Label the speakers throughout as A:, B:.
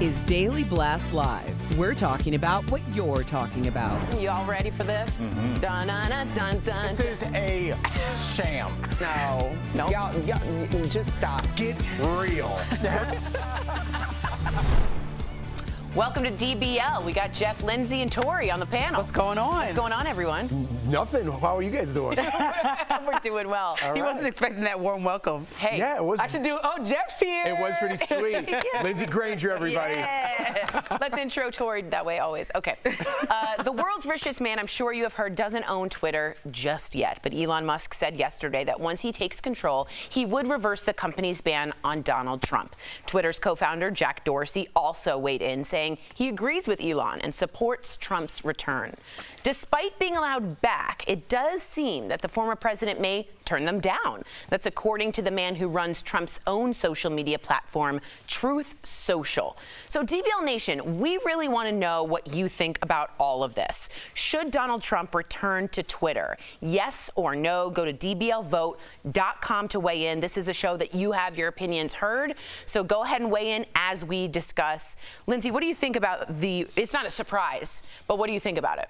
A: is Daily Blast Live. We're talking about what you're talking about.
B: You all ready for this? Dun, dun, dun, dun, dun.
C: This is a sham.
B: No. Y'all, just stop.
C: Get real.
B: Welcome to DBL. We got Jeff, Lindsay, and Tori on the panel.
D: What's going on?
B: What's going on, everyone?
C: Nothing. How are you guys doing?
B: We're doing well.
D: He wasn't expecting that warm welcome.
B: Hey.
C: Yeah, it was.
D: I should do, Jeff's here.
C: It was pretty sweet. Lindsay Granger, everybody.
B: Yeah. Let's intro Tori that way always. Okay. The world's richest man, I'm sure you have heard, doesn't own Twitter just yet. But Elon Musk said yesterday that once he takes control, he would reverse the company's ban on Donald Trump. Twitter's co-founder, Jack Dorsey, also weighed in, saying he agrees with Elon and supports Trump's return. Despite being allowed back, it does seem that the former president may turn them down. That's according to the man who runs Trump's own social media platform, Truth Social. So DBL Nation, we really want to know what you think about all of this. Should Donald Trump return to Twitter? Yes or no? Go to dblvote.com to weigh in. This is a show that you have your opinions heard. So go ahead and weigh in as we discuss. Lindsay, what do you think about it's not a surprise, but what do you think about it?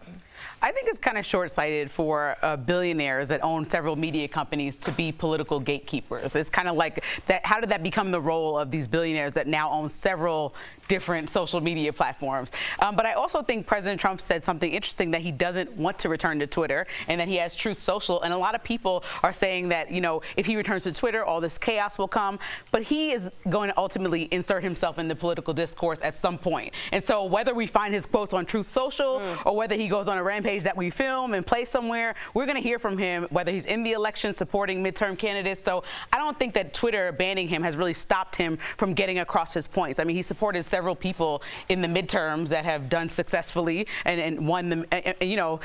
D: I think it's kind of short-sighted for billionaires that own several media companies to be political gatekeepers. It's kind of like that. How did that become the role of these billionaires that now own several different social media platforms? But I also think President Trump said something interesting, that he doesn't want to return to Twitter and that he has Truth Social. And a lot of people are saying that, you know, if he returns to Twitter, all this chaos will come. But he is going to ultimately insert himself in the political discourse at some point. And so whether we find his quotes on Truth Social or whether he goes on a rampage that we film and play somewhere, we're going to hear from him, whether he's in the election supporting midterm candidates. So I don't think that Twitter banning him has really stopped him from getting across his points. I mean, he supported several people in the midterms that have done successfully and won them, you know,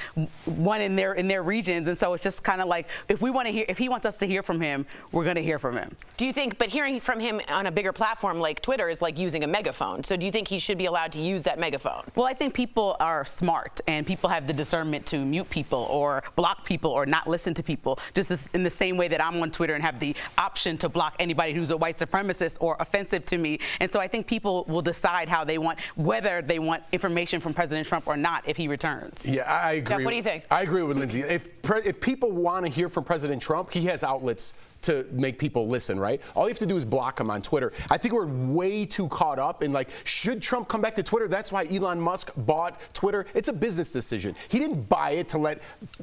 D: won in their regions. And so it's just kind of like, if he wants us to hear from him, we're going to hear from him.
B: Do you think, but hearing from him on a bigger platform like Twitter is like using a megaphone. So do you think he should be allowed to use that megaphone?
D: Well, I think people are smart and people have the discernment to mute people or block people or not listen to people, just in the same way that I'm on Twitter and have the option to block anybody who's a white supremacist or offensive to me. And so I think people will decide how they want, whether they want information from President Trump or not if he returns.
C: Yeah, I agree.
B: Jeff, what do you think?
C: I agree with Lindsay. If people want to hear from President Trump, he has outlets to make people listen, right? All you have to do is block him on Twitter. I think we're way too caught up in, like, should Trump come back to Twitter? That's why Elon Musk bought Twitter. It's a business decision. He didn't buy it to let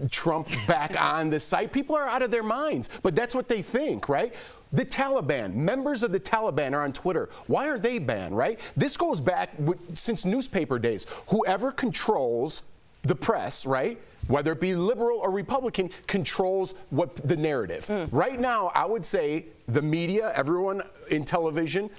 C: Trump back on the site. People are out of their minds, but that's what they think, right? The Taliban, members of the Taliban are on Twitter. Why aren't they banned, right? This goes back since newspaper days. Whoever controls the press, right, whether it be liberal or Republican, controls what the narrative. Right now, I would say the media, everyone in television,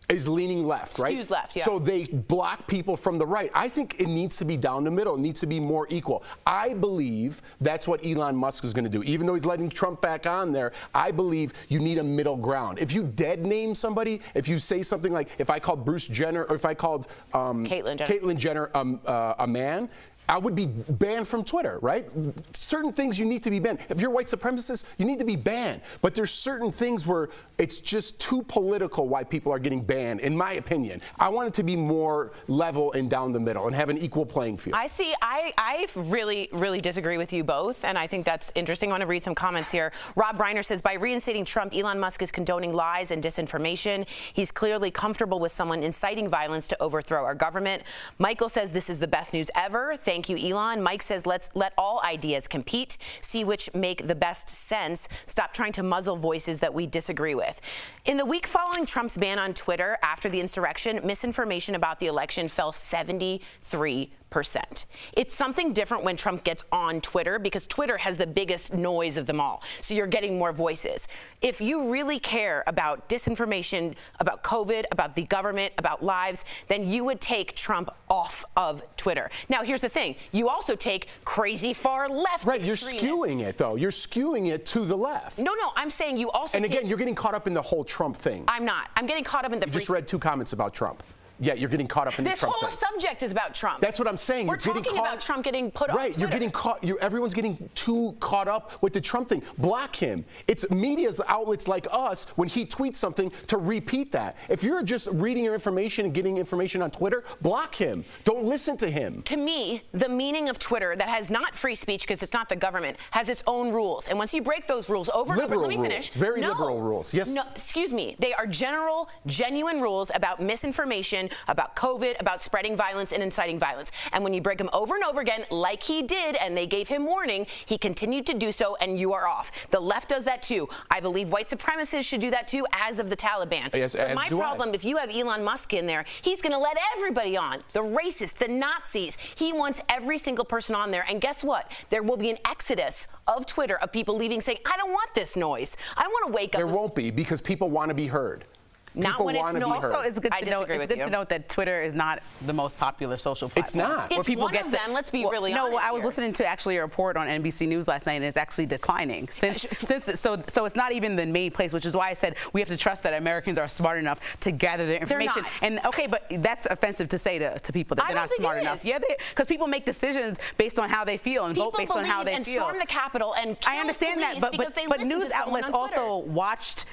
C: is leaning left, right?
B: Skews left, yeah.
C: So they block people from the right. I think it needs to be down the middle. It needs to be more equal. I believe that's what Elon Musk is going to do. Even though he's letting Trump back on there, I believe you need a middle ground. If you dead name somebody, if you say something like, if I called Bruce Jenner, or if I called Caitlyn Jenner a man, I would be banned from Twitter, right? Certain things you need to be banned. If you're white supremacist, you need to be banned. But there's certain things where it's just too political why people are getting banned, in my opinion. I want it to be more level and down the middle and have an equal playing field.
B: I really disagree with you both, and I think that's interesting. I want to read some comments here. Rob Reiner says, by reinstating Trump, Elon Musk is condoning lies and disinformation. He's clearly comfortable with someone inciting violence to overthrow our government. Michael says, this is the best news ever. Thank you, Elon. Mike says, let's let all ideas compete, see which make the best sense. Stop trying to muzzle voices that we disagree with. In the week following Trump's ban on Twitter after the insurrection, misinformation about the election fell 73%. It's something different when Trump gets on Twitter because Twitter has the biggest noise of them all. So you're getting more voices. If you really care about disinformation, about COVID, about the government, about lives, then you would take Trump off of Twitter. Now, here's the thing. You also take crazy far left.
C: Right, you're skewing it, though. You're skewing it to the left.
B: No, I'm saying you also
C: And again, you're getting caught up in the whole Trump thing.
B: I'm not. I'm getting caught up in the
C: You just read 2 comments about Trump. Yeah, you're getting caught up in the Trump thing.
B: This whole subject is about Trump.
C: That's what I'm saying.
B: We're talking about Trump getting put on Twitter.
C: You're getting caught. Everyone's getting too caught up with the Trump thing. Block him. It's media's outlets like us, when he tweets something, to repeat that. If you're just reading your information and getting information on Twitter, block him. Don't listen to him.
B: To me, the meaning of Twitter that has not free speech because it's not the government, has its own rules. And once you break those rules over and over, let me finish.
C: Very liberal rules. Yes.
B: No, excuse me. They are general, genuine rules about misinformation, about COVID, about spreading violence and inciting violence. And when you break them over and over again, like he did, and they gave him warning, he continued to do so, and you are off. The left does that too. I believe white supremacists should do that too, as of the Taliban.
C: Yes,
B: but my problem, if you have Elon Musk in there, he's going to let everybody on. The racists, the Nazis. He wants every single person on there. And guess what? There will be an exodus of Twitter of people leaving saying, I don't want this noise. I want to wake up.
C: There won't be, because people want to be heard.
B: Not when it's
D: Also, it's good to note that Twitter is not the most popular social platform.
C: It's not.
B: It's one of them. Let's be really honest.
D: No, I was listening to actually a report on NBC News last night, and it's actually declining. So it's not even the main place, which is why I said we have to trust that Americans are smart enough to gather their information.
B: They're not.
D: And okay, but that's offensive to say to people that they're not smart enough. Yeah, because people make decisions based on how they feel and vote based on how they feel.
B: People storm the Capitol and kill
D: I understand
B: police
D: that, but news outlets
B: on
D: also watched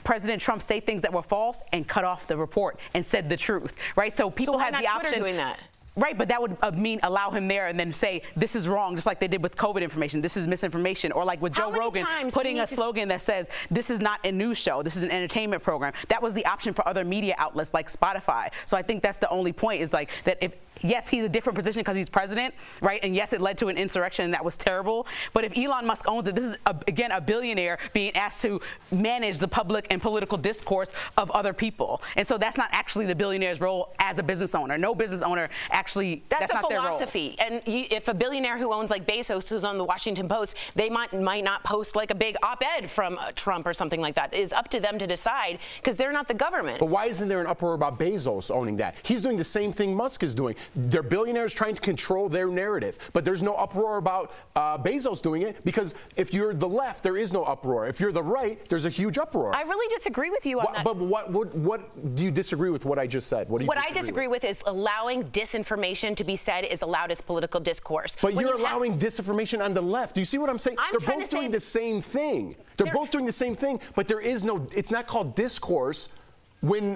D: President Trump say things that were false and cut off the report and said the truth, right? So people had the option.
B: Doing that?
D: Right, but that would mean allow him there and then say, this is wrong, just like they did with COVID information. This is misinformation. Or like with Joe Rogan, putting a slogan that says, this is not a news show. This is an entertainment program. That was the option for other media outlets like Spotify. So I think that's the only point, is like that if, yes, he's a different position because he's president, right? And yes, it led to an insurrection that was terrible. But if Elon Musk owns it, this is, again, a billionaire being asked to manage the public and political discourse of other people. And so that's not actually the billionaire's role as a business owner. No business owner actually, that's
B: a
D: not
B: philosophy.
D: Their role.
B: And if a billionaire who owns like Bezos, who's on the Washington Post, they might not post like a big op-ed from Trump or something like that. It is up to them to decide, because they're not the government.
C: But why isn't there an uproar about Bezos owning that? He's doing the same thing Musk is doing. They're billionaires trying to control their narrative, but there's no uproar about Bezos doing it, because if you're the left, there is no uproar. If you're the right, there's a huge uproar.
B: I really disagree with you on that.
C: But what do you disagree with what I just said? What I
B: disagree with is allowing disinformation to be said is allowed as political discourse.
C: But you're allowing disinformation on the left. Do you see what I'm saying? They're both doing the same thing. They're both doing the same thing, but there is no, it's not called discourse when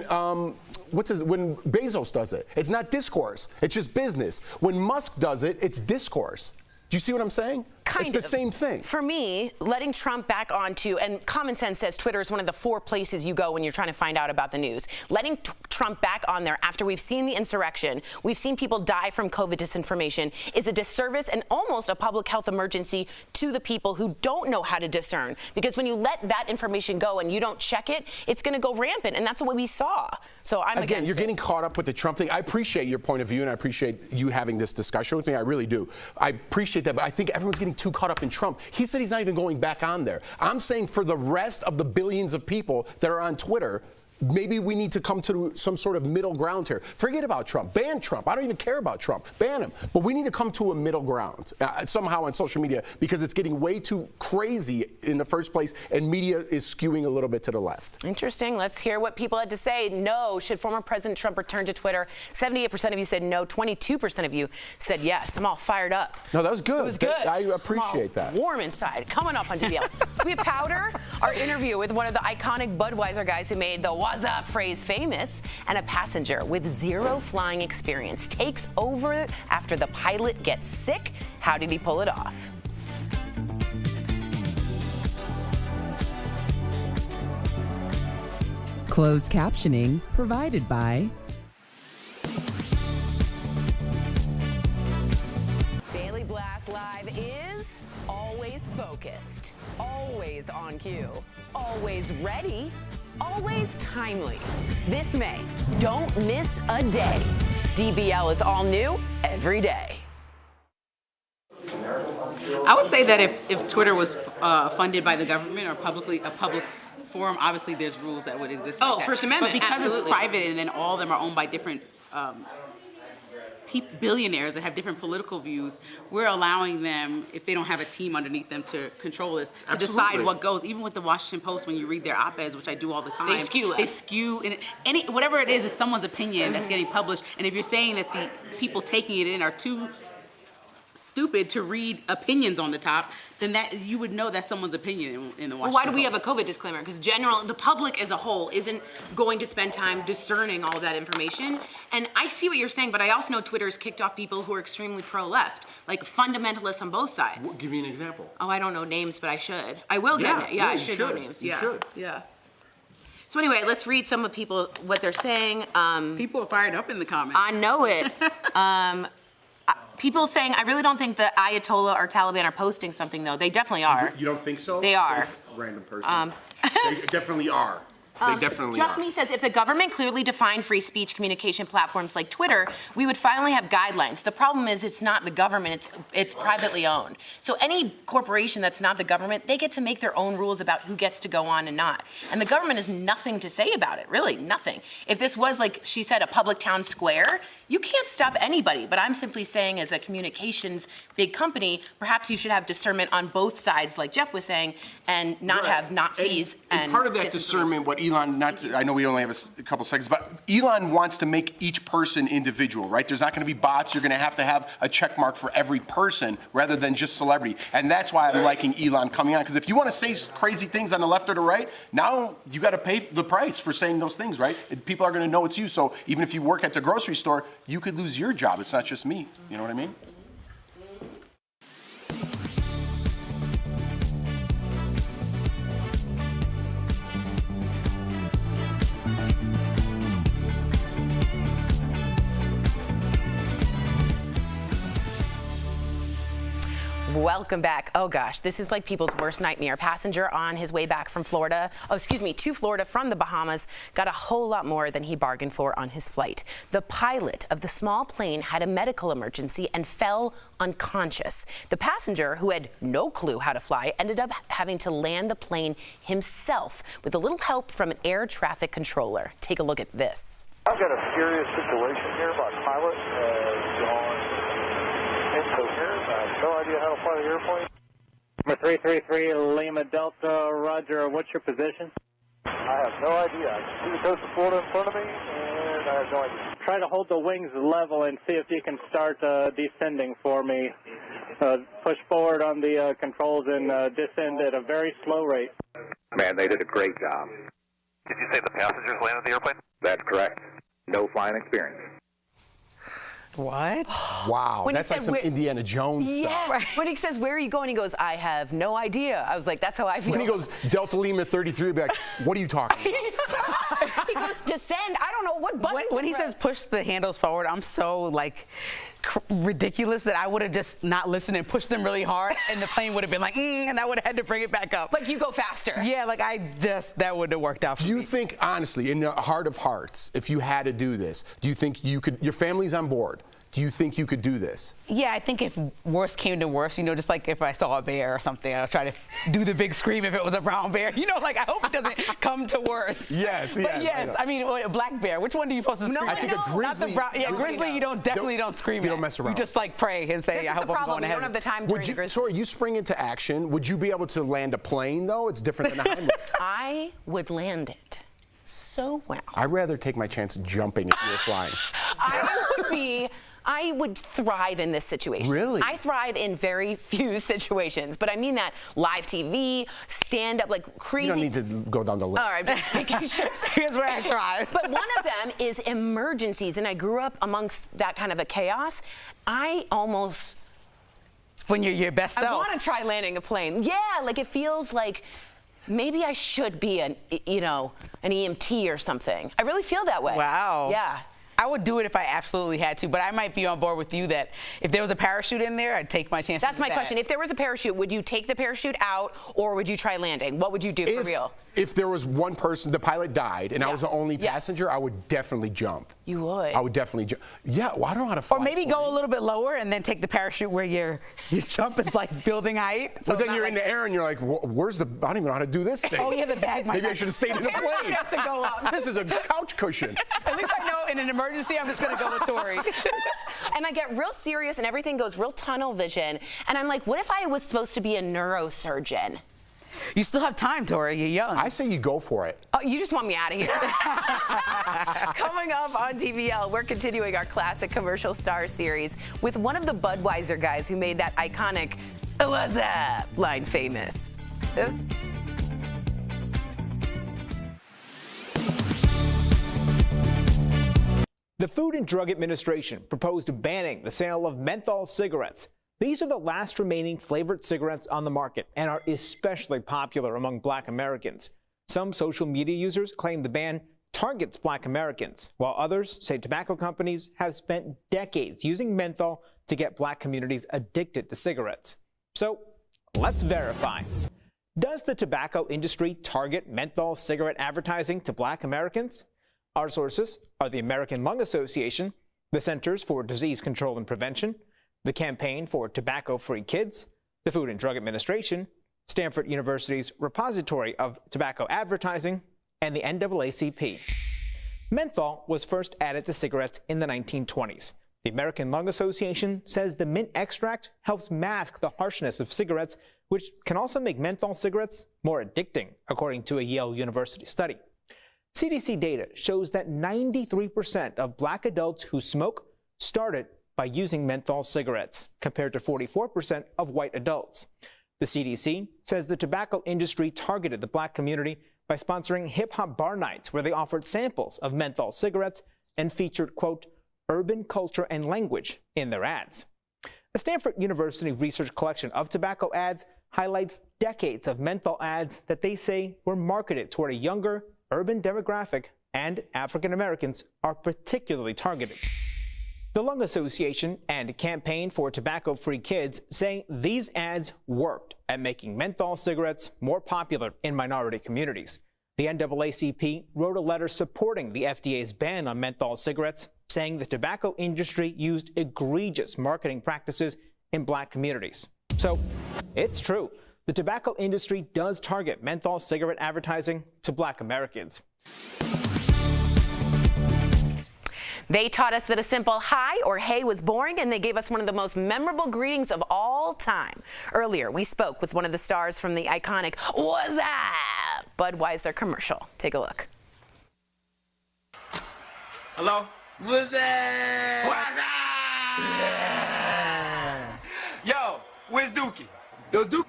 C: when Bezos does it. It's not discourse. It's just business. When Musk does it, it's discourse. Do you see what I'm saying? It's the same thing.
B: For me, letting Trump back onto, and common sense says Twitter is one of the 4 places you go when you're trying to find out about the news. Letting Trump back on there after we've seen the insurrection, we've seen people die from COVID disinformation, is a disservice and almost a public health emergency to the people who don't know how to discern. Because when you let that information go and you don't check it, it's going to go rampant, and that's what we saw. So I'm
C: again, you're getting caught up with the Trump thing. I appreciate your point of view, and I appreciate you having this discussion with me. I really do. I appreciate that, but I think everyone's getting too caught up in Trump. He said he's not even going back on there. I'm saying for the rest of the billions of people that are on Twitter, maybe we need to come to some sort of middle ground here. Forget about Trump. Ban Trump. I don't even care about Trump. Ban him. But we need to come to a middle ground somehow on social media, because it's getting way too crazy in the first place, and media is skewing a little bit to the left.
B: Interesting. Let's hear what people had to say. No. Should former President Trump return to Twitter? 78% of you said no. 22% of you said yes. I'm all fired up.
C: No, that was good.
B: It was good.
C: I appreciate that.
B: Warm inside. Coming up on DBL. We have Powder, our interview with one of the iconic Budweiser guys who made the "What's up" phrase famous, and a passenger with 0 flying experience takes over after the pilot gets sick. How did he pull it off?
A: Closed captioning provided by
B: Daily Blast Live is always focused, always on cue, always ready, always timely. This May, don't miss a day. DBL is all new every day.
E: I would say that if Twitter was funded by the government or a public forum, obviously there's rules that would exist.
B: Oh,
E: like that.
B: First Amendment,
E: but because
B: absolutely.
E: it's private and then all of them are owned by different billionaires that have different political views, we're allowing them, if they don't have a team underneath them to control this, to decide what goes. Even with the Washington Post, when you read their op-eds, which I do all the time,
B: They skew it.
E: They skew, and whatever it is, it's someone's opinion that's getting published. And if you're saying that the people taking it in are too stupid to read opinions on the top, then that you would know that's someone's opinion in the Washington
B: Well, why do we have a
E: Post.
B: COVID disclaimer? Because the public as a whole isn't going to spend time discerning all of that information. And I see what you're saying, but I also know Twitter has kicked off people who are extremely pro-left, like fundamentalists on both sides.
C: Give me an example.
B: Oh, I don't know names, but I should. I will get it.
C: Yeah,
B: I
C: you
B: should know
C: should.
B: names.
C: You
B: Yeah.
C: should.
B: Yeah. So anyway, let's read some of people what they're saying.
E: People are fired up in the comments.
B: I know it. People saying, I really don't think the Ayatollah or Taliban are posting something, though. They definitely are.
C: You don't think so?
B: They are.
C: That's a random person. They definitely are. They definitely
B: Just
C: are.
B: Me says, if the government clearly defined free speech communication platforms like Twitter, we would finally have guidelines. The problem is it's not the government, it's privately owned. So any corporation that's not the government, they get to make their own rules about who gets to go on and not. And the government has nothing to say about it, really, nothing. If this was, like she said, a public town square, you can't stop anybody. But I'm simply saying, as a communications big company, perhaps you should have discernment on both sides, like Jeff was saying, and not have Nazis and
C: part of that
B: disinformation.
C: discernment, what Elon, I know we only have a couple seconds, but Elon wants to make each person individual, right? There's not going to be bots. You're going to have a check mark for every person rather than just celebrity. And that's why I'm liking Elon coming on, because if you want to say crazy things on the left or the right, now you got to pay the price for saying those things, right? People are going to know it's you. So even if you work at the grocery store, you could lose your job. It's not just me. You know what I mean?
B: Welcome back. Oh gosh, this is like people's worst nightmare. Passenger on his way back from Florida, to Florida from the Bahamas, got a whole lot more than he bargained for on his flight. The pilot of the small plane had a medical emergency and fell unconscious. The passenger, who had no clue how to fly, ended up having to land the plane himself with a little help from an air traffic controller. Take a look at this.
F: I've got a serious situation here. My pilot gone incoherent. I have no idea how to fly the airplane.
G: Number 333 Lima Delta, Roger. What's your position?
F: I have no idea. I can see the coast of Florida in front of me, and I have no idea.
G: Try to hold the wings level and see if you can start descending for me. Push forward on the controls and descend at a very slow rate.
F: Man, they did a great job.
H: Did you say the passengers landed the airplane?
F: That's correct. No flying experience.
D: What?
C: Wow,
B: When he
C: that's like
B: said
C: some
B: where-
C: Indiana Jones stuff.
B: Yeah. When he says, "Where are you going?" he goes, "I have no idea." I was like, "That's how I feel."
C: When he goes Delta Lima 33, I'd be like, what are you talking about?
B: He goes, "Descend." I don't know what button.
D: When
B: to
D: he
B: press.
D: says push the handles forward, I'm so like ridiculous that I would have just not listened and pushed them really hard, and the plane would have been like, and I would have had to bring it back up.
B: Like you go faster.
D: Yeah, like that wouldn't have worked out for
C: Do you
D: me.
C: think, honestly, in the heart of hearts, if you had to do this, do you think you could, your family's on board, do you think you could do this?
D: Yeah, I think if worse came to worse, just like if I saw a bear or something, I'll try to do the big scream if it was a brown bear. Like I hope it doesn't come to worse.
C: Yes,
D: But
C: yes,
D: yes,
C: I
D: I mean, a black bear. Which one do you supposed to
B: No
D: scream?
B: one
C: I think a
B: knows.
C: grizzly.
D: Not the brown. Yeah,
B: Nobody
D: grizzly. You
B: knows.
D: definitely don't scream.
C: You don't
D: at.
C: mess around.
D: You just like pray and say,
B: This is
D: I hope
B: the
D: I'm
B: problem.
D: going to
B: We don't
D: heaven.
B: have the time during the grizzly.
C: Sorry, you spring into action. Would you be able to land a plane, though? It's different than a Heimlich.
B: I would land it so well.
C: I'd rather take my chance jumping if you were flying.
B: I would thrive in this situation.
C: Really?
B: I thrive in very few situations, but I mean that live TV, stand up, like crazy.
C: You don't need to go down the list.
B: All right, just making sure.
D: Here's where I thrive.
B: But one of them is emergencies, and I grew up amongst that kind of a chaos. I almost
D: When you're your best
B: I
D: self.
B: want to try landing a plane. Yeah, like it feels like maybe I should be an EMT or something. I really feel that way.
D: Wow.
B: Yeah.
D: I would do it if I absolutely had to, but I might be on board with you that if there was a parachute in there, I'd take my chances.
B: That's
D: with
B: my
D: that.
B: question. If there was a parachute, would you take the parachute out or would you try landing? What would you do for real?
C: If there was one person, the pilot died, and I
B: Yeah.
C: was the only
B: Yes.
C: passenger, I would definitely jump.
B: You would?
C: I would definitely jump. Yeah, well, I don't know how to fly.
D: Or maybe go a little bit lower and then take the parachute where your jump is like building height. So
C: But then
D: it's
C: you're
D: not
C: in the air and you're like, where's the, I don't even know how to do this thing.
D: Oh, yeah, the bag might
C: Maybe I
D: not-
C: should have stayed in the
B: parachute
C: plane.
B: has to go up.
C: This is a couch cushion.
D: At least I know in an emergency emergency, I'm just going to go with Tori.
B: And I get real serious and everything goes real tunnel vision. And I'm like, what if I was supposed to be a neurosurgeon?
D: You still have time, Tori. You're young.
C: I say you go for it.
B: Oh, you just want me out of here. Coming up on DBL, we're continuing our classic commercial star series with one of the Budweiser guys who made that iconic "What's up?" line famous.
I: The Food and Drug Administration proposed banning the sale of menthol cigarettes. These are the last remaining flavored cigarettes on the market and are especially popular among Black Americans. Some social media users claim the ban targets Black Americans, while others say tobacco companies have spent decades using menthol to get Black communities addicted to cigarettes. So let's verify. Does the tobacco industry target menthol cigarette advertising to Black Americans? Our sources are the American Lung Association, the Centers for Disease Control and Prevention, the Campaign for Tobacco-Free Kids, the Food and Drug Administration, Stanford University's Repository of Tobacco Advertising, and the NAACP. Menthol was first added to cigarettes in the 1920s. The American Lung Association says the mint extract helps mask the harshness of cigarettes, which can also make menthol cigarettes more addicting, according to a Yale University study. CDC data shows that 93% of Black adults who smoke started by using menthol cigarettes, compared to 44% of white adults. The CDC says the tobacco industry targeted the Black community by sponsoring hip-hop bar nights where they offered samples of menthol cigarettes and featured, quote, urban culture and language in their ads. A Stanford University research collection of tobacco ads highlights decades of menthol ads that they say were marketed toward a younger, urban demographic, and African Americans are particularly targeted. The Lung Association and Campaign for Tobacco-Free Kids say these ads worked at making menthol cigarettes more popular in minority communities. The NAACP wrote a letter supporting the FDA's ban on menthol cigarettes, saying the tobacco industry used egregious marketing practices in Black communities. So it's true. The tobacco industry does target menthol cigarette advertising to Black Americans.
B: They taught us that a simple hi or hey was boring, and they gave us one of the most memorable greetings of all time. Earlier, we spoke with one of the stars from the iconic "What's up?" Budweiser commercial. Take a look.
J: Hello? What's that? What's up? Yeah. Yo, where's Dookie? Yo, Dookie.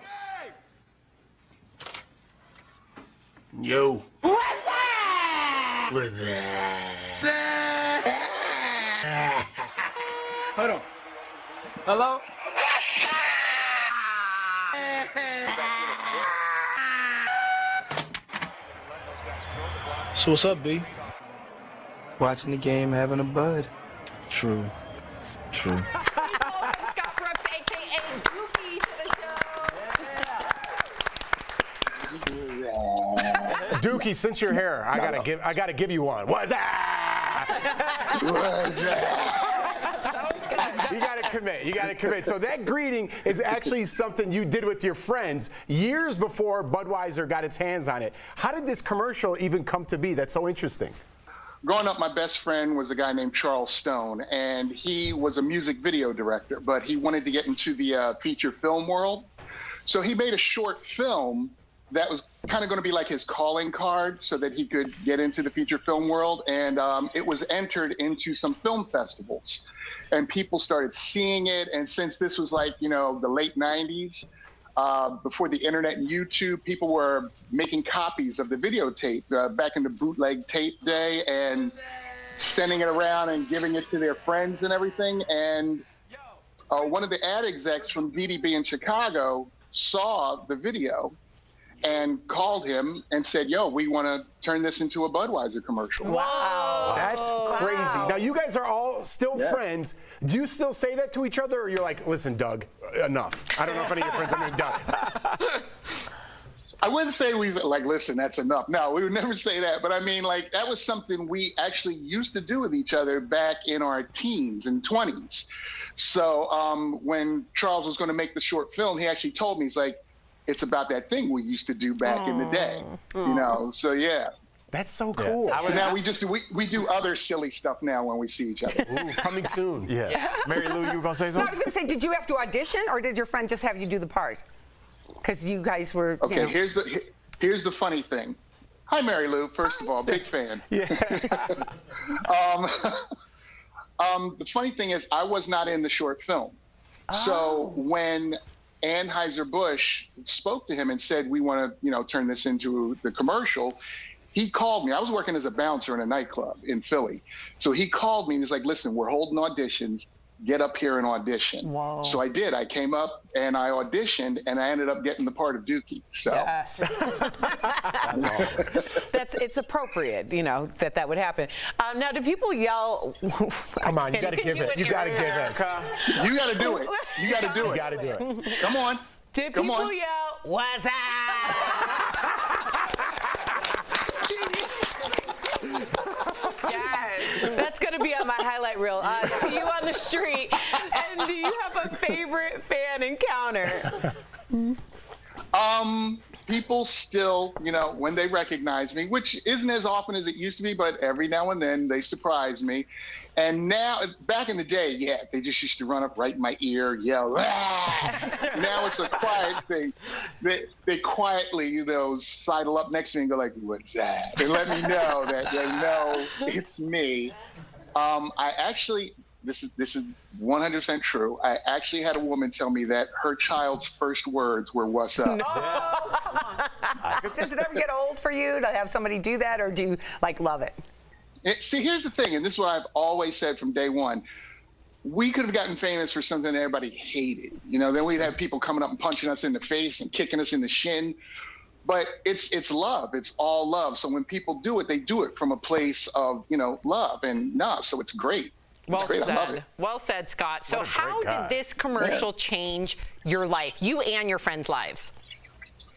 J: Yo. What's that? What's that? Hold on. Hello? So what's up, B?
K: Watching the game, having a bud.
J: True. True.
B: Scott Brooks, a.k.a. Dookie, to the show.
C: Dookie, since you're here, I gotta give you one. What's that?
J: What's that?
C: You gotta commit. You gotta commit. So that greeting is actually something you did with your friends years before Budweiser got its hands on it. How did this commercial even come to be? That's so interesting.
L: Growing up, my best friend was a guy named Charles Stone, and he was a music video director, but he wanted to get into the feature film world. So he made a short film that was kind of going to be like his calling card so that he could get into the feature film world. And it was entered into some film festivals. And people started seeing it. And since this was like, you know, the late 90s, before the internet and YouTube, people were making copies of the videotape back in the bootleg tape day and sending it around and giving it to their friends and everything. And one of the ad execs from DDB in Chicago saw the video and called him and said, yo, we want to turn this into a Budweiser commercial.
B: Wow.
C: That's crazy.
B: Wow.
C: Now, you guys are all still friends. Do you still say that to each other, or you're like, listen, Doug, enough? I don't know if any of your friends are named Doug.
L: I wouldn't say we like, listen, that's enough. No, we would never say that. But I mean, like, that was something we actually used to do with each other back in our teens and 20s. So when Charles was going to make the short film, he actually told me, he's like, it's about that thing we used to do back in the day, you know? So, yeah.
C: That's so cool.
L: So now we do other silly stuff now when we see each other.
C: Ooh, coming soon.
M: Yeah. Mary Lou, you were going to say something?
N: No, I was going to say, did you have to audition, or did your friend just have you do the part? Because you guys were.
L: Okay,
N: you know.
L: here's the funny thing. Hi, Mary Lou. First of all, big fan.
M: Yeah.
L: The funny thing is, I was not in the short film. So when Anheuser-Busch spoke to him and said, we want to, turn this into the commercial, he called me. I was working as a bouncer in a nightclub in Philly. So he called me and he's like, listen, we're holding auditions. Get up here and audition.
N: Whoa.
L: So I did. I came up and I auditioned and I ended up getting the part of Dookie. So
N: Yes.
M: That's awesome.
N: It's appropriate, that would happen. Now, do people yell?
C: Come on, you got to give it. You got to give it.
L: you got to do it. You got to do it.
C: You got to do it.
L: Come on.
N: Did
L: Come
N: people
L: on.
N: yell, "What's up?" Yes, that's going to be on my highlight reel. See you on the street. And do you have a favorite fan encounter?
L: People still, when they recognize me, which isn't as often as it used to be, but every now and then they surprise me. And now, back in the day, they just used to run up right in my ear, yell, ah! Now it's a quiet thing. They quietly, sidle up next to me and go like, what's that? And let me know that they know it's me. I actually, this is 100% true. I actually had a woman tell me that her child's first words were, what's up?
N: No, come on. Does it ever get old for you to have somebody do that, or do you, love it?
L: See, here's the thing, and this is what I've always said from day one. We could have gotten famous for something that everybody hated. Then we'd have people coming up and punching us in the face and kicking us in the shin. But it's love. It's all love. So when people do it, they do it from a place of, love. And so it's great.
B: Well
L: It's great.
B: said.
L: I love it.
B: Well said, Scott. So how
M: guy.
B: did this commercial change your life, you and your friends' lives?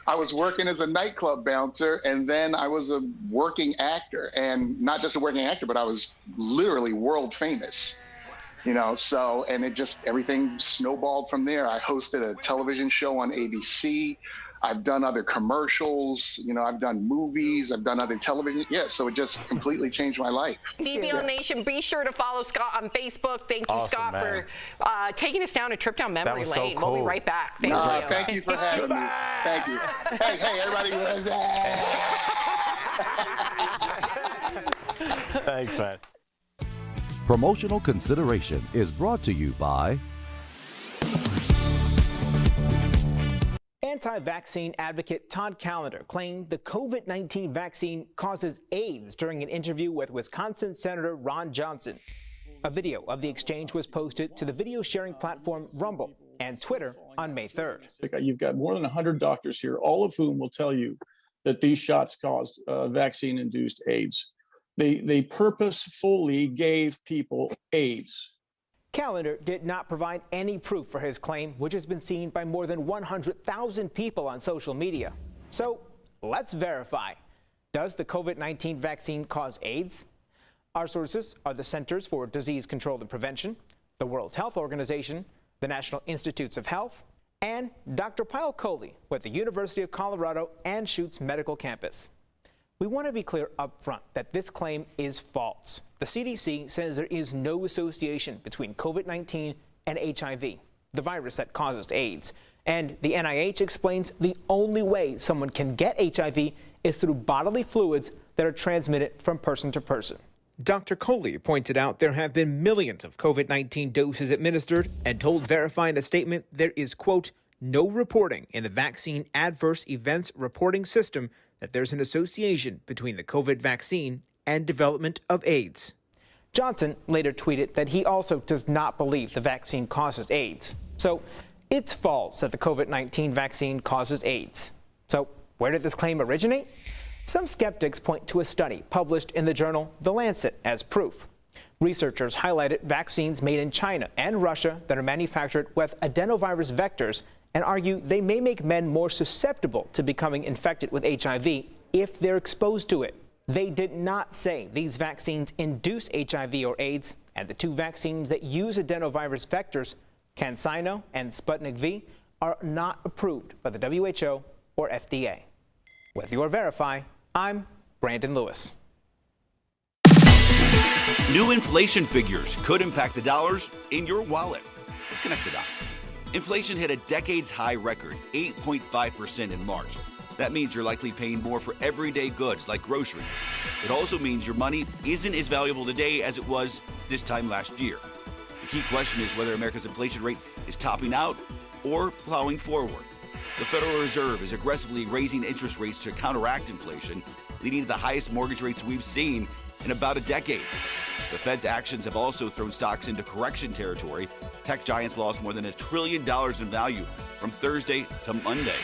L: I was working as a nightclub bouncer, and then I was a working actor. And not just a working actor, but I was literally world famous. And it just, everything snowballed from there. I hosted a television show on ABC. I've done other commercials, I've done movies, I've done other television. So it just completely changed my life.
B: DBL Nation, be sure to follow Scott on Facebook. Thank you,
M: Awesome,
B: Scott,
M: man.
B: for taking us down a trip down memory
M: was so
B: lane. We'll be
M: cool.
B: right back. Thank you.
L: Thank you for having me. Thank you. Hey, everybody.
M: Thanks, man.
O: Promotional consideration is brought to you by
I: Anti-vaccine advocate Todd Callender claimed the COVID-19 vaccine causes AIDS during an interview with Wisconsin Senator Ron Johnson. A video of the exchange was posted to the video sharing platform Rumble and Twitter on May 3rd.
P: You've got more than 100 doctors here, all of whom will tell you that these shots caused vaccine-induced AIDS. They purposefully gave people AIDS.
I: Callender did not provide any proof for his claim, which has been seen by more than 100,000 people on social media. So let's verify. Does the COVID-19 vaccine cause AIDS? Our sources are the Centers for Disease Control and Prevention, the World Health Organization, the National Institutes of Health, and Dr. Pyle Coley with the University of Colorado Anschutz Medical Campus. We want to be clear up front that this claim is false. The CDC says there is no association between COVID-19 and HIV, the virus that causes AIDS. And the NIH explains the only way someone can get HIV is through bodily fluids that are transmitted from person to person. Dr. Coley pointed out there have been millions of COVID-19 doses administered and told Verify in a statement there is, quote, no reporting in the vaccine adverse events reporting system that there's an association between the COVID vaccine and development of AIDS. Johnson later tweeted that he also does not believe the vaccine causes AIDS. So it's false that the COVID-19 vaccine causes AIDS. So where did this claim originate? Some skeptics point to a study published in the journal The Lancet as proof. Researchers highlighted vaccines made in China and Russia that are manufactured with adenovirus vectors and argue they may make men more susceptible to becoming infected with HIV if they're exposed to it. They did not say these vaccines induce HIV or AIDS, and the two vaccines that use adenovirus vectors, CanSino and Sputnik V, are not approved by the WHO or FDA. With your Verify, I'm Brandon Lewis.
Q: New inflation figures could impact the dollars in your wallet. Let's connect the dots. Inflation hit a decades-high record, 8.5% in March. That means you're likely paying more for everyday goods like groceries. It also means your money isn't as valuable today as it was this time last year. The key question is whether America's inflation rate is topping out or plowing forward. The Federal Reserve is aggressively raising interest rates to counteract inflation, leading to the highest mortgage rates we've seen in about a decade. The Fed's actions have also thrown stocks into correction territory. Tech giants lost more than $1 trillion in value from Thursday to Monday.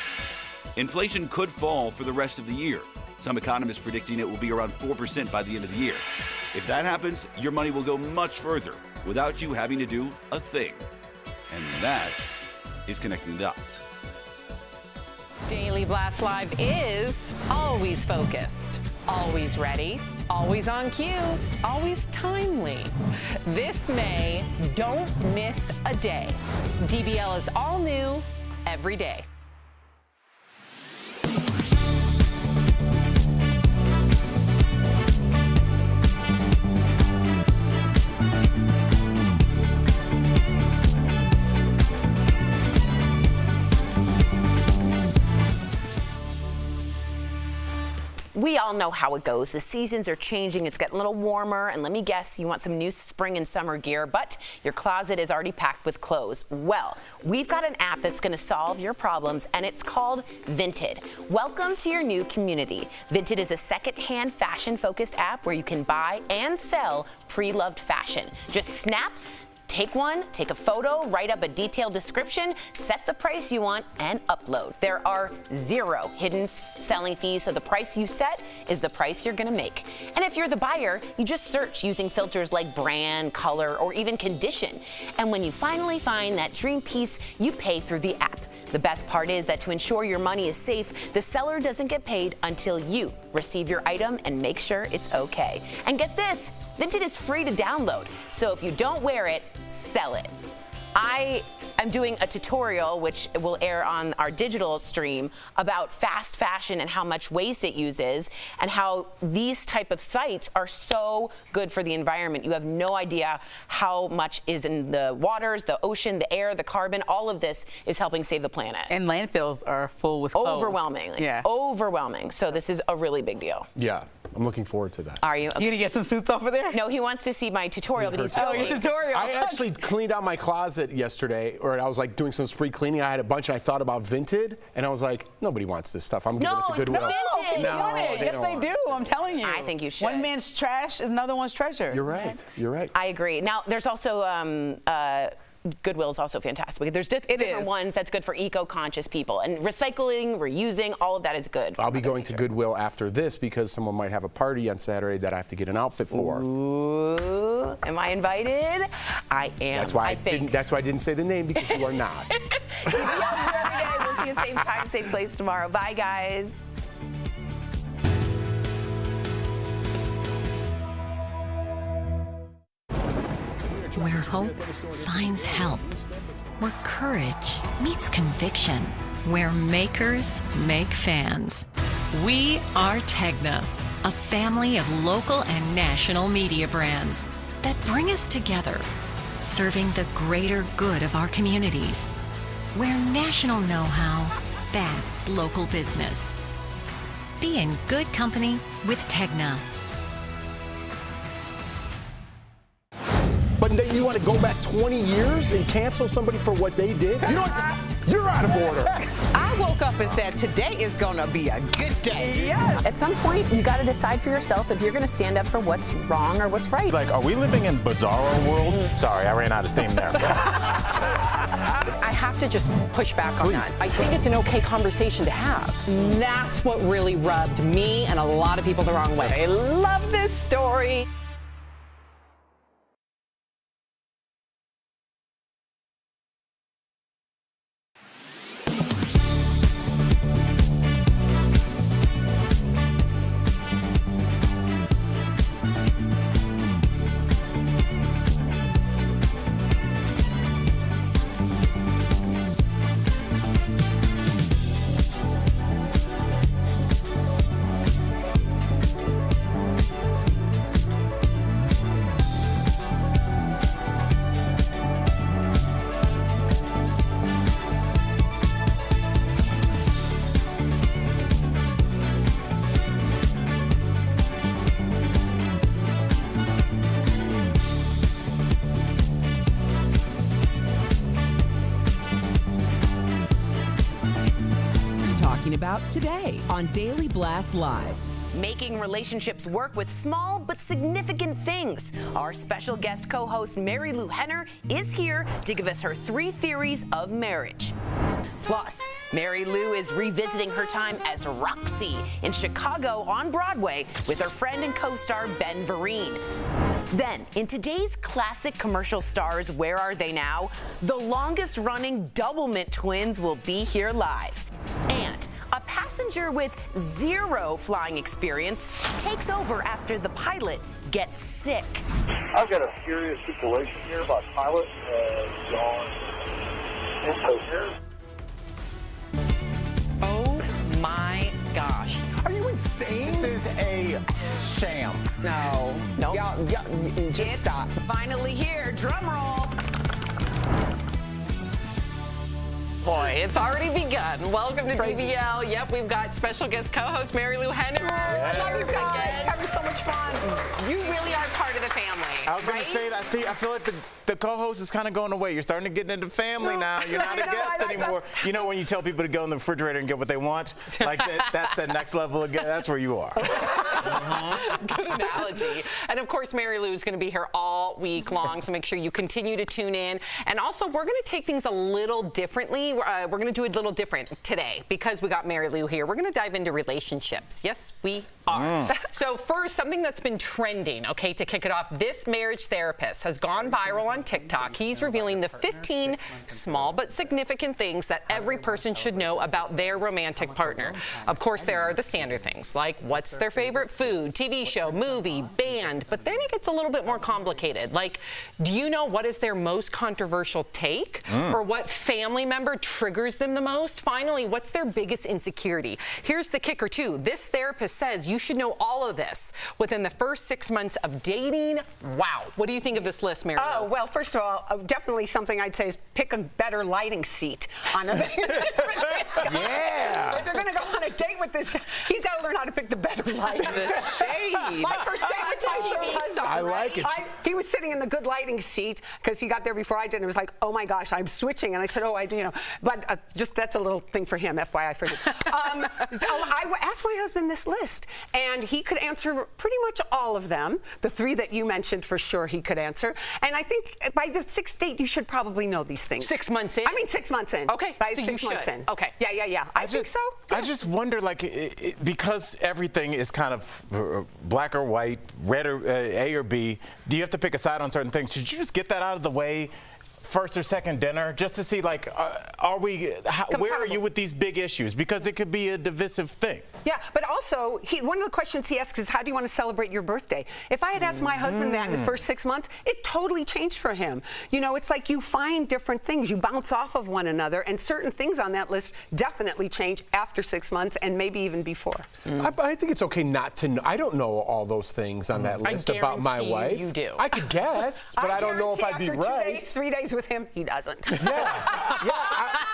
Q: Inflation could fall for the rest of the year. Some economists predicting it will be around 4% by the end of the year. If that happens, your money will go much further without you having to do a thing. And that is connecting the dots.
N: Daily Blast Live is always focused, always ready, always on cue, always timely. This May, don't miss a day. DBL is all new every day.
B: We all know how it goes. The seasons are changing. It's getting a little warmer. And let me guess, you want some new spring and summer gear, but your closet is already packed with clothes. Well, we've got an app that's going to solve your problems, and it's called Vinted. Welcome to your new community. Vinted is a secondhand fashion-focused app where you can buy and sell pre-loved fashion. Just snap, take one, take a photo, write up a detailed description, set the price you want, and upload. There are 0 hidden selling fees, so the price you set is the price you're gonna make. And if you're the buyer, you just search using filters like brand, color, or even condition. And when you finally find that dream piece, you pay through the app. The best part is that to ensure your money is safe, the seller doesn't get paid until you receive your item and make sure it's okay. And get this, Vinted is free to download, so if you don't wear it, sell it. I am doing a tutorial, which will air on our digital stream, about fast fashion and how much waste it uses and how these type of sites are so good for the environment. You have no idea how much is in the waters, the ocean, the air, the carbon. All of this is helping save the planet.
D: And landfills are full with clothes.
B: Overwhelmingly.
D: Yeah.
B: Overwhelming. So this is a really big deal.
C: Yeah. I'm looking forward to that.
B: Are you?
D: You gonna get some suits off of there?
B: No, he wants to see my tutorial, but he's
D: your tutorial.
C: I actually cleaned out my closet yesterday, or I was like doing some spring cleaning. I had a bunch, and I thought about Vinted, and I was like, nobody wants this stuff. I'm giving it to Goodwill.
B: Vinted.
D: No, yes, they do. I'm telling you.
B: I think you should.
D: One man's trash is another one's treasure.
C: You're right. You're right.
B: I agree. Now, there's also Goodwill is also fantastic. There's different ones that's good for eco-conscious people. And recycling, reusing, all of that is good.
C: I'll be going to Goodwill after this because someone might have a party on Saturday that I have to get an outfit for.
B: Ooh, am I invited? I am.
C: That's why I didn't say the name, because you are not.
B: We'll see you same time, same place tomorrow. Bye, guys.
R: Where hope finds help. Where courage meets conviction. Where makers make fans. We are Tegna, a family of local and national media brands that bring us together, serving the greater good of our communities. Where national know-how backs local business. Be in good company with Tegna.
C: But you want to go back 20 years and cancel somebody for what they did? You know what? You're out of order.
N: I woke up and said, today is going to be a good day.
B: Yes. At some point, you got to decide for yourself if you're going to stand up for what's wrong or what's right.
M: Like, are we living in Bizarro world? Sorry, I ran out of steam there.
S: I have to just push back on that. I think it's an okay conversation to have. That's what really rubbed me and a lot of people the wrong way.
N: I love this story.
A: about today on Daily Blast Live.
B: Making relationships work with small but significant things. Our special guest co-host Mary Lou Henner is here to give us her 3 theories of marriage. Plus, Mary Lou is revisiting her time as Roxy in Chicago on Broadway with her friend and co-star Ben Vereen. Then, in today's classic commercial stars, Where Are They Now?, the longest-running Doublemint twins will be here live. And a passenger with 0 flying experience takes over after the pilot gets sick.
F: I've got a serious situation here. My pilot has gone incoherent.
S: Oh my gosh.
M: Are you insane? This is a sham.
S: No.
B: Nope.
S: Just
B: It's
S: stop.
B: finally here. Drum roll.
S: Boy, it's already begun. Welcome to DBL. Yep, we've got special guest co-host Mary Lou Henner.
M: Yes.
S: Love you guys. Having so much fun. You really are part of the family.
M: I was going to say, I feel like the co-host is kind of going away. You're starting to get into family now. You're not a guest anymore. You know when you tell people to go in the refrigerator and get what they want? Like that's the next level again. That's where you are.
S: Good analogy. And of course, Mary Lou is going to be here all week long, so make sure you continue to tune in. And also, we're going to take things a little differently. We're going to do it a little different today because we got Mary Lou here. We're going to dive into relationships. Yes, we are. So first, something that's been trending, okay, to kick it off, this marriage therapist has gone viral on TikTok. He's revealing the 15 small but significant things that every person should know about their romantic partner. Of course, there are the standard things like what's their favorite food, TV show, movie, band, but then it gets a little bit more complicated. Like, do you know what is their most controversial take? Or what family member triggers them the most? Finally, what's their biggest insecurity? Here's the kicker, too. This therapist says you should know all of this within the first 6 months of dating. Wow. What do you think of this list, Mary Lou?
T: Oh, well, first of all, definitely something I'd say is pick a better lighting seat on a this guy.
M: Yeah.
T: If you're going to go on a date with this guy, he's got to learn how to pick the better lighting. My first date with my husband,
C: I like it.
T: He was sitting in the good lighting seat because he got there before I did. And it was like, oh my gosh, I'm switching. And I said, oh, I do, you know. But just that's a little thing for him, FYI for him. I asked my husband this list, and he could answer pretty much all of them. The 3 that you mentioned, for sure, he could answer. And I think by the 6th date, you should probably know these things.
S: 6 months in?
T: I mean, 6 months in.
S: Okay,
T: by
S: so
T: 6
S: you
T: months
S: should.
T: in.
S: Okay.
T: Yeah. I think so.
M: I just wonder, like, because everything is kind of black or white, red or A or B, do you have to pick a side on certain things? Should you just get that out of the way first or second dinner, just to see, like, where are you with these big issues? Because it could be a divisive thing.
T: Yeah, but also, one of the questions he asks is, how do you want to celebrate your birthday? If I had asked my husband that in the first 6 months, it totally changed for him. You know, it's like you find different things. You bounce off of one another, and certain things on that list definitely change after 6 months and maybe even before.
C: I think it's okay not to know. I don't know all those things on that list about my wife.
S: You do.
C: I could guess, but I don't know if I'd be
T: after
C: right.
T: 2 days, 3 days with him, he doesn't.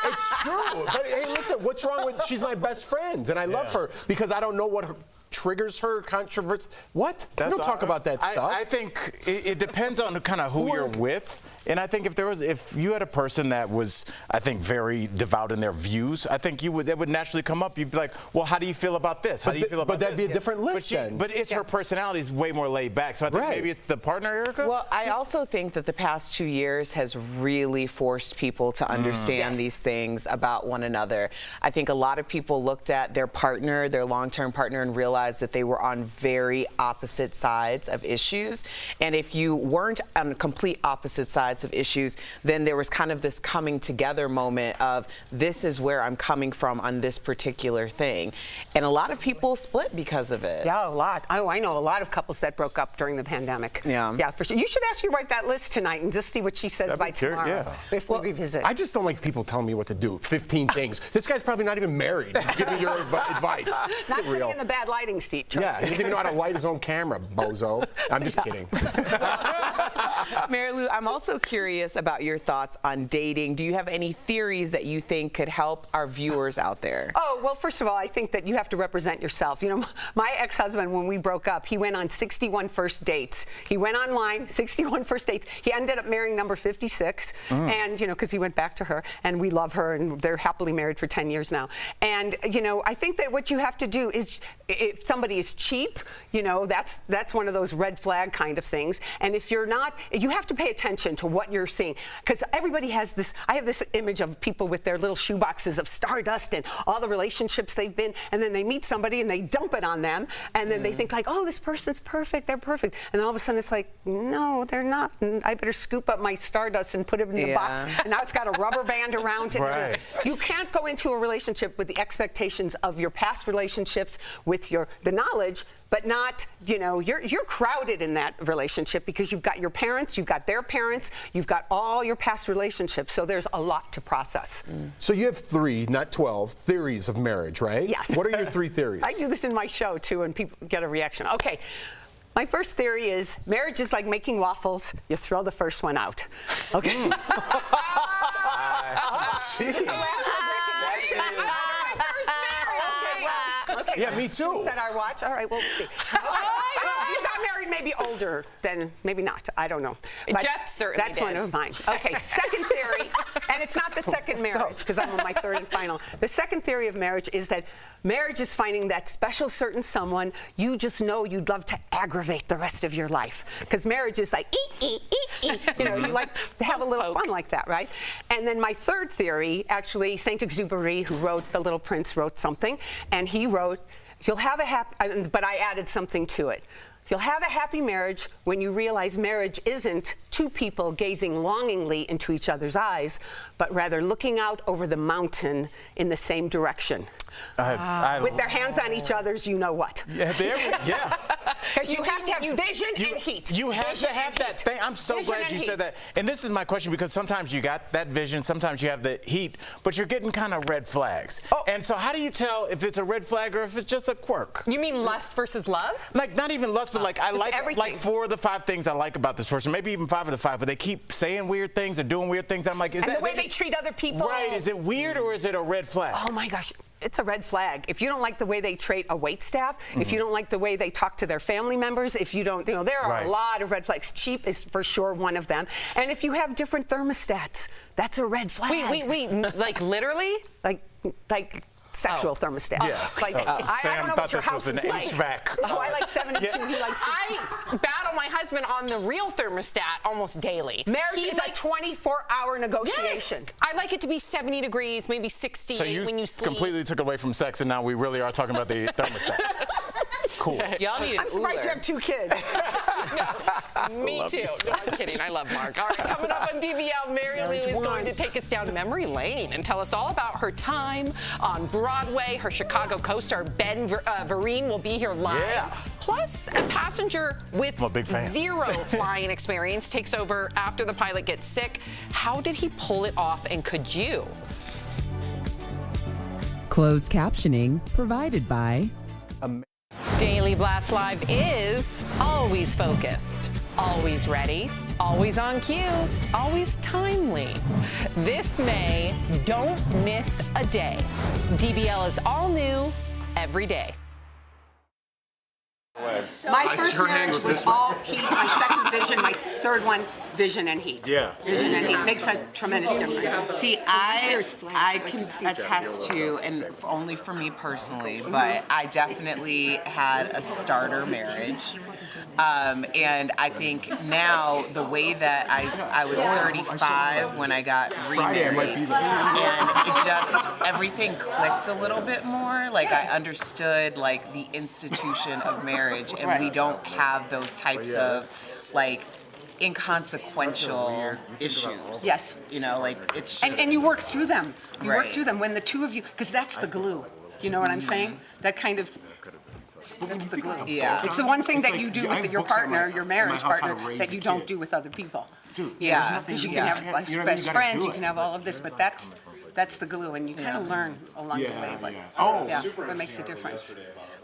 C: It's true. But hey, listen, what's wrong with? She's my best friend, and I love her because I don't know what triggers her controversy. What? We don't talk about that stuff.
M: I think it depends on kind of who you're with. And I think if you had a person that was, I think, very devout in their views, I think it would naturally come up. You'd be like, well, how do you feel about this? How do you feel about this?
C: But that'd be a different list then.
M: But it's her personality is way more laid back. So I think maybe it's the partner, Erica?
U: Well, I also think that the past 2 years has really forced people to understand these things about one another. I think a lot of people looked at their partner, their long-term partner, and realized that they were on very opposite sides of issues. And if you weren't on complete opposite sides of issues, then there was kind of this coming together moment of, this is where I'm coming from on this particular thing. And a lot of people split because of it.
T: Yeah, a lot. Oh, I know a lot of couples that broke up during the pandemic. Yeah, for sure. You should ask your wife that list tonight and just see what she says by tomorrow if we revisit.
C: I just don't like people telling me what to do. 15 things. This guy's probably not even married. Give me your advice.
T: Not sitting in the bad lighting seat.
C: Yeah, he doesn't even know how to light his own camera, bozo. I'm just kidding.
U: Mary Lou, I'm also curious about your thoughts on dating. Do you have any theories that you think could help our viewers out there?
T: Oh, well, first of all, I think that you have to represent yourself. You know, my ex-husband, when we broke up, he went on 61 first dates. He went online, 61 first dates. He ended up marrying number 56, and, you know, because he went back to her, and we love her, and they're happily married for 10 years now. And, you know, I think that what you have to do is, if somebody is cheap, you know, that's one of those red flag kind of things. And if you're not, you have to pay attention to what you're seeing, because everybody has this. I have this image of people with their little shoe boxes of stardust and all the relationships they've been, and then they meet somebody and they dump it on them, and then they think like, oh, this person's perfect, they're perfect, and then all of a sudden it's like, no, they're not. And I better scoop up my stardust and put it in the box, and now it's got a rubber band around it.
M: Right.
T: You can't go into a relationship with the expectations of your past relationships, with the knowledge, but not, you know, you're crowded in that relationship because you've got your parents, you've got their parents, you've got all your past relationships, so there's a lot to process.
C: So you have 3, not 12, theories of marriage, right?
T: Yes.
C: What are your 3 theories?
T: I do this in my show, too, and people get a reaction. Okay. My first theory is marriage is like making waffles. You throw the first one out. Okay?
C: Jeez.
T: Okay.
C: Yeah, me too.
T: Set our watch. All right, we'll see. You got married maybe older than, maybe not. I don't know. But
S: Jeff certainly
T: that's
S: did.
T: one of mine. Okay, second theory, and it's not the second marriage, because I'm on my third and final. The second theory of marriage is that marriage is finding that special certain someone you just know you'd love to aggravate the rest of your life. Because marriage is like, you know, you like to have a little fun like that, right? And then my third theory, actually, Saint-Exupéry, who wrote The Little Prince, wrote something, and he wrote, you'll have a happy, but I added something to it. You'll have a happy marriage when you realize marriage isn't two people gazing longingly into each other's eyes, but rather looking out over the mountain in the same direction. With their hands on each other's, you know what.
M: Yeah, yeah.
T: Because you have to have vision and heat.
M: You have to have that thing. I'm so glad you said that. And this is my question, because sometimes you got that vision, sometimes you have the heat, but you're getting kind of red flags. And so how do you tell if it's a red flag or if it's just a quirk?
S: You mean lust versus love?
M: Like, not even lust, but like, I like
T: everything.
M: like 4 of the 5 things I like about this person, maybe even 5 of the 5, but they keep saying weird things or doing weird things. I'm like, is
T: and
M: that
T: the way they treat other people.
M: Right, is it weird or is it a red flag?
T: Oh my gosh. It's a red flag. If you don't like the way they treat a wait staff, if you don't like the way they talk to their family members, if you don't, you know, there are a lot of red flags. Cheap is for sure one of them. And if you have different thermostats, that's a red flag.
S: Wait, like literally?
T: Like sexual thermostats.
M: Yes.
T: Like,
M: Sam
T: I don't know
M: thought
T: what your
M: this
T: house
M: was an
T: is like.
M: HVAC.
T: Oh, I like 72. He likes 16.
S: I battle my husband on the real thermostat almost daily.
T: Marriage is a 24-hour negotiation.
S: Yes. I like it to be 70 degrees, maybe 68
M: so you
S: when you sleep.
M: completely took away from sex, and now we really are talking about the thermostat. Cool.
S: Y'all need
T: I'm surprised you have 2 kids.
S: Me too. No, I'm kidding. I love Mark. All right, coming up on DBL, Mary Lou is going to take us down memory lane and tell us all about her time on Broadway. Her Chicago co-star Ben Vereen will be here live.
M: Yeah.
S: Plus, a passenger with
M: I'm a big fan.
S: 0 flying experience takes over after the pilot gets sick. How did he pull it off, and could you?
A: Closed captioning provided by
N: Daily Blast Live is always focused, always ready, always on cue, always timely. This May, don't miss a day. DBL is all new every day.
T: My first marriage was all heat. My second vision, my third one, vision and heat.
M: Yeah.
T: Vision and heat makes a tremendous difference.
U: See, I can attest to, and only for me personally, but I definitely had a starter marriage. And I think now the way that I was 35 when I got remarried, and it just, everything clicked a little bit more. Like, I understood, like, the institution of marriage, and we don't have those types of, like, inconsequential issues.
T: Yes.
U: You know, like, it's just...
T: And you work through them. You work
U: Right.
T: through them when the two of you, because that's the glue. You know what I'm saying? That kind of... That's the glue.
U: Yeah.
T: It's the one thing that you do with your partner, your marriage partner, that you don't do with other people.
U: Yeah.
T: Because you can have best friends, you can have all of this, but that's the glue, and you kind of learn along the way. Like, what makes a difference.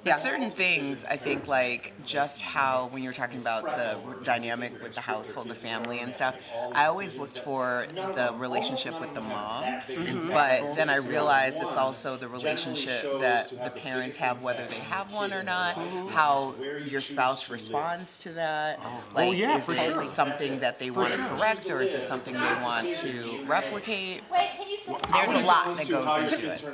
U: But certain things, I think, like just how when you're talking about the dynamic with the household, the family and stuff, I always looked for the relationship with the mom. But then I realized it's also the relationship that the parents have, whether they have one or not, how your spouse responds to that. Like, is it something that they want to correct, or is it something they want to replicate? There's a lot that goes into it.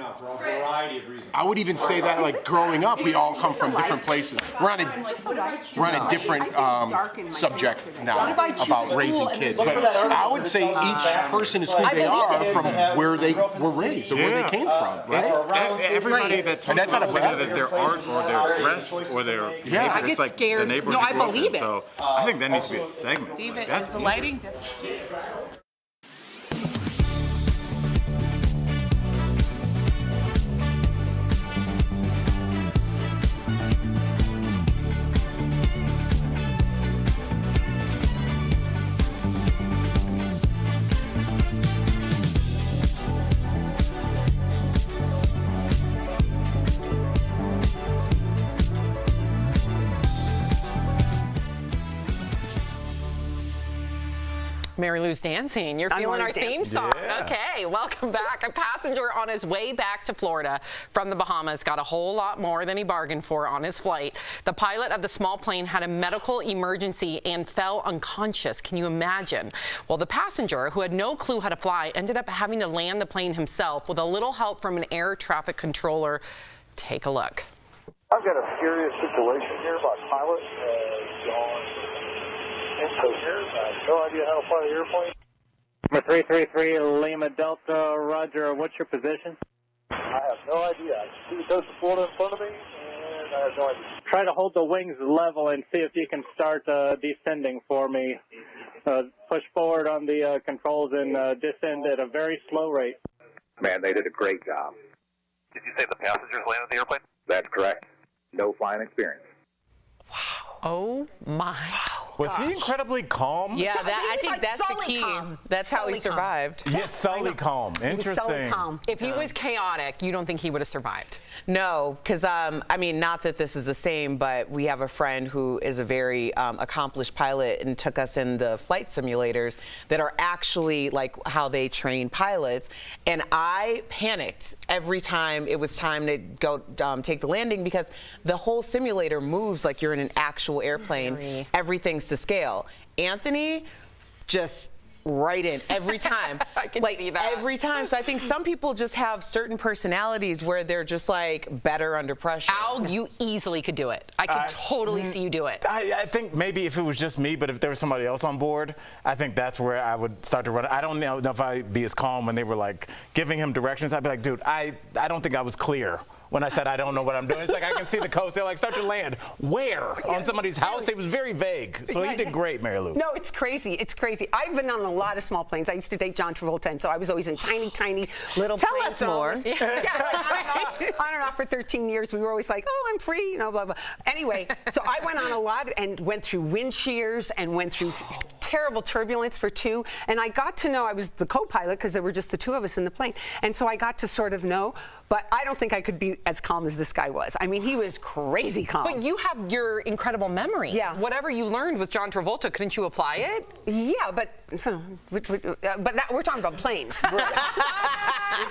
C: I would even say that, like, growing up, we all come from different places. We're on a different subject now about raising kids. But I would say each person is who they are from where they were raised or where they came from, right?
M: Everybody that's not whether it's their art or their dress or their behavior, it's like the neighborhood. No, I believe it. So I think that needs to be a segment.
U: David, is the lighting different?
S: Mary Lou's dancing. You're feeling our theme song. Yeah. Okay, welcome back. A passenger on his way back to Florida from the Bahamas got a whole lot more than he bargained for on his flight. The pilot of the small plane had a medical emergency and fell unconscious. Can you imagine? Well, the passenger, who had no clue how to fly, ended up having to land the plane himself with a little help from an air traffic controller. Take a look.
F: I've got a serious situation here. My pilot gone incoherent. I have no idea how to fly the airplane.
G: Number 333 Lima Delta, Roger. What's your position?
F: I have no idea. I see the coast of Florida in front of me, and I have no idea.
G: Try to hold the wings level and see if you can start descending for me. Push forward on the controls and descend at a very slow rate.
H: Man, they did a great job. Did you say the passengers landed the airplane? That's correct. No flying experience.
S: Wow. Oh my.
M: Was he incredibly calm?
U: Yeah, I think that's the key. That's how he survived.
M: Yes, sully calm. Interesting.
S: If he was chaotic, you don't think he would have survived?
U: No, because I mean, not that this is the same, but we have a friend who is a very accomplished pilot and took us in the flight simulators that are actually like how they train pilots. And I panicked every time it was time to go take the landing, because the whole simulator moves like you're in an actual airplane. Everything's to scale. Anthony just right in every time.
S: I can see that.
U: Every time. So I think some people just have certain personalities where they're just like better under pressure.
S: Al, you easily could do it. I could totally see you do it.
M: I think maybe if it was just me, but if there was somebody else on board, I think that's where I would start to run. I don't know if I'd be as calm when they were like giving him directions. I'd be like, dude, I don't think I was clear when I said I don't know what I'm doing. It's like I can see the coast. They're like, start to land. Where? On somebody's house? It was very vague. So he did great, Mary Lou.
T: No, it's crazy. It's crazy. I've been on a lot of small planes. I used to date John Travolta, and so I was always in tiny, tiny little
U: Tell
T: planes.
U: us more.
T: On and off for 13 years. We were always like, oh, I'm free, you know, blah, blah. Anyway, so I went on a lot and went through wind shears and went through terrible turbulence for 2. And I got to know, I was the co-pilot because there were just the 2 of us in the plane. And so I got to sort of know, but I don't think I could be as calm as this guy was. I mean, he was crazy calm.
S: But you have your incredible memory.
T: Yeah.
S: Whatever you learned with John Travolta, couldn't you apply it?
T: Yeah, but we're talking about planes.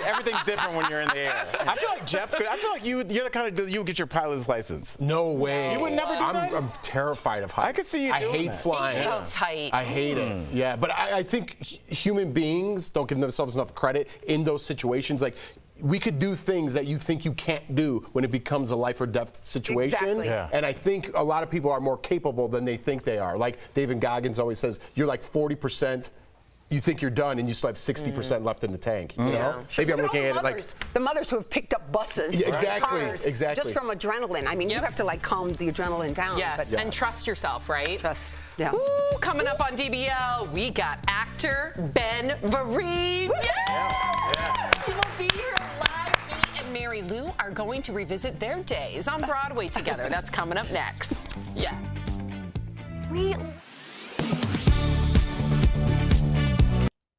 M: Everything's different when you're in the air. I feel like Jeff's good. I feel like you're the kind of dude, you would get your pilot's license.
C: No way.
M: You would never do that?
C: I'm terrified of heights.
M: I could see you doing
C: I hate
M: that.
C: flying.
S: He hates heights.
C: I hate it. Yeah, but I think human beings don't give themselves enough credit in those situations. Like, we could do things that you think you can't do when it becomes a life or death situation.
T: Exactly.
M: Yeah.
C: And I think a lot of people are more capable than they think they are. Like David Goggins always says, you're like 40%. You think you're done, and you still have 60% left in the tank. You know? Maybe I'm looking at it like
T: the mothers who have picked up buses,
C: exactly,
T: cars,
C: exactly,
T: just from adrenaline. I mean, you have to like calm the adrenaline down.
S: Yes, and trust yourself, right?
T: Trust. Yeah.
S: Ooh, coming up on DBL, we got actor Ben Vereen. He will be here live. He and Mary Lou are going to revisit their days on Broadway together. That's coming up next. Yeah.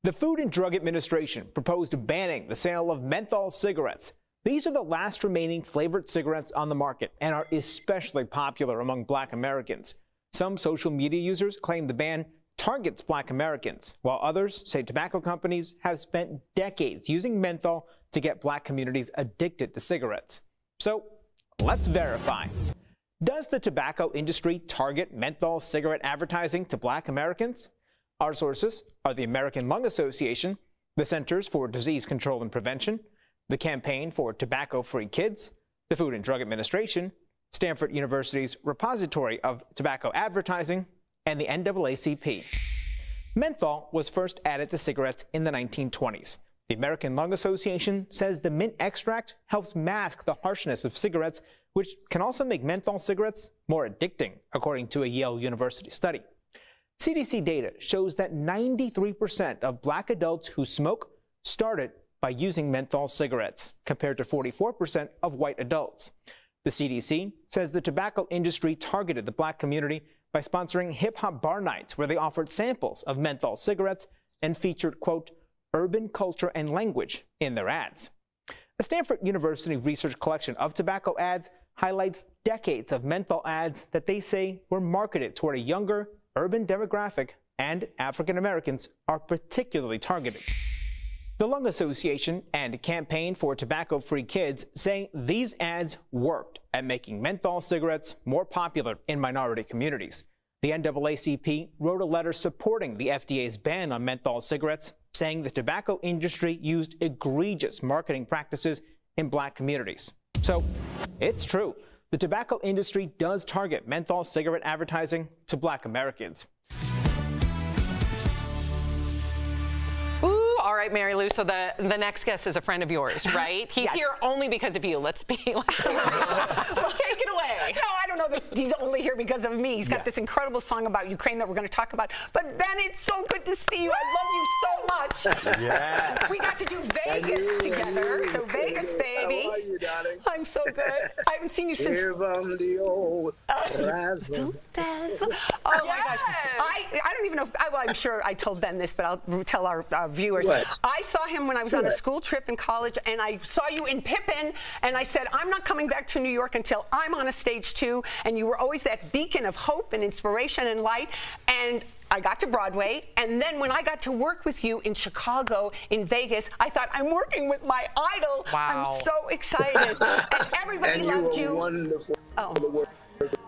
I: The Food and Drug Administration proposed banning the sale of menthol cigarettes. These are the last remaining flavored cigarettes on the market and are especially popular among Black Americans. Some social media users claim the ban targets Black Americans, while others say tobacco companies have spent decades using menthol to get Black communities addicted to cigarettes. So let's verify. Does the tobacco industry target menthol cigarette advertising to Black Americans? Our sources are the American Lung Association, the Centers for Disease Control and Prevention, the Campaign for Tobacco-Free Kids, the Food and Drug Administration, Stanford University's Repository of Tobacco Advertising, and the NAACP. Menthol was first added to cigarettes in the 1920s. The American Lung Association says the mint extract helps mask the harshness of cigarettes, which can also make menthol cigarettes more addicting, according to a Yale University study. CDC data shows that 93% of Black adults who smoke started by using menthol cigarettes, compared to 44% of white adults. The CDC says the tobacco industry targeted the Black community by sponsoring hip-hop bar nights where they offered samples of menthol cigarettes and featured, quote, urban culture and language in their ads. A Stanford University research collection of tobacco ads highlights decades of menthol ads that they say were marketed toward a younger, urban demographic, and African Americans are particularly targeted. The Lung Association and Campaign for Tobacco-Free Kids say these ads worked at making menthol cigarettes more popular in minority communities. The NAACP wrote a letter supporting the FDA's ban on menthol cigarettes, saying the tobacco industry used egregious marketing practices in Black communities. So, it's true. The tobacco industry does target menthol cigarette advertising to Black Americans.
S: All right, Mary Lou, so the next guest is a friend of yours, right? He's here only because of you. Let's be like, so take it away.
T: No, I don't know that he's only here because of me. He's got this incredible song about Ukraine that we're going to talk about. But Ben, it's so good to see you. I love you so much. Yes. We got to do Vegas together. So Vegas, baby.
J: How are you, darling?
T: I'm so good. I haven't seen you since.
J: Here from the old razzle.
T: Oh my gosh. I don't even know if, well, I'm sure I told Ben this, but I'll tell our viewers.
J: What?
T: I saw him when I was on a school trip in college, and I saw you in Pippin, and I said, I'm not coming back to New York until I'm on a stage too, and you were always that beacon of hope and inspiration and light, and I got to Broadway, and then when I got to work with you in Chicago, in Vegas, I thought, I'm working with my idol.
S: Wow.
T: I'm so excited. And everybody loved you.
J: Wonderful to work,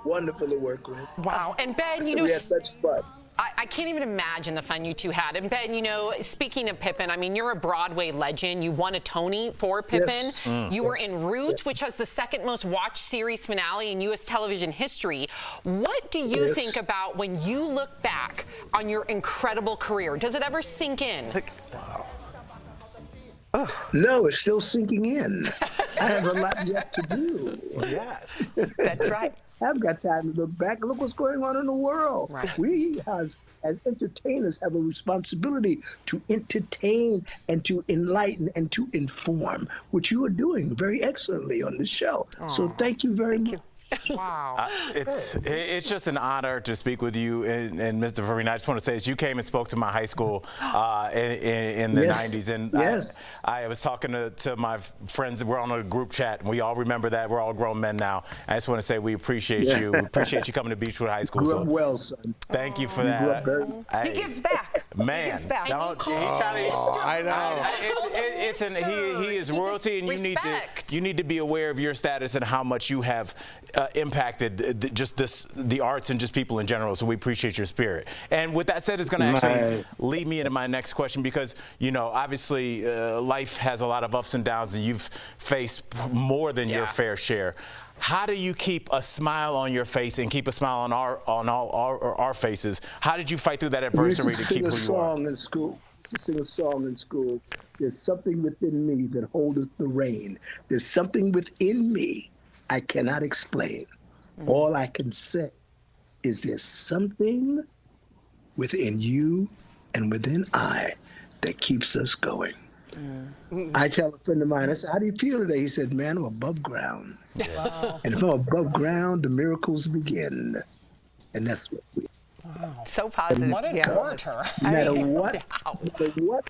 J: wonderful to work with.
S: Wow. And Ben, you know,
J: we had such fun.
S: I can't even imagine the fun you two had. And Ben, you know, speaking of Pippin, I mean, you're a Broadway legend. You won a Tony for Pippin. Yes. You were in Roots, which has the second most watched series finale in U.S. television history. What do you think about when you look back on your incredible career? Does it ever sink in?
J: Wow. No, it's still sinking in. I have a lot yet to do.
T: Yes. That's right.
J: I haven't got time to look back. Look what's going on in the world.
T: Right.
J: We, as entertainers, have a responsibility to entertain and to enlighten and to inform, which you are doing very excellently on this show. Aww. So thank you very much.
S: Wow.
M: It's just an honor to speak with you. And Mr. Vereen, I just want to say that you came and spoke to my high school in the 90s. And I was talking to my friends. We're on a group chat, and we all remember that. We're all grown men now. I just want to say we appreciate you. We appreciate you coming to Beechwood High School.
J: You grew up well, son.
M: Thank you for that.
T: He gives back.
M: Man.
T: He gives back.
C: I
M: know. He is royalty, and you need to be aware of your status and how much you have impacted the arts and just people in general. So we appreciate your spirit. And with that said, it's going to actually lead me into my next question, because, you know, obviously life has a lot of ups and downs, and you've faced more than your fair share. How do you keep a smile on your face and keep a smile on all our faces? How did you fight through that adversity to keep who you are?
J: Sing a song in school. There's something within me that holdeth the rain. There's something within me I cannot explain. All I can say is there's something within you and within I that keeps us going. I tell a friend of mine, I said, how do you feel today? He said, man, I'm above ground. Wow. And if I'm above ground, the miracles begin. And that's what we
T: So positive.
S: What a orator.
J: No matter what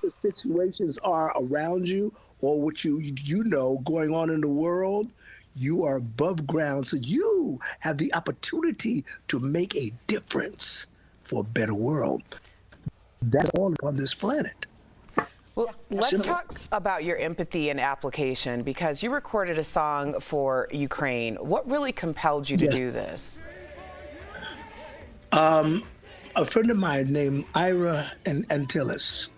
J: the situations are around you or what you know going on in the world, you are above ground. So you have the opportunity to make a difference for a better world. That's all on this planet.
U: Well, let's talk about your empathy and application, because you recorded a song for Ukraine. What really compelled you to do this?
J: A friend of mine named Ira Antilles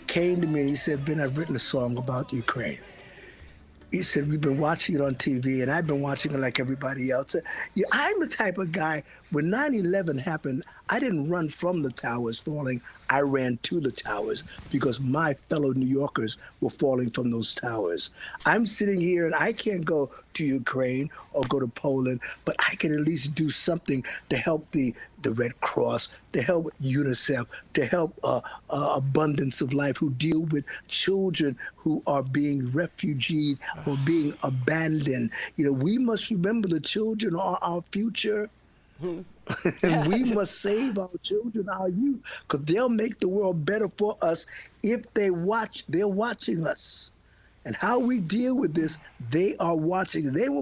J: came to me and he said, Ben, I've written a song about Ukraine. He said, we've been watching it on TV, and I've been watching it like everybody else. Yeah, I'm the type of guy, when 9/11 happened, I didn't run from the towers falling. I ran to the towers because my fellow New Yorkers were falling from those towers. I'm sitting here, and I can't go to Ukraine or go to Poland, but I can at least do something to help the Red Cross, to help UNICEF, to help Abundance of Life, who deal with children who are being refugees or being abandoned. You know, we must remember the children are our future. And we must save our children, our youth, because they'll make the world better for us if they're watching us. And how we deal with this, they are watching. And that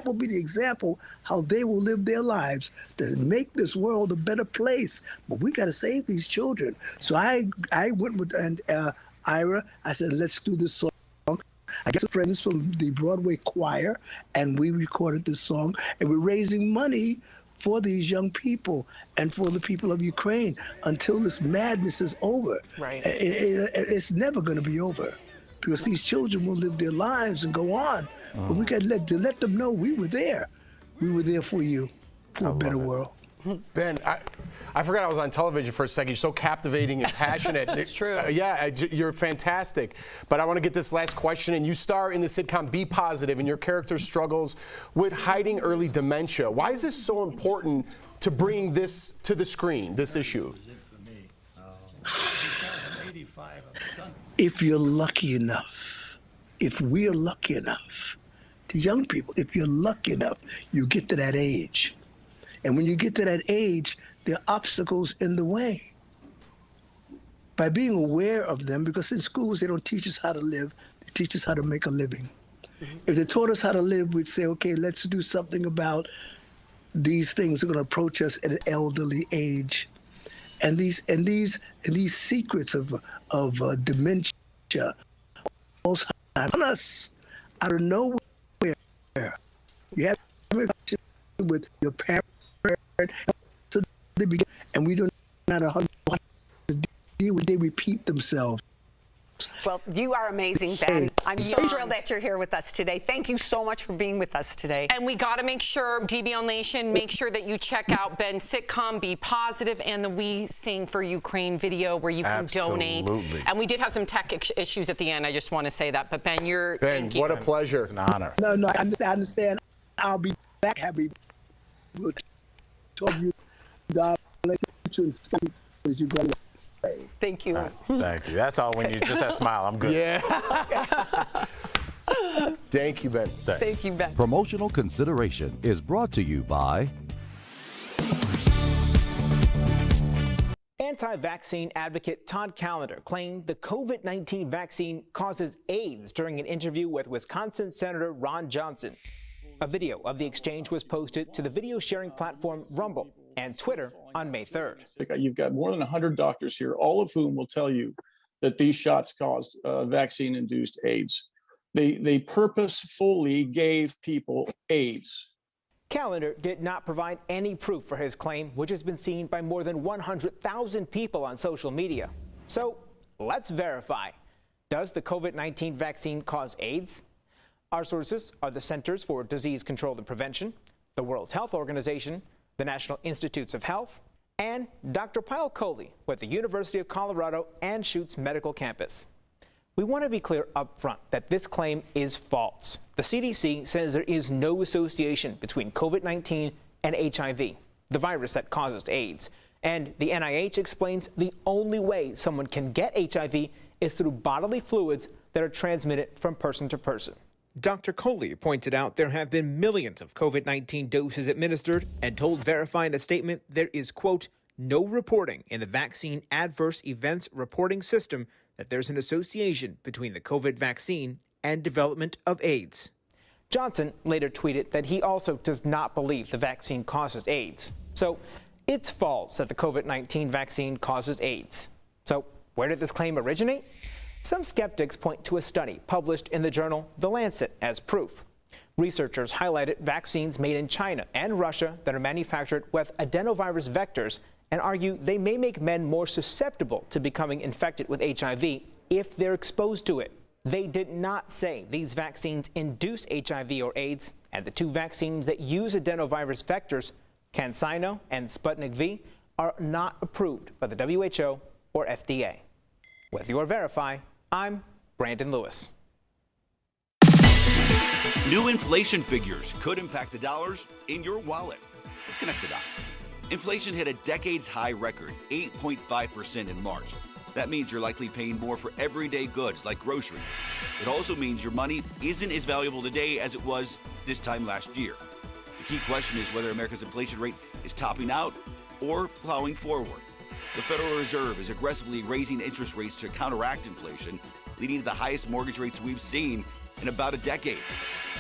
J: will be the example how they will live their lives to make this world a better place. But we got to save these children. So I went with Ira. I said, let's do this song. I got some friends from the Broadway choir, and we recorded this song, and we're raising money for these young people and for the people of Ukraine until this madness is over.
U: Right.
J: It's never going to be over, because these children will live their lives and go on. But we got to let them know we were there. We were there for you, for a better world.
C: Ben, I forgot I was on television for a second. You're so captivating and passionate.
S: That's true.
C: You're fantastic. But I want to get this last question in. You star in the sitcom Be Positive, and your character struggles with hiding early dementia. Why is this so important to bring this to the screen, this issue?
J: If you're lucky enough, if we're lucky enough, the young people, if you're lucky enough, you get to that age. And when you get to that age, there are obstacles in the way. By being aware of them, because in schools they don't teach us how to live, they teach us how to make a living. If they taught us how to live, we'd say, okay, let's do something about these things that are going to approach us at an elderly age. And these secrets of dementia, Alzheimer's, out of nowhere. You have with your parents, and we don't know how to deal with. They repeat themselves.
T: Well, you are amazing, Ben. I'm so thrilled that you're here with us today. Thank you so much for being with us today.
S: And we got to make sure, DBL Nation, make sure that you check out Ben's sitcom, Be Positive, and the We Sing for Ukraine video where you can donate. And we did have some tech issues at the end. I just want to say that. But Ben,
C: Ben, what a pleasure.
M: It's an honor.
J: No, I understand. I'll be back happy. We'll talk to you, darling, as you go away.
T: Thank you.
M: Thank you. That's all. When you just that smile, I'm good.
C: Yeah. Thank you, Ben.
T: Thank you, Ben.
O: Promotional consideration is brought to you by
I: Anti-vaccine advocate Todd Callender claimed the COVID-19 vaccine causes AIDS during an interview with Wisconsin Senator Ron Johnson. A video of the exchange was posted to the video sharing platform Rumble and Twitter on May 3rd.
P: You've got more than 100 doctors here, all of whom will tell you that these shots caused vaccine-induced AIDS. They purposefully gave people AIDS.
I: Callender did not provide any proof for his claim, which has been seen by more than 100,000 people on social media. So let's verify. Does the COVID-19 vaccine cause AIDS? Our sources are the Centers for Disease Control and Prevention, the World Health Organization, the National Institutes of Health, and Dr. Pyle Coley with the University of Colorado Anschutz Medical Campus. We want to be clear up front that this claim is false. The CDC says there is no association between COVID-19 and HIV, the virus that causes AIDS. And the NIH explains the only way someone can get HIV is through bodily fluids that are transmitted from person to person. Dr. Coley pointed out there have been millions of COVID-19 doses administered and told Verify in a statement there is, quote, no reporting in the vaccine adverse events reporting system that there's an association between the COVID vaccine and development of AIDS. Johnson later tweeted that he also does not believe the vaccine causes AIDS. So it's false that the COVID-19 vaccine causes AIDS. So where did this claim originate? Some skeptics point to a study published in the journal The Lancet as proof. Researchers highlighted vaccines made in China and Russia that are manufactured with adenovirus vectors and argue they may make men more susceptible to becoming infected with HIV if they're exposed to it. They did not say these vaccines induce HIV or AIDS, and the two vaccines that use adenovirus vectors, CanSino and Sputnik V, are not approved by the WHO or FDA. With your Verify, I'm Brandon Lewis.
Q: New inflation figures could impact the dollars in your wallet. Let's connect the dots. Inflation hit a decades-high record, 8.5% in March. That means you're likely paying more for everyday goods like groceries. It also means your money isn't as valuable today as it was this time last year. The key question is whether America's inflation rate is topping out or plowing forward. The Federal Reserve is aggressively raising interest rates to counteract inflation, leading to the highest mortgage rates we've seen in about a decade.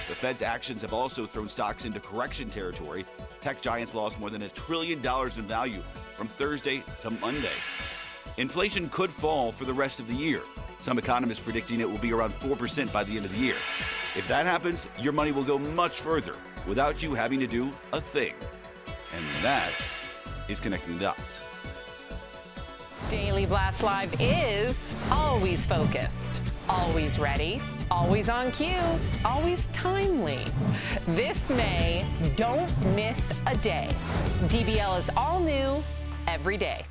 Q: The Fed's actions have also thrown stocks into correction territory. Tech giants lost more than $1 trillion in value from Thursday to Monday. Inflation could fall for the rest of the year. Some economists predicting it will be around 4% by the end of the year. If that happens, your money will go much further without you having to do a thing. And that is connecting the dots.
N: Daily Blast Live is always focused, always ready, always on cue, always timely. This May, don't miss a day. DBL is all new every day.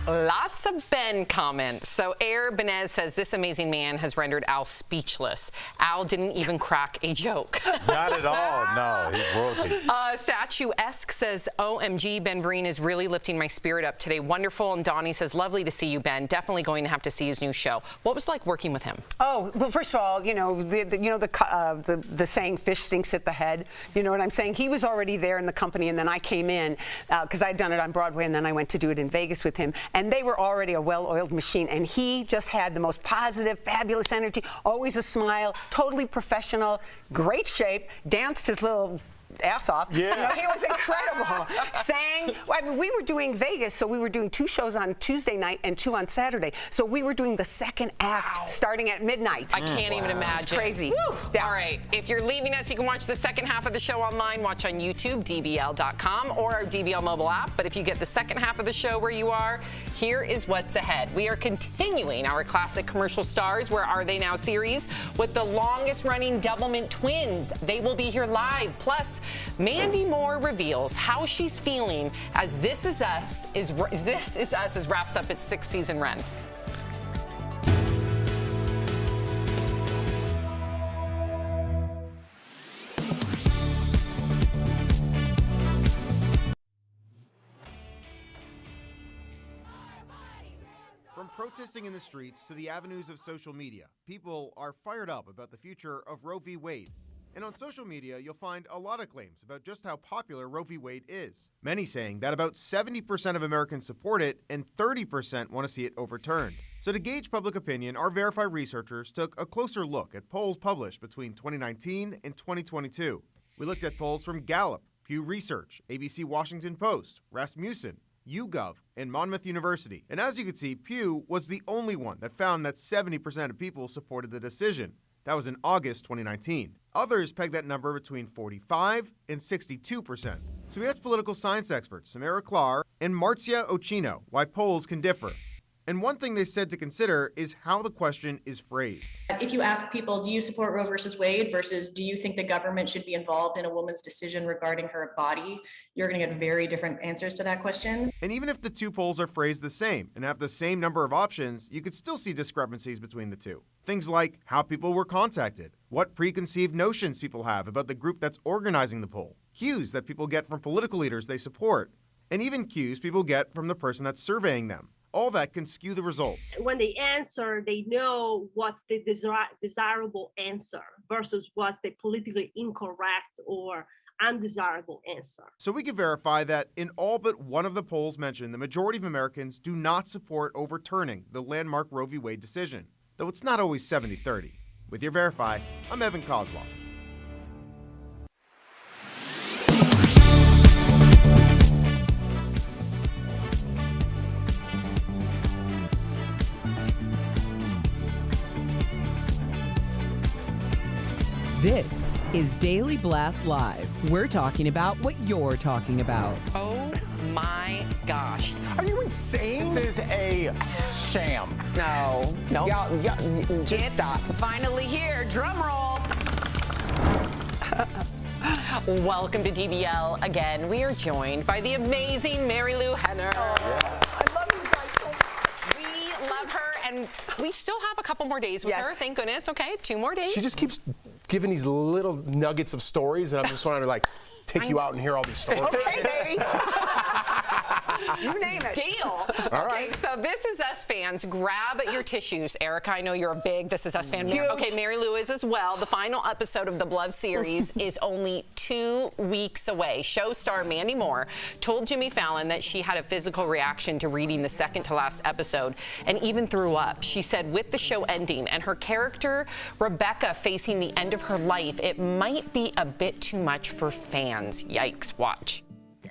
N: Lots of Ben comments. So Air Benez says this amazing man has rendered Al speechless. Al didn't even crack a joke.
M: Not at all. No, he's royalty.
N: Statue-esque says, OMG, Ben Vereen is really lifting my spirit up today. Wonderful. And Donnie says, lovely to see you, Ben. Definitely going to have to see his new show. What was it like working with him?
T: Oh, well, first of all, the saying, fish stinks at the head. You know what I'm saying? He was already there in the company, and then I came in because I'd done it on Broadway, and then I went to do it in Vegas with him. And they were already a well-oiled machine, and he just had the most positive, fabulous energy, always a smile, totally professional, great shape, danced his little ass off. Yeah. You know, he was incredible. Sang. I mean, we were doing Vegas, so we were doing 2 shows on Tuesday night and 2 on Saturday. So we were doing the second act starting at midnight.
N: I can't even imagine.
T: It's crazy.
N: Yeah. All right. If you're leaving us, you can watch the second half of the show online. Watch on YouTube, DBL.com, or our DBL mobile app. But if you get the second half of the show where you are, here is what's ahead. We are continuing our classic commercial stars, Where Are They Now series with the longest running Doublemint twins. They will be here live. Plus, Mandy Moore reveals how she's feeling as This Is Us wraps up its 6th season run.
E: From protesting in the streets to the avenues of social media, people are fired up about the future of Roe v. Wade. And on social media, you'll find a lot of claims about just how popular Roe v. Wade is. Many saying that about 70% of Americans support it and 30% want to see it overturned. So to gauge public opinion, our Verify researchers took a closer look at polls published between 2019 and 2022. We looked at polls from Gallup, Pew Research, ABC Washington Post, Rasmussen, YouGov, and Monmouth University. And as you can see, Pew was the only one that found that 70% of people supported the decision. That was in August 2019. Others pegged that number between 45 and 62%. So we asked political science experts Samara Klar and Marzia Ochino why polls can differ. And one thing they said to consider is how the question is phrased.
V: If you ask people, do you support Roe versus Wade versus do you think the government should be involved in a woman's decision regarding her body, you're going to get very different answers to that question.
E: And even if the two polls are phrased the same and have the same number of options, you could still see discrepancies between the two. Things like how people were contacted, what preconceived notions people have about the group that's organizing the poll, cues that people get from political leaders they support, and even cues people get from the person that's surveying them. All that can skew the results.
K: When they answer, they know what's the desirable answer versus what's the politically incorrect or undesirable answer.
E: So we can verify that in all but one of the polls mentioned, the majority of Americans do not support overturning the landmark Roe v. Wade decision, though it's not always 70-30. With your Verify, I'm Evan Kozloff.
A: This is Daily Blast Live. We're talking about what you're talking about.
S: Oh my gosh.
C: Are you insane?
M: This is a sham.
U: No. Y'all just stop.
S: Finally here. Drum roll. Welcome to DBL again. We are joined by the amazing Mary Lou Henner.
T: I love you guys so much.
S: We love her, and we still have a couple more days with her. Thank goodness. Okay, 2 more days.
C: She just keeps giving these little nuggets of stories, and I'm just wanting to like take you out and hear all these stories.
S: Okay, baby.
T: You name it.
S: Deal.
C: All
S: Okay,
C: right.
S: so this is Us fans. Grab your tissues. Erica, I know you're a big This Is Us fan.
T: Huge.
S: Okay, Mary Lou is as well. The final episode of the Blood series is only 2 weeks away. Show star Mandy Moore told Jimmy Fallon that she had a physical reaction to reading the second to last episode and even threw up. She said with the show ending and her character, Rebecca, facing the end of her life, it might be a bit too much for fans. Yikes, watch.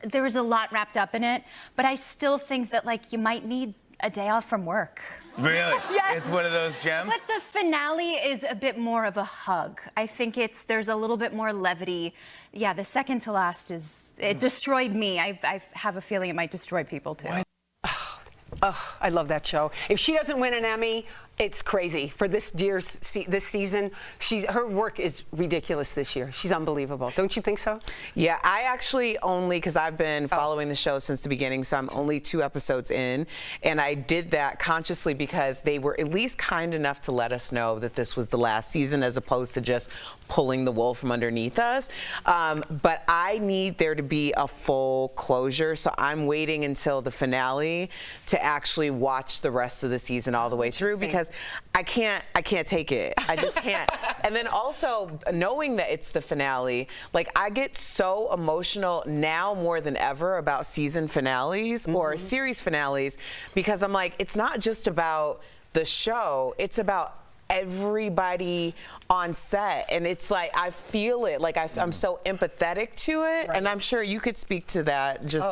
L: There was a lot wrapped up in it, but I still think that like you might need a day off from work.
W: Really?
L: Yes.
W: It's one of those gems?
L: But the finale is a bit more of a hug. I think there's a little bit more levity. Yeah, the second to last it destroyed me. I have a feeling it might destroy people too.
T: Oh, I love that show. If she doesn't win an Emmy, it's crazy. For this season, her work is ridiculous this year. She's unbelievable. Don't you think so?
U: Yeah, I actually only, because I've been following the show since the beginning, so I'm only 2 episodes in, and I did that consciously because they were at least kind enough to let us know that this was the last season as opposed to just pulling the wool from underneath us. But I need there to be a full closure, so I'm waiting until the finale to actually watch the rest of the season all the way through because I can't take it. I just can't. And then also knowing that it's the finale, like I get so emotional now more than ever about season finales or series finales because I'm like, it's not just about the show, it's about everybody on set, and it's like I feel it, like I'm so empathetic to it, and I'm sure you could speak to that just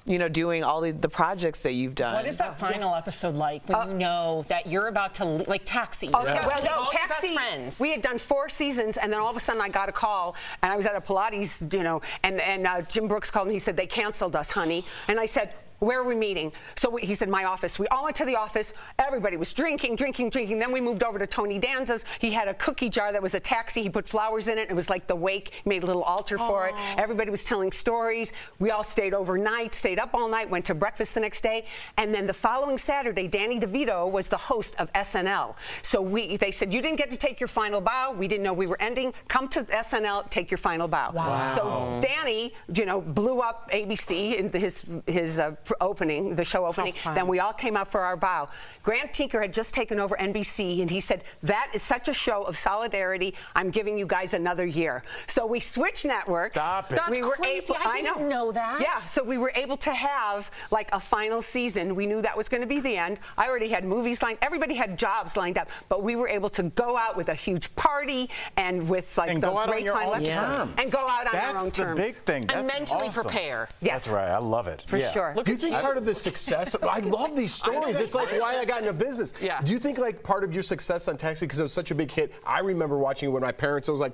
U: you know, doing all the projects that you've done.
S: What is that final episode like when you know that you're about to like Taxi?
T: Okay, well, no,
S: all your
T: Taxi.
S: best friends.
T: We had done 4 seasons, and then all of a sudden I got a call, and I was at a Pilates, you know, and Jim Brooks called me. He said they canceled us, honey, and I said, where are we meeting? So he said, my office. We all went to the office. Everybody was drinking. Then we moved over to Tony Danza's. He had a cookie jar that was a taxi. He put flowers in it. It was like the wake. He made a little altar for it. Everybody was telling stories. We all stayed overnight, stayed up all night, went to breakfast the next day. And then the following Saturday, Danny DeVito was the host of SNL. So they said, you didn't get to take your final bow. We didn't know we were ending. Come to SNL, take your final bow.
U: Wow.
T: So Danny, you know, blew up ABC in his opening, the show opening. Then we all came out for our bow. Grant Tinker had just taken over NBC, and he said, that is such a show of solidarity. I'm giving you guys another year. So we switched networks.
S: Stop it. That's crazy. I didn't know that.
T: Yeah, so we were able to have like a final season. We knew that was going to be the end. I already had movies lined. Everybody had jobs lined up, but we were able to go out with a huge party and with like the great final episode. And go out on our own terms.
M: That's the big thing.
S: And
M: That's
S: mentally
M: awesome.
S: prepare.
T: Yes.
M: That's right. I love it.
T: For sure.
C: Do you think part of the success? I love these stories. It's like why I got into business.
S: Yeah.
C: Do you think like part of your success on Taxi because it was such a big hit? I remember watching it with my parents. It was like,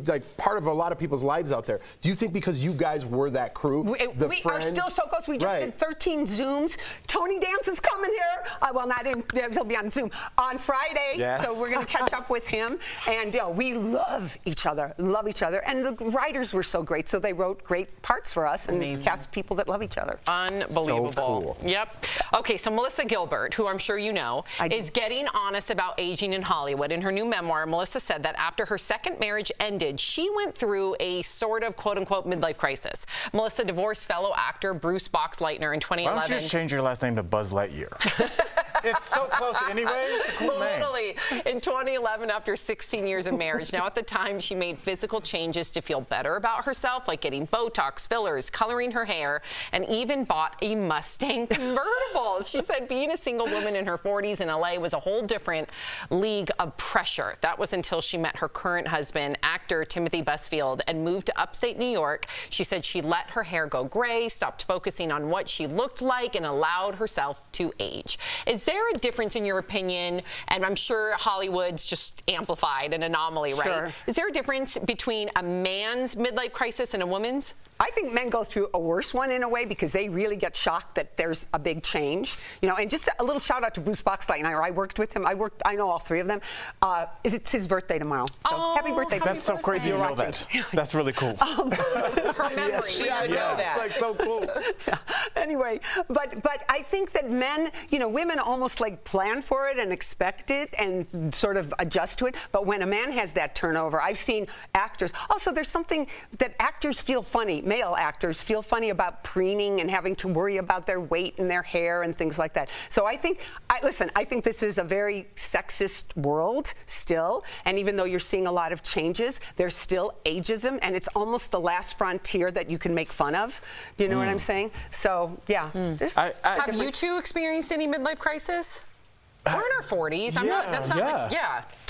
C: like part of a lot of people's lives out there. Do you think because you guys were that crew,
T: we are still so close. We just did 13 Zooms. Tony Dance is coming here. Well, not in. He'll be on Zoom on Friday.
M: Yes.
T: So we're going to catch up with him. And you know, we love each other. And the writers were so great. So they wrote great parts for us and cast people that love each other.
S: Unbelievable.
C: So cool.
S: Yep. Okay, so Melissa Gilbert, who I'm sure you know, is getting honest about aging in Hollywood. In her new memoir, Melissa said that after her second marriage
N: marriage ended, she went through a sort of quote-unquote midlife crisis. Melissa divorced fellow actor Bruce Boxleitner in 2011.
M: Why don't you just change your last name to Buzz Lightyear? It's so close anyway. It's cool name.
N: Totally. In 2011, after 16 years of marriage. Now, at the time, she made physical changes to feel better about herself, like getting Botox, fillers, coloring her hair, and even bought a Mustang convertible. She said being a single woman in her 40s in LA was a whole different league of pressure. That was until she met her current husband, actor Timothy Busfield, and moved to upstate New York. She said she let her hair go gray, stopped focusing on what she looked like, and allowed herself to age. Is there a difference in your opinion? And I'm sure Hollywood's just amplified an anomaly, right?
T: Sure.
N: Is there a difference between a man's midlife crisis and a woman's?
T: I think men go through a worse one in a way because they really get shocked that there's a big change. You know, and just a little shout out to Bruce Boxleitner. I worked with him. I know all three of them. It's his birthday tomorrow. So happy birthday.
M: That's so crazy you know that. That's really cool.
N: Her memory.
M: Yeah, it's like so cool.
T: Yeah. Anyway, but I think that men, you know, women almost like plan for it and expect it and sort of adjust to it. But when a man has that turnover, I've seen actors. Also, there's something that actors feel funny. Male actors feel funny about preening and having to worry about their weight and their hair and things like that. So I think, I think this is a very sexist world still. And even though you're seeing a lot of changes, there's still ageism, and it's almost the last frontier that you can make fun of. You know what I'm saying? So yeah.
N: Have you two experienced any midlife crisis? We're in our 40s.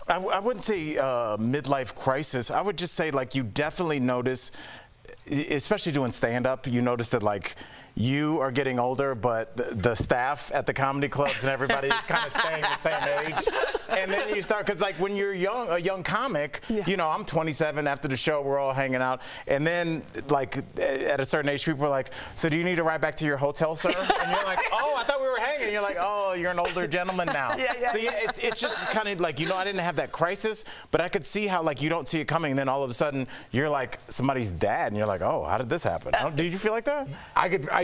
M: I wouldn't say midlife crisis. I would just say, like, you definitely notice, especially doing stand-up, you notice that, like, you are getting older, but the staff at the comedy clubs and everybody is kind of staying the same age. And then you start, because like when you're a young comic, you know, I'm 27 after the show, we're all hanging out. And then like at a certain age, people are like, so do you need to ride back to your hotel, sir? And you're like, oh, I thought we were hanging. And you're like, oh, you're an older gentleman now. So yeah, it's just kind of like, you know, I didn't have that crisis, but I could see how like you don't see it coming. And then all of a sudden you're like somebody's dad and you're like, oh, how did this happen? Did you feel like that?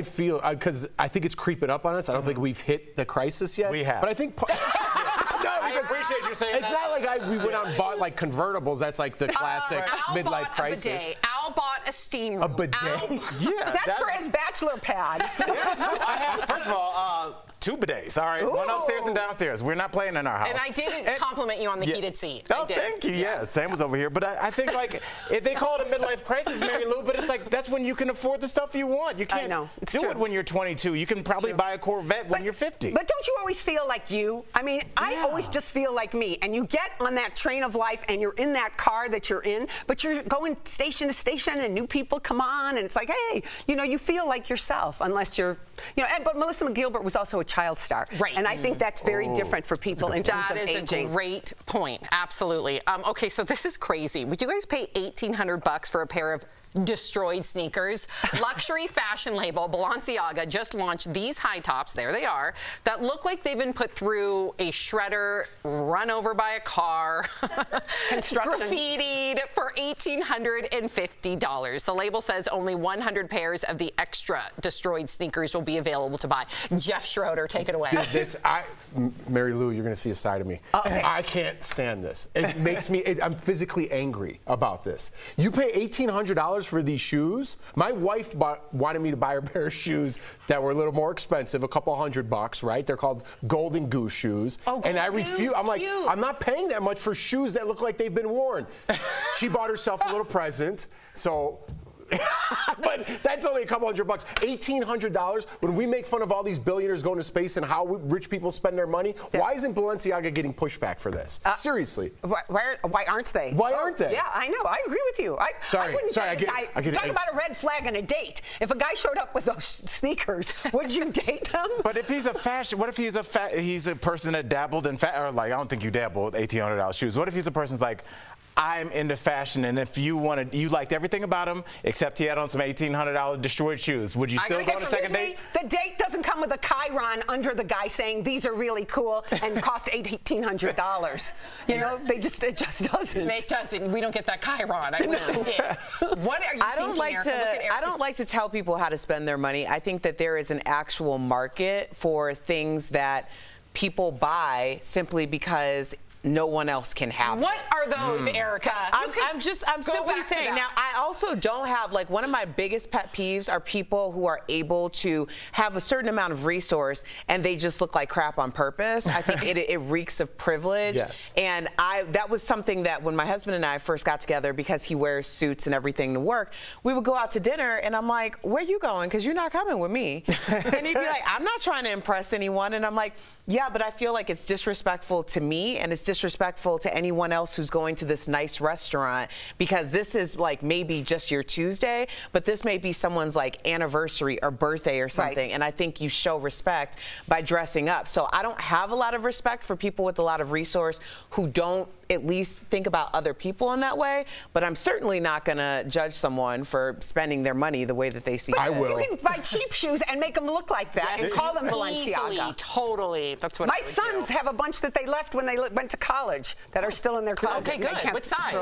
C: I feel, because I think it's creeping up on us. I don't think we've hit the crisis yet.
M: We have.
C: But I think
M: I appreciate you saying
C: it's
M: that.
C: not like we went out and bought like convertibles. That's like the classic midlife crisis.
N: Al bought a steam room.
C: A bidet?
T: That's for his bachelor pad.
M: I have, first of all, 2 bidets, all right? One upstairs and downstairs. We're not playing in our house.
N: And I did compliment you on the heated seat.
M: Oh, thank you. Yeah, Sam was over here. But I think, like, they call it a midlife crisis, Mary Lou, but it's like that's when you can afford the stuff you want. You can't do it when you're 22. You can probably buy a Corvette when you're 50.
T: But don't you always feel like you? I mean, I always just feel like me. And you get on that train of life and you're in that car that you're in, but you're going station to station and new people come on and it's like, hey, you know, you feel like yourself unless you're, you know, but Melissa McGilbert was also a child star.
N: Right.
T: And I think that's very different for people in terms of aging.
N: That is a great point. Absolutely. Okay, so this is crazy. Would you guys pay $1,800 for a pair of destroyed sneakers? Luxury fashion label Balenciaga just launched these high tops, there they are, that look like they've been put through a shredder, run over by a car, graffitied for $1,850. The label says only 100 pairs of the extra destroyed sneakers will be available to buy. Jeff Schroeder, take it away.
C: Mary Lou, you're going to see a side of me. Okay. I can't stand this. It makes me, I'm physically angry about this. You pay $1,800 for these shoes. My wife wanted me to buy her a pair of shoes that were a little more expensive, a couple $100, right? They're called Golden Goose shoes. And I refuse. I'm like, I'm not paying that much for shoes that look like they've been worn. She bought herself a little present, so. But that's only a couple $100. $1,800 when we make fun of all these billionaires going to space and how rich people spend their money. Why isn't Balenciaga getting pushback for this? Seriously.
T: Why aren't they?
C: Why aren't they?
T: Yeah, I know. I agree with you. I get Talk about a red flag on a date. If a guy showed up with those sneakers, would you date them?
M: But if he's a fashion, what if he's a person that dabbled in or like I don't think you dabble with $1,800 shoes. What if he's a person's like, I'm into fashion, and if you liked everything about him except he had on some $1,800 destroyed shoes, would you still go on a second date?
T: The date doesn't come with a chyron under the guy saying these are really cool and cost $1,800. You know, it just doesn't.
N: It doesn't. We don't get that chyron. I wish we did. What are you thinking,
U: I don't like to tell people how to spend their money. I think that there is an actual market for things that people buy simply because no one else can have.
S: What are those, Erica?
U: I'm simply saying. Now, I also don't have, like, one of my biggest pet peeves are people who are able to have a certain amount of resource and they just look like crap on purpose. I think it reeks of privilege.
C: Yes.
U: And that was something that when my husband and I first got together, because he wears suits and everything to work, we would go out to dinner and I'm like, where you going? Because you're not coming with me. And he'd be like, I'm not trying to impress anyone. And I'm like, yeah, but I feel like it's disrespectful to me and it's disrespectful to anyone else who's going to this nice restaurant, because this is like maybe just your Tuesday, but this may be someone's like anniversary or birthday or something. Right. And I think you show respect by dressing up. So I don't have a lot of respect for people with a lot of resource who don't at least think about other people in that way, but I'm certainly not going to judge someone for spending their money the way that they see fit.
C: I will.
T: You can buy cheap shoes and make them look like that and call them Balenciaga.
S: Easily, totally. That's what
T: my sons have a bunch that they left when they went to college that are still in their closet.
S: Okay, good. What size?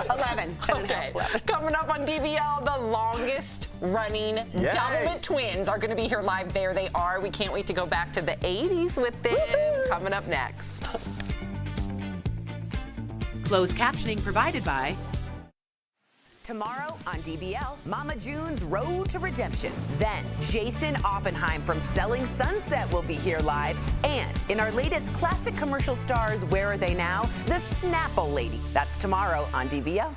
T: 11.
S: Okay. Coming up on DBL, the longest running Doublemint twins are going to be here live. There they are. We can't wait to go back to the 80s with them. Woo-hoo. Coming up next.
A: Closed captioning provided by...
B: Tomorrow on DBL, Mama June's Road to Redemption. Then, Jason Oppenheim from Selling Sunset will be here live. And in our latest classic commercial stars, Where Are They Now? The Snapple Lady. That's tomorrow on DBL.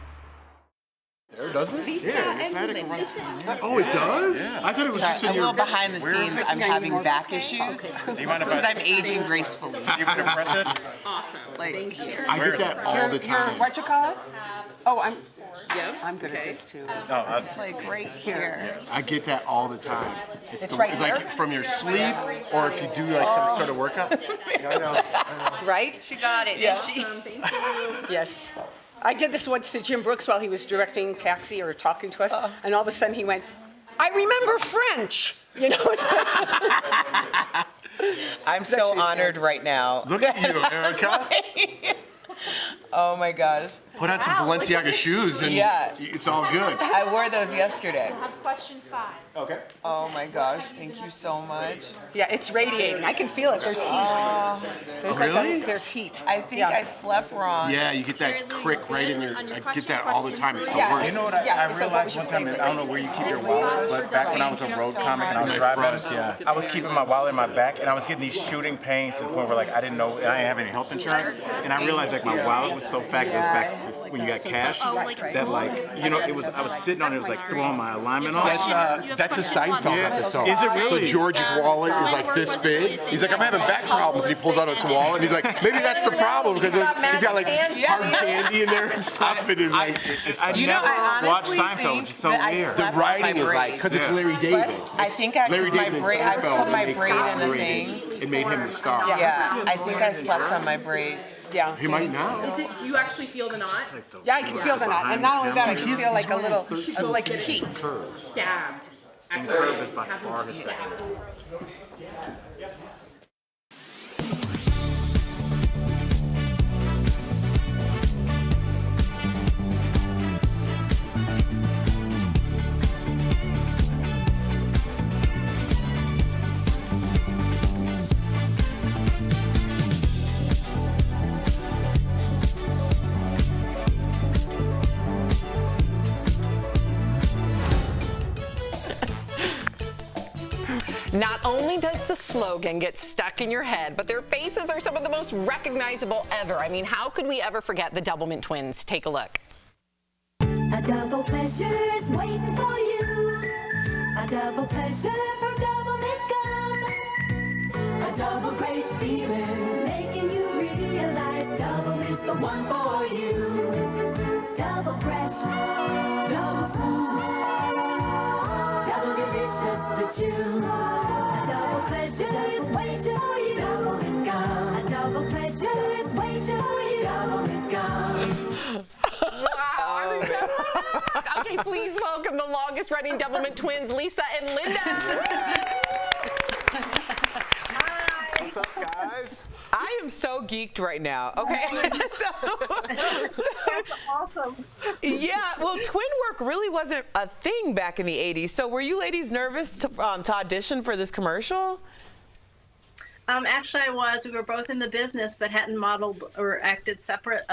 C: There, does it?
D: Lisa and Linda.
C: Oh, it does?
D: Yeah.
C: I thought it was just
D: A
C: in your...
D: little behind the scenes, I'm having back issues
M: Do you mind if
D: because I'm aging gracefully.
M: Do you want to press it?
D: Awesome. Like, here.
C: I get that all the time.
T: What you call it? Oh, I'm good at this too.
D: It's like right here.
C: I get that all the time.
T: It's right
C: it's
T: here?
C: like from your sleep, or if you do like some sort of workout. Yeah, I know.
T: Right?
D: She got it,
T: Yeah.
D: didn't she?
T: Thank you. Yes. I did this once to Jim Brooks while he was directing Taxi or talking to us, and all of a sudden he went, I remember French. You know, it's like,
D: I'm so honored right now.
C: Look at you, Erica.
D: Oh my gosh.
C: Put on some Balenciaga shoes and it's all good.
D: I wore those yesterday.
R: I have question 5.
C: Okay.
D: Oh my gosh, thank you so much.
T: yeah, it's radiating. I can feel it. There's heat. There's
C: Really?
T: there's heat.
D: I think I slept wrong.
C: Yeah, you get that crick right in your... I get that all the time. It's the
T: Yeah.
C: worst.
M: You know what I realized one time, and I don't know where you keep your wallet, but back when I was a road comic and I was driving, I was keeping my wallet in my back, and I was getting these shooting pains to the point where like I didn't know, and I didn't have any health insurance, and I realized like my wallet was so fat, 'cause it was back when you got cash, that like, you know, I was sitting on it, it was like throwing my alignment off.
C: That's a Seinfeld episode.
M: Is it really?
C: So George's wallet is like this big. He's like, I'm having back problems, and he pulls out his wallet, and he's like, maybe that's the problem, because he's got like hard candy in there and stuff. It is like, it's
M: I never watched Seinfeld, which is so weird.
C: the writing is like, because it's Larry David.
D: I think I
C: Larry
D: put my
C: David and
D: braid. I
C: Seinfeld,
D: put my
C: they
D: braid in a
C: collaborated.
D: thing.
C: It made him the star.
D: Yeah, I think I slept on my braids.
T: Yeah.
C: He might now.
R: Do you actually feel the knot?
T: Yeah, I can feel the knot, and not only that, I can feel like a little, like heat.
R: Stabbed.
M: The curve is by far his second.
S: Not only does the slogan get stuck in your head, but their faces are some of the most recognizable ever. I mean, how could we ever forget the Doublemint twins? Take a look.
W: A double pleasure's waiting for you. A double pleasure from Doublemint gum. A double great feeling, making you realize Doublement's the one for you. Double fresh, double smooth, double delicious to chew. A double pleasure is waiting for you. Doublemint gum. A double pleasure is waiting for you. Doublemint gum.
S: Wow. Okay, please welcome the longest running Doublemint twins, Lisa and Linda.
U: What's up, guys? I am so geeked right now. Okay. so
K: Awesome.
U: yeah, well, twin work really wasn't a thing back in the 80s. So were you ladies nervous to audition for this commercial?
F: Actually, I was. We were both in the business, but hadn't modeled or acted separate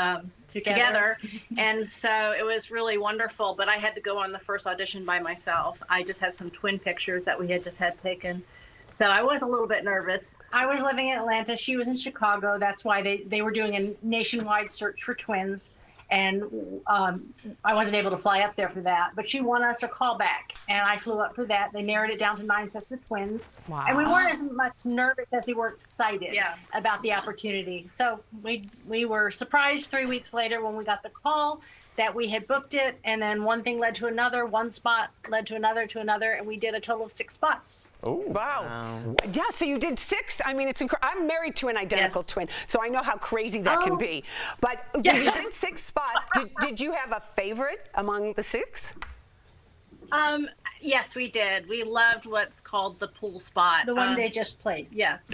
F: together. And so it was really wonderful. But I had to go on the first audition by myself. I just had some twin pictures that we had just had taken. So I was a little bit nervous.
G: I was living in Atlanta. She was in Chicago. That's why they were doing a nationwide search for twins. And I wasn't able to fly up there for that. But she won us a callback, and I flew up for that. They narrowed it down to 9 sets of twins.
S: Wow.
G: And we weren't as much nervous as we were excited about the opportunity. So we were surprised 3 weeks later when we got the call that we had booked it, and then one thing led to another, one spot led to another, and we did a total of 6 spots.
T: Oh, wow. Yeah, so you did 6. I mean, it's I'm married to an identical twin, so I know how crazy that can be. But you did 6 spots. Did you have a favorite among the 6?
F: Yes, we did. We loved what's called the pool spot.
G: The one they just played.
F: Yes.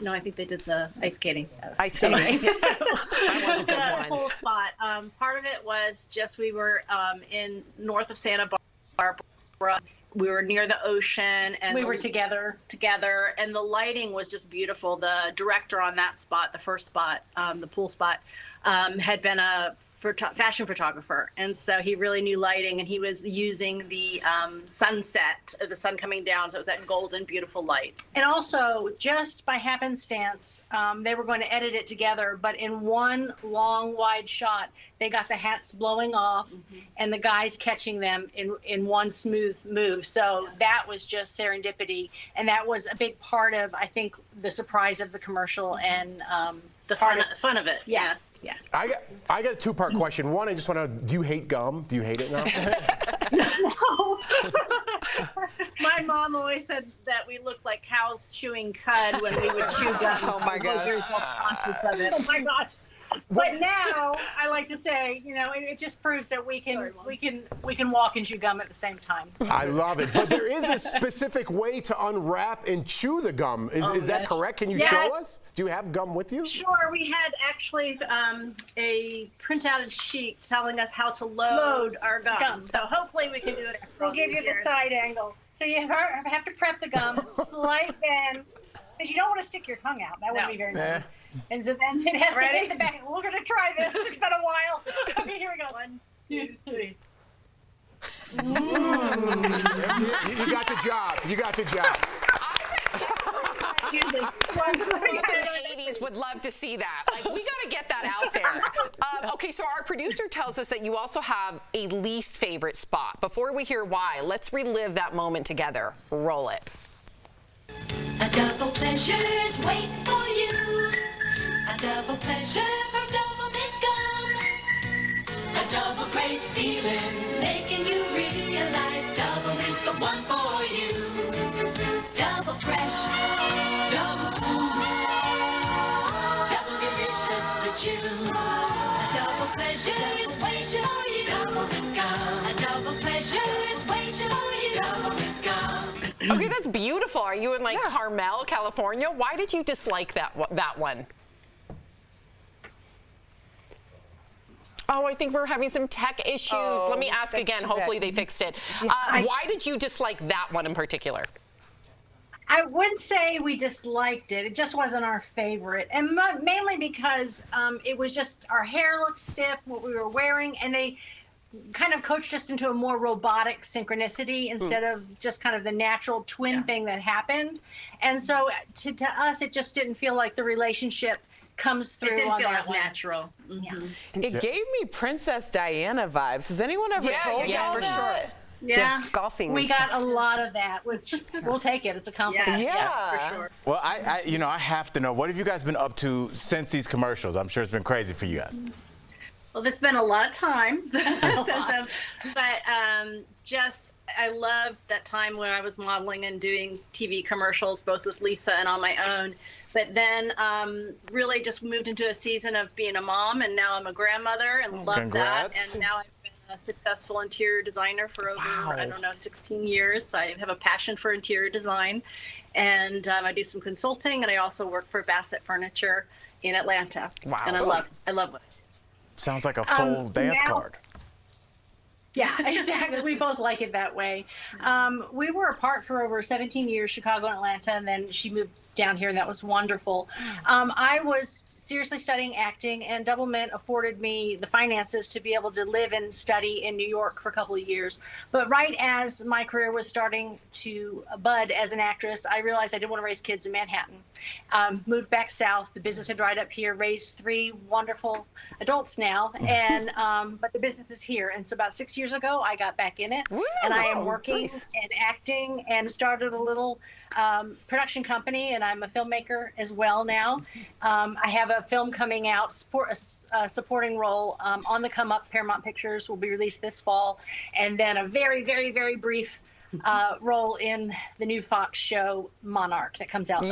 F: No, I think they did the ice skating.
T: Ice skating.
F: That was a good one. Pool spot. Part of it was just we were in north of Santa Barbara. We were near the ocean, and
G: we were together,
F: and the lighting was just beautiful. The director on that spot, the first spot, the pool spot, had been a fashion photographer, and so he really knew lighting, and he was using the sunset, the sun coming down, so it was that golden, beautiful light.
G: And also, just by happenstance, they were going to edit it together, but in one long, wide shot, they got the hats blowing off and the guys catching them in one smooth move. So that was just serendipity, and that was a big part of, I think, the surprise of the commercial and
F: the fun of it.
G: Yeah.
F: Yeah.
C: I got a 2-part question. One, I just want to know, do you hate gum? Do you hate it now?
F: No. My mom always said that we looked like cows chewing cud when we would chew gum.
U: Oh my God.
F: Very self-conscious of it.
G: Oh my gosh. But now I like to say, it just proves that we can walk and chew gum at the same time.
C: I love it. But there is a specific way to unwrap and chew the gum. Is that correct? Can you show us? Do you have gum with you?
F: Sure. We had actually a printout sheet telling us how to load our gum. So hopefully we can do it.
G: We'll give you the side angle. So you have to prep the gum, slight bend, because you don't want to stick your tongue out. That wouldn't be very nice. And so then it has to hit the back. We're going to try this. It's been a while. Okay, here we go. 1, 2, 3.
C: You got the job. You got the job.
S: The 80s would love to see that. Like, we got to get that out there. Okay, so our producer tells us that you also have a least favorite spot. Before we hear why, let's relive that moment together. Roll it.
W: A double pleasure's waiting for you. A double pleasure from Doublemint gum. A double great feeling, making you realize Doublemint's the one for you. Double fresh, double smooth, double delicious to chew. A double pleasure is waiting for you. Doublemint gum. A double pleasure is waiting for you. Doublemint gum.
S: Okay, that's beautiful. Are you in Carmel, California? Why did you dislike that one? Oh, I think we're having some tech issues. Let me ask again. Hopefully they fixed it. Why did you dislike that one in particular?
G: I wouldn't say we disliked it. It just wasn't our favorite. And mainly because it was just our hair looked stiff, what we were wearing, and they kind of coached us into a more robotic synchronicity instead of just kind of the natural twin thing that happened. And so to us, it just didn't feel like the relationship comes through.
F: It didn't feel as
G: one.
F: natural.
U: It gave me Princess Diana vibes. Has anyone ever told y'all
G: for
U: that?
G: sure.
T: Yeah, golfing.
G: We got a lot of that, which we'll take it. It's a compliment.
U: Yeah,
F: for sure.
M: Well, I have to know, what have you guys been up to since these commercials? I'm sure it's been crazy for you guys.
F: Well, there's been a lot of time just I loved that time when I was modeling and doing TV commercials, both with Lisa and on my own. But then really just moved into a season of being a mom, and now I'm a grandmother and love that. And now I've been a successful interior designer for over, 16 years. I have a passion for interior design, and I do some consulting, and I also work for Bassett Furniture in Atlanta.
M: Wow.
F: And I love it.
M: Sounds like a full dance card.
G: Yeah, exactly. We both like it that way. We were apart for over 17 years, Chicago and Atlanta, and then she moved down here, and that was wonderful. I was seriously studying acting, and Doublemint afforded me the finances to be able to live and study in New York for a couple of years. But right as my career was starting to bud as an actress, I realized I didn't want to raise kids in Manhattan. Moved back south. The business had dried up here. Raised 3 wonderful adults now, and but the business is here. And so about 6 years ago, I got back in it, and I am working and acting, and started a little production company, and I'm a filmmaker as well now. I have a film coming out, a supporting role on the come up. Paramount Pictures will be released this fall, and then a very, very, very brief role in the new Fox show Monarch that comes out.
S: To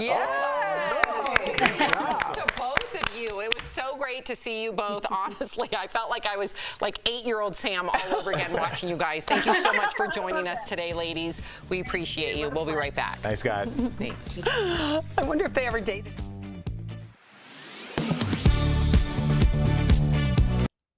S: both of you, it was so great to see you both. Honestly, I felt like I was like 8-year-old Sam all over again watching you guys. Thank you so much for joining us today, ladies. We appreciate you. We'll be right back.
M: Thanks, guys.
S: Thank you.
T: I wonder if they ever dated.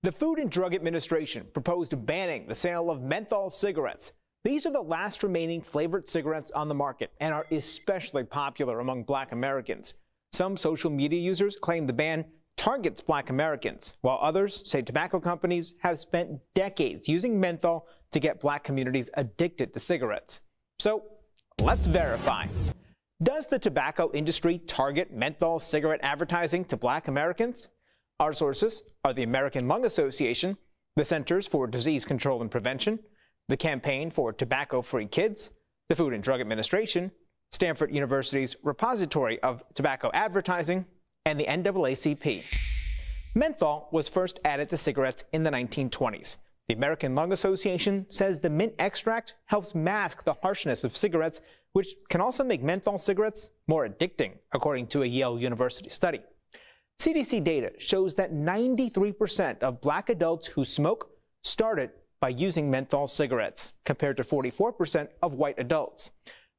I: The Food and Drug Administration proposed banning the sale of menthol cigarettes. These are the last remaining flavored cigarettes on the market and are especially popular among Black Americans. Some social media users claim the ban targets Black Americans, while others say tobacco companies have spent decades using menthol to get Black communities addicted to cigarettes. So let's verify. Does the tobacco industry target menthol cigarette advertising to Black Americans? Our sources are the American Lung Association, the Centers for Disease Control and Prevention, the Campaign for Tobacco-Free Kids, the Food and Drug Administration, Stanford University's Repository of Tobacco Advertising, and the NAACP. Menthol was first added to cigarettes in the 1920s. The American Lung Association says the mint extract helps mask the harshness of cigarettes, which can also make menthol cigarettes more addicting, according to a Yale University study. CDC data shows that 93% of Black adults who smoke started by using menthol cigarettes, compared to 44% of white adults.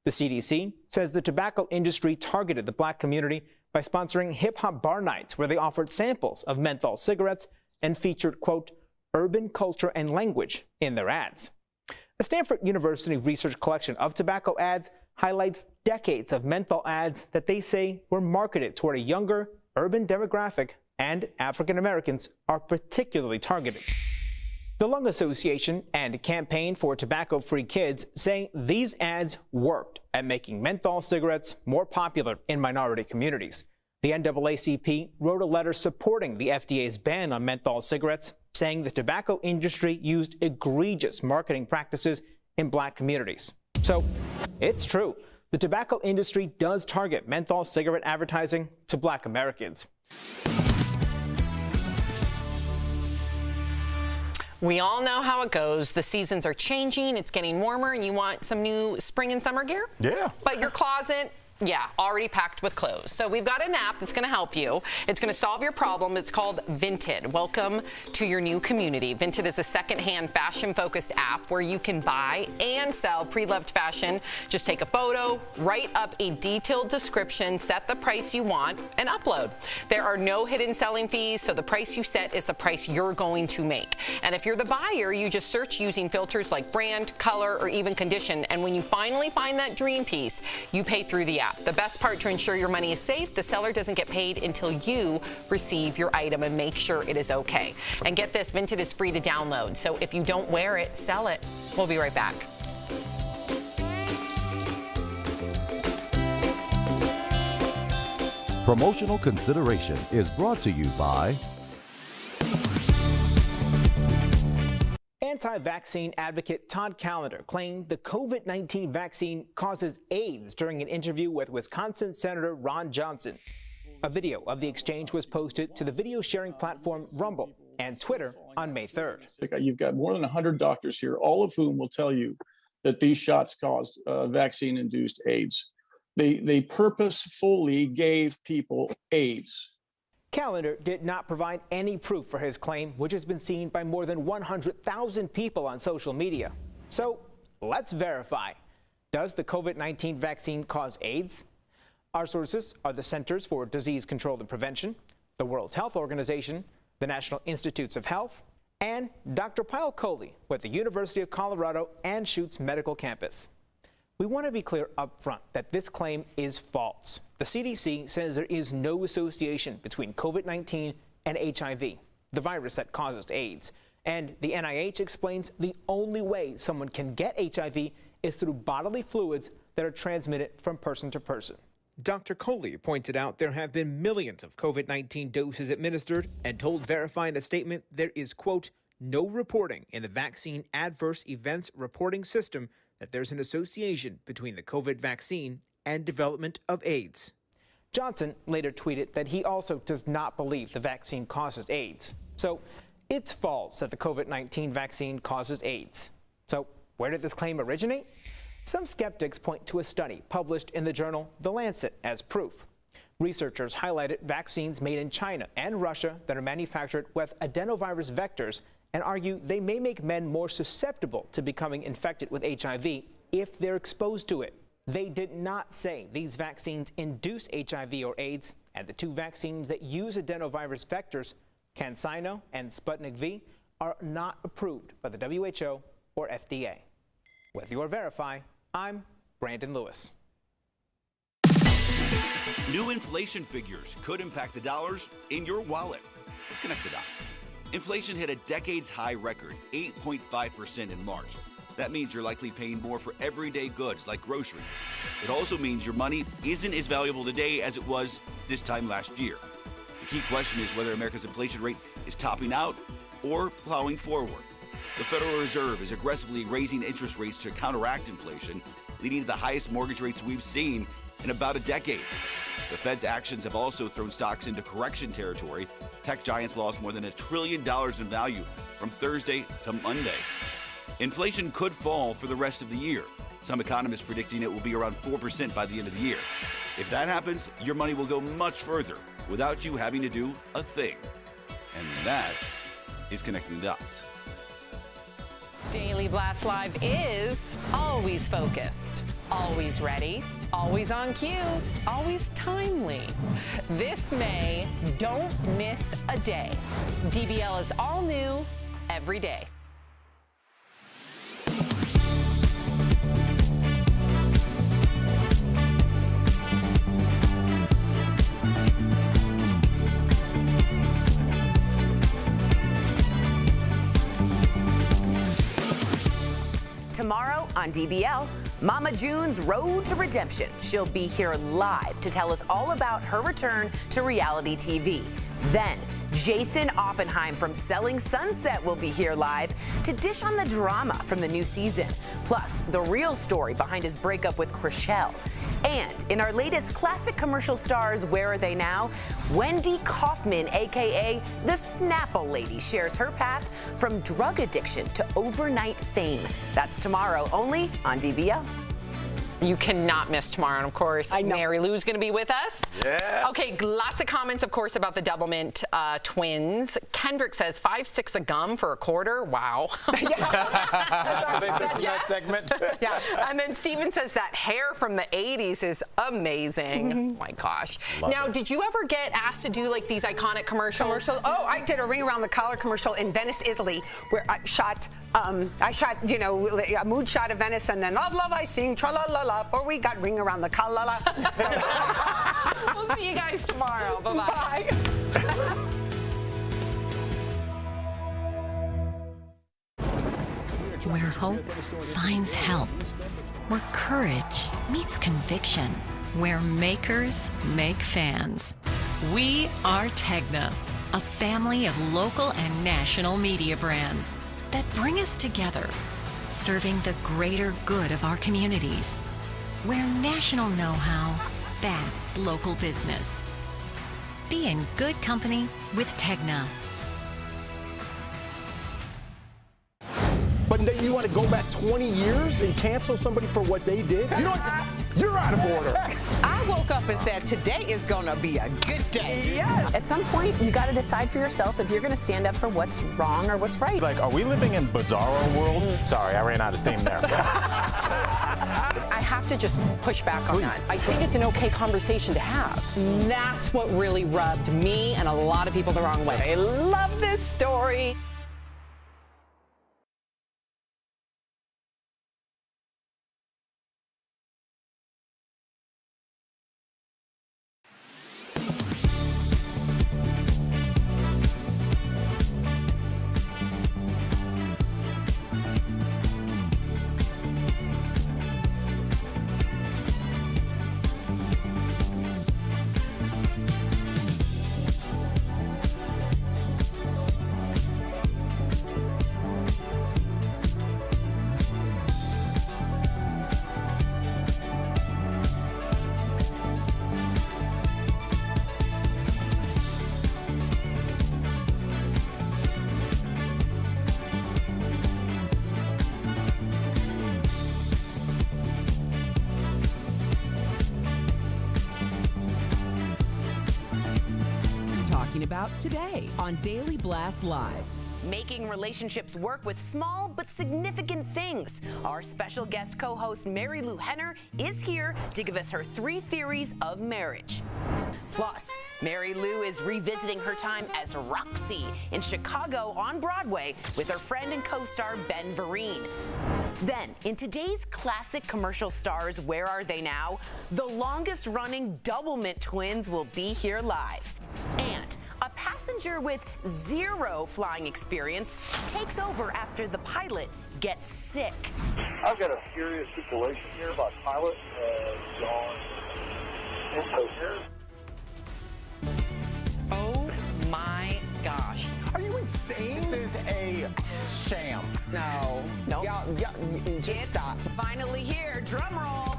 I: The CDC says the tobacco industry targeted the Black community by sponsoring hip-hop bar nights where they offered samples of menthol cigarettes and featured, quote, urban culture and language in their ads. A Stanford University research collection of tobacco ads highlights decades of menthol ads that they say were marketed toward a younger, urban demographic, and African Americans are particularly targeted. The Lung Association and Campaign for Tobacco-Free Kids say these ads worked at making menthol cigarettes more popular in minority communities. The NAACP wrote a letter supporting the FDA's ban on menthol cigarettes, saying the tobacco industry used egregious marketing practices in Black communities. So it's true. The tobacco industry does target menthol cigarette advertising to Black Americans.
S: We all know how it goes. The seasons are changing. It's getting warmer, and you want some new spring and summer gear?
M: Yeah.
S: But your closet, yeah, already packed with clothes. So we've got an app that's going to help you. It's going to solve your problem. It's called Vinted. Welcome to your new community. Vinted is a secondhand fashion-focused app where you can buy and sell pre-loved fashion. Just take a photo, write up a detailed description, set the price you want, and upload. There are no hidden selling fees, so the price you set is the price you're going to make. And if you're the buyer, you just search using filters like brand, color, or even condition. And when you finally find that dream piece, you pay through the app. The best part, to ensure your money is safe, the seller doesn't get paid until you receive your item and make sure it is okay. And get this, Vinted is free to download. So if you don't wear it, sell it. We'll be right back.
H: Promotional consideration is brought to you by
I: Anti-vaccine advocate Todd Callender claimed the COVID-19 vaccine causes AIDS during an interview with Wisconsin Senator Ron Johnson. A video of the exchange was posted to the video sharing platform Rumble and Twitter on May 3rd.
P: You've got more than 100 doctors here, all of whom will tell you that these shots caused vaccine-induced AIDS. They purposefully gave people AIDS.
I: Callender did not provide any proof for his claim, which has been seen by more than 100,000 people on social media. So let's verify. Does the COVID-19 vaccine cause AIDS? Our sources are the Centers for Disease Control and Prevention, the World Health Organization, the National Institutes of Health, and Dr. Pyle Coley with the University of Colorado Anschutz Medical Campus. We want to be clear up front that this claim is false. The CDC says there is no association between COVID-19 and HIV, the virus that causes AIDS. And the NIH explains the only way someone can get HIV is through bodily fluids that are transmitted from person to person. Dr. Coley pointed out there have been millions of COVID-19 doses administered and told Verify in a statement there is, quote, no reporting in the vaccine adverse events reporting system that there's an association between the COVID vaccine and development of AIDS. Johnson later tweeted that he also does not believe the vaccine causes AIDS. So it's false that the COVID-19 vaccine causes AIDS. So where did this claim originate? Some skeptics point to a study published in the journal The Lancet as proof. Researchers highlighted vaccines made in China and Russia that are manufactured with adenovirus vectors and argue they may make men more susceptible to becoming infected with HIV if they're exposed to it. They did not say these vaccines induce HIV or AIDS, and the two vaccines that use adenovirus vectors, CanSino and Sputnik V, are not approved by the WHO or FDA. With your Verify, I'm Brandon Lewis.
J: New inflation figures could impact the dollars in your wallet. Let's connect the dots. Inflation hit a decades high record, 8.5% in March. That means you're likely paying more for everyday goods like groceries. It also means your money isn't as valuable today as it was this time last year. The key question is whether America's inflation rate is topping out or plowing forward. The Federal Reserve is aggressively raising interest rates to counteract inflation, leading to the highest mortgage rates we've seen in about a decade. The Fed's actions have also thrown stocks into correction territory. Tech giants lost more than $1 trillion in value from Thursday to Monday. Inflation could fall for the rest of the year. Some economists predicting it will be around 4% by the end of the year. If that happens, your money will go much further without you having to do a thing. And that is connecting the dots.
N: Daily Blast Live is always focused, always ready, always on cue, always timely. This May, don't miss a day. DBL is all new every day.
B: Tomorrow on DBL, Mama June's road to redemption. She'll be here live to tell us all about her return to reality TV. Then, Jason Oppenheim from Selling Sunset will be here live to dish on the drama from the new season. Plus, the real story behind his breakup with Chrishell. And in our latest classic commercial stars, Where Are They Now? Wendy Kaufman, a.k.a. the Snapple Lady, shares her path from drug addiction to overnight fame. That's tomorrow, only on DBL.
S: You cannot miss tomorrow, and of course, Mary Lou's going to be with us.
M: Yes.
S: Okay, lots of comments, of course, about the Doublemint twins. Kendrick says 5.6 a gum for a quarter. Wow.
M: That's what they said in that segment.
S: Yeah. And then Steven says that hair from the 80s is amazing. Oh my gosh.
T: Love
S: now,
T: it.
S: did you ever get asked to do like these iconic commercials?
T: Oh, I did a ring around the collar commercial in Venice, Italy, where I shot, you know, a mood shot of Venice, and then love, love, I sing, tra la la la, or we got ring around the collar.
S: We'll see you guys tomorrow. Bye-bye. Bye.
O: Where hope finds help. Where courage meets conviction. Where makers make fans. We are Tegna, a family of local and national media brands that bring us together, serving the greater good of our communities. Where national know-how backs local business. Be in good company with Tegna.
C: But then you want to go back 20 years and cancel somebody for what they did? You know what? You're out of order.
D: I woke up and said, today is going to be a good day.
B: Yeah. At some point, you got to decide for yourself if you're going to stand up for what's wrong or what's right.
M: Like, are we living in Bizarro world? Sorry, I ran out of steam there.
Q: I have to just push back on that. I think it's an okay conversation to have. That's what really rubbed me and a lot of people the wrong way. I love this story.
A: talking about today on Daily Blast Live.
B: Making relationships work with small but significant things. Our special guest co-host Mary Lou Henner is here to give us her 3 theories of marriage. Plus, Mary Lou is revisiting her time as Roxy in Chicago on Broadway with her friend and co-star Ben Vereen. Then, in today's classic commercial stars, Where Are They Now? The longest-running Doublemint twins will be here live. And a passenger with 0 flying experience takes over after the pilot gets sick.
E: I've got a serious situation here. My pilot has gone incoherent.
S: Oh my gosh.
M: Are you insane? This is a sham.
T: No.
S: No.
T: Y'all, just stop.
B: Finally here, drum roll.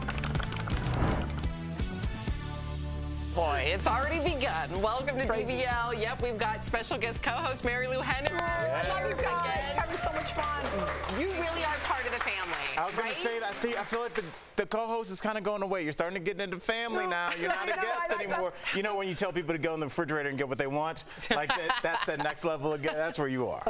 S: Boy, it's already begun. Welcome to DBL. Yep, we've got special guest co-host Mary Lou Henner.
T: I love you guys. Having so much fun.
S: You really are part of the family.
M: I was going to say that I feel like the co-host is kind of going away. You're starting to get into family now. You're not a guest anymore. You know when you tell people to go in the refrigerator and get what they want? Like that's the next level again. That's where you are.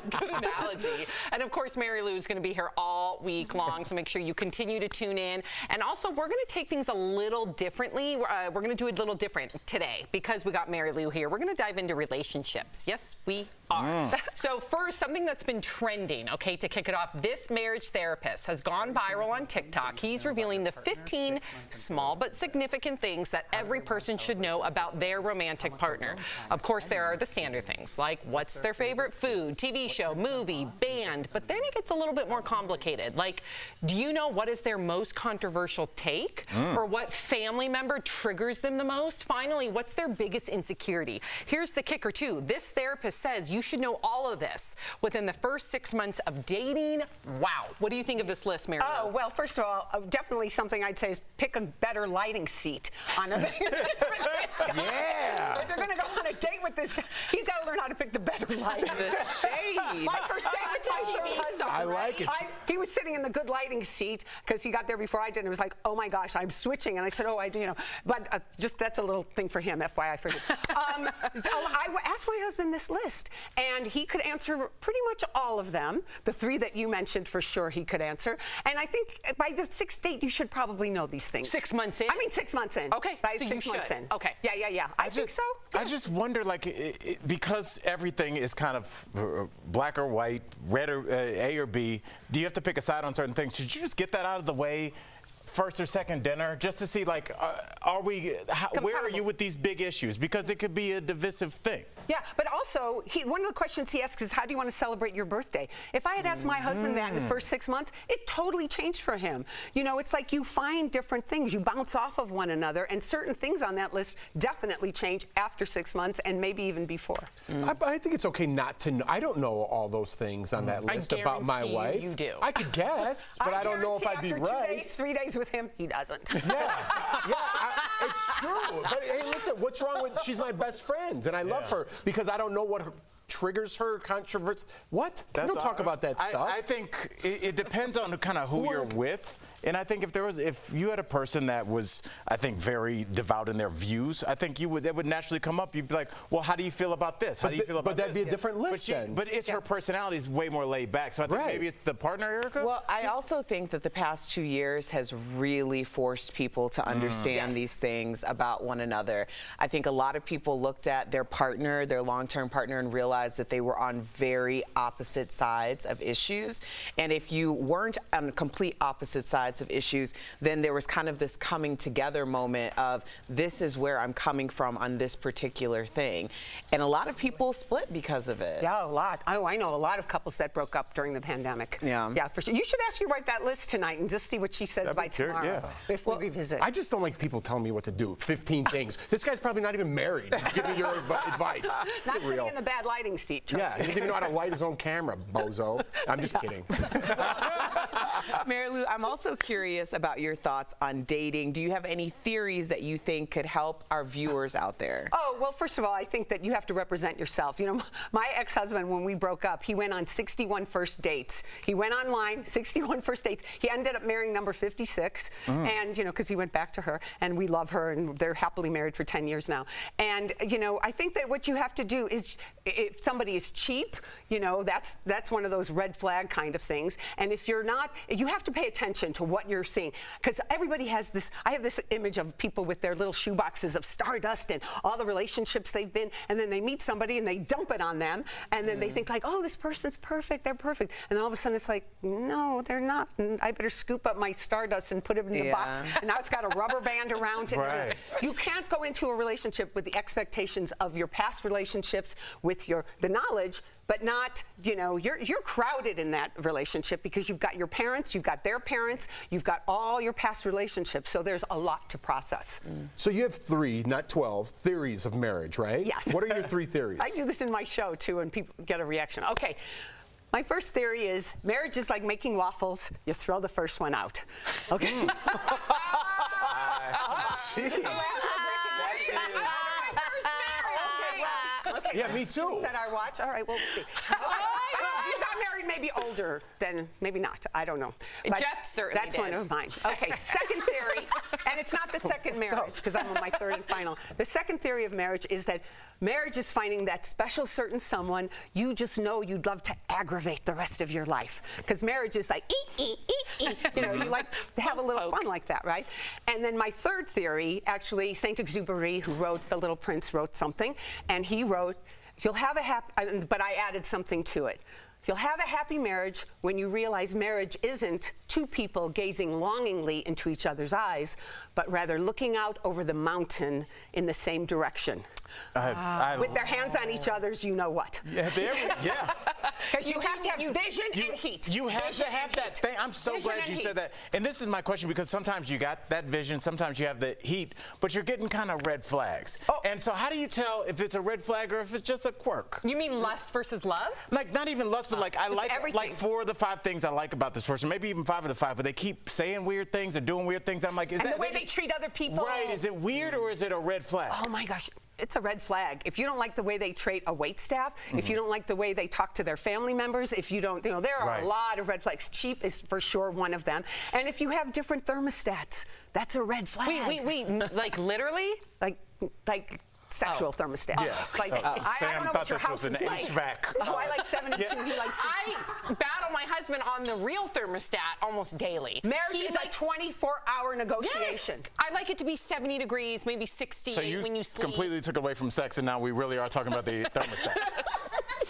S: Good analogy. And of course, Mary Lou is going to be here all week long, so make sure you continue to tune in. And also, we're going to take things a little differently. We're going to do it a little different today because we got Mary Lou here. We're going to dive into relationships. Yes, we are. So first, something that's been trending, okay, to kick it off, this marriage therapist has gone viral on TikTok. He's revealing the 15 small but significant things that every person should know about their romantic partner. Of course, there are the standard things like what's their favorite food, TV show, movie, band, but then it gets a little bit more complicated. Like, do you know what is their most controversial take? Or what family member triggers them the most? Finally, what's their biggest insecurity? Here's the kicker, too. This therapist says you should know all of this within the first 6 months of dating. Wow. What do you think of this list, Mary Lou?
T: Oh, well, first of all, definitely something I'd say is pick a better lighting seat on a
M: Yeah.
T: If you're going to go on a date with this guy, he's got to learn how to pick the better lighting. My first date with my husband.
C: I like it.
T: He was sitting in the good lighting seat because he got there before I did, and it was like, oh my gosh, I'm switching. And I said, oh, I do, you know. But just that's a little thing for him, FYI for him. I asked my husband this list, and he could answer pretty much all of them. The 3 that you mentioned, for sure, he could answer. And I think by the 6th date, you should probably know these things.
S: 6 months in?
T: I mean, 6 months in.
S: Okay,
T: by
S: so
T: 6
S: you
T: months
S: should.
T: in.
S: Okay.
T: Yeah. I think so. Yeah.
M: I just wonder, like, because everything is kind of black or white, red or A or B, do you have to pick a side on certain things? Should you just get that out of the way first or second dinner just to see, like, where are you with these big issues? Because it could be a divisive thing.
T: Yeah, but also, one of the questions he asks is, how do you want to celebrate your birthday? If I had asked my husband that in the first 6 months, it totally changed for him. You know, it's like you find different things. You bounce off of one another, and certain things on that list definitely change after 6 months and maybe even before.
C: I think it's okay not to know. I don't know all those things on that list about my wife.
S: You do.
C: I could guess, but I don't know if I'd be
T: after
C: right.
T: 2 days, 3 days with him, he doesn't.
C: It's true. But hey, listen, what's wrong with? She's my best friend, and I love her because I don't know what triggers her controversy. What? We don't talk about that stuff.
M: I think it depends on kind of who you're with. And I think if you had a person that was, I think, very devout in their views, I think it would naturally come up. You'd be like, well, how do you feel about this? How do you feel about this?
C: But that'd be a different list then.
M: But it's her personality is way more laid back. So I think maybe it's the partner, Erica?
U: Well, I also think that the past 2 years has really forced people to understand these things about one another. I think a lot of people looked at their partner, their long-term partner, and realized that they were on very opposite sides of issues. And if you weren't on complete opposite sides of issues, then there was kind of this coming together moment of, this is where I'm coming from on this particular thing. And a lot of people split because of it.
T: Yeah, a lot. Oh, I know a lot of couples that broke up during the pandemic. Yeah, for sure. You should ask your wife that list tonight and just see what she says by tomorrow if we revisit.
C: I just don't like people telling me what to do. 15 things. This guy's probably not even married. Give me your advice.
T: Not sitting in the bad lighting seat.
C: Yeah, he doesn't even know how to light his own camera, bozo. I'm just kidding.
U: Mary Lou, I'm also curious about your thoughts on dating. Do you have any theories that you think could help our viewers out there?
T: Oh, well, first of all, I think that you have to represent yourself. You know, my ex-husband, when we broke up, he went on 61 first dates. He went online, 61 first dates. He ended up marrying number 56, and, you know, because he went back to her, and we love her, and they're happily married for 10 years now. And, you know, I think that what you have to do is, if somebody is cheap, you know, that's one of those red flag kind of things. And if you're not, you have to pay attention to what you're seeing, because everybody has this. I have this image of people with their little shoe boxes of stardust and all the relationships they've been, and then they meet somebody and they dump it on them, and then they think like, oh, this person's perfect, they're perfect, and then all of a sudden it's like, no, they're not. And I better scoop up my stardust and put it in the box, and now it's got a rubber band around it.
M: Right.
T: You can't go into a relationship with the expectations of your past relationships, with the knowledge, but not, you know, you're crowded in that relationship because you've got your parents, you've got their parents, you've got all your past relationships, so there's a lot to process.
C: So you have 3, not 12, theories of marriage, right?
T: Yes.
C: What are your 3 theories?
T: I do this in my show, too, and people get a reaction. Okay. My first theory is marriage is like making waffles. You throw the first one out. Okay?
C: Jeez.
T: Okay.
C: Yeah, me too.
T: Set our watch. All right, we'll see. You got married maybe older than maybe not. I don't know. But
S: Jeff certainly
T: that's
S: did.
T: one of mine. Okay, second theory, and it's not the second marriage because I'm on my third and final. The second theory of marriage is that marriage is finding that special certain someone you just know you'd love to aggravate the rest of your life. Because marriage is like, you know, you like to have a little fun like that, right? And then my third theory, actually, Saint-Exupéry, who wrote The Little Prince, wrote something, and he wrote, you'll have a happy, but I added something to it. You'll have a happy marriage when you realize marriage isn't two people gazing longingly into each other's eyes, but rather looking out over the mountain in the same direction. With their hands on each other's, you know what.
M: Yeah, yeah.
T: Because you have to have vision and heat.
M: You have to have that thing. I'm so glad you said that. And this is my question, because sometimes you got that vision, sometimes you have the heat, but you're getting kind of red flags. And so how do you tell if it's a red flag or if it's just a quirk?
S: You mean lust versus love?
M: Like, not even lust, but like, I like
T: everything.
M: like 4 of the 5 things I like about this person, maybe even 5 of the 5, but they keep saying weird things or doing weird things. I'm like, is
T: and
M: that
T: the way they treat other people?
M: Right, is it weird or is it a red flag?
T: Oh my gosh. It's a red flag. If you don't like the way they treat a waitstaff, if you don't like the way they talk to their family members, if you don't, you know, there are a lot of red flags. Cheap is for sure one of them. And if you have different thermostats, that's a red flag.
S: Wait, like literally?
T: Like sexual thermostats.
M: Yes.
T: Like, I
M: Sam
T: don't know
M: thought
T: what your
M: this
T: house
M: was an
T: is like.
M: HVAC.
T: Oh, I like 72, he likes 60.
S: I battle my husband on the real thermostat almost daily.
T: Marriage is a 24-hour negotiation.
S: Yes. I like it to be 70 degrees, maybe 60
M: So you
S: when you sleep.
M: completely took away from sex, and now we really are talking about the thermostat.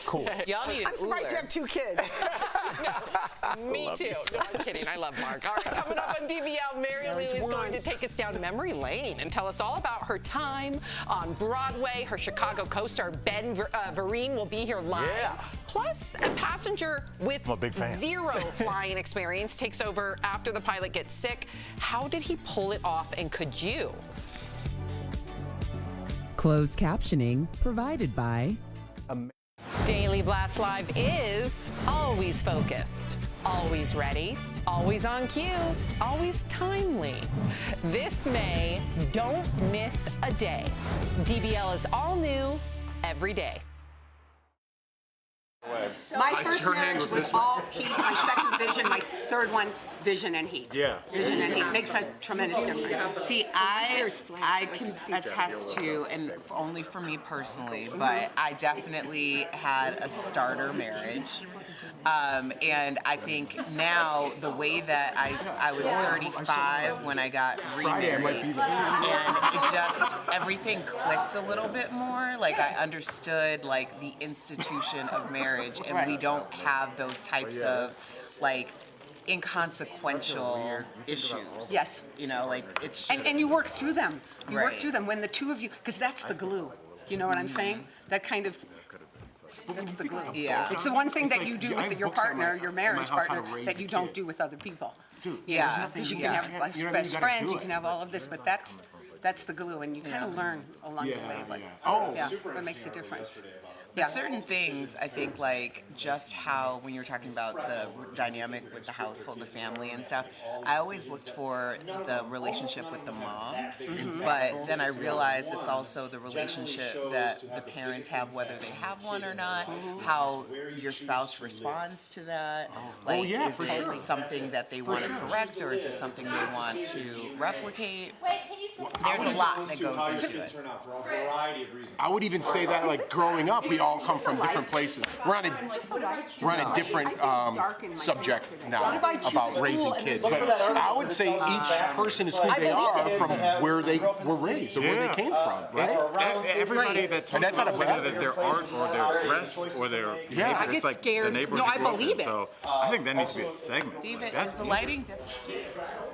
M: Cool.
U: Y'all need an
T: I'm surprised you have 2 kids.
S: Me too. No, I'm kidding. I love Mark. All right, coming up on DBL, Mary Lou is going to take us down memory lane and tell us all about her time on Broadway. Her Chicago co-star Ben Vereen will be here live.
M: Yeah.
S: Plus, a passenger with
M: I'm a big fan.
S: 0 flying experience takes over after the pilot gets sick. How did he pull it off, and could you?
A: Closed captioning provided by
N: Daily Blast Live is always focused, always ready, always on cue, always timely. This May, don't miss a day. DBL is all new every day.
T: My first marriage was all heat. My second vision, my third one, vision and heat.
M: Yeah.
T: Vision and heat makes a tremendous difference.
U: See, I can attest to, and only for me personally, but I definitely had a starter marriage. And I think now the way that I was 35 when I got remarried, and it just, everything clicked a little bit more. Like, I understood, like, the institution of marriage, and we don't have those types of, like, inconsequential issues.
T: Yes.
U: You know, like, it's just...
T: And you work through them. You work
U: Right.
T: through them when the two of you, because that's the glue. You know what I'm saying? That kind of... That's the glue.
U: Yeah.
T: It's the one thing that you do with your partner, your marriage partner, that you don't do with other people.
U: Yeah.
T: Because you can have best friends, you can have all of this, but that's the glue, and you kind of learn along the way. Like, yeah, that makes a difference.
U: But certain things, I think, like just how when you're talking about the dynamic with the household, the family and stuff, I always looked for the relationship with the mom. But then I realized it's also the relationship that the parents have, whether they have one or not, how your spouse responds to that. Like, is it something that they want to correct, or is it something they want to replicate? There's a lot that goes into it.
C: I would even say that, like, growing up, we all come from different places. We're on a different subject now about raising kids. But I would say each person is who they are from where they were raised or where they came from, right?
M: Everybody that talks about whether it's their art or their dress or their behavior, it's like the neighborhood.
U: No, I believe it.
M: So I think that needs to be a segment.
U: David,
M: That's
U: is the lighting different?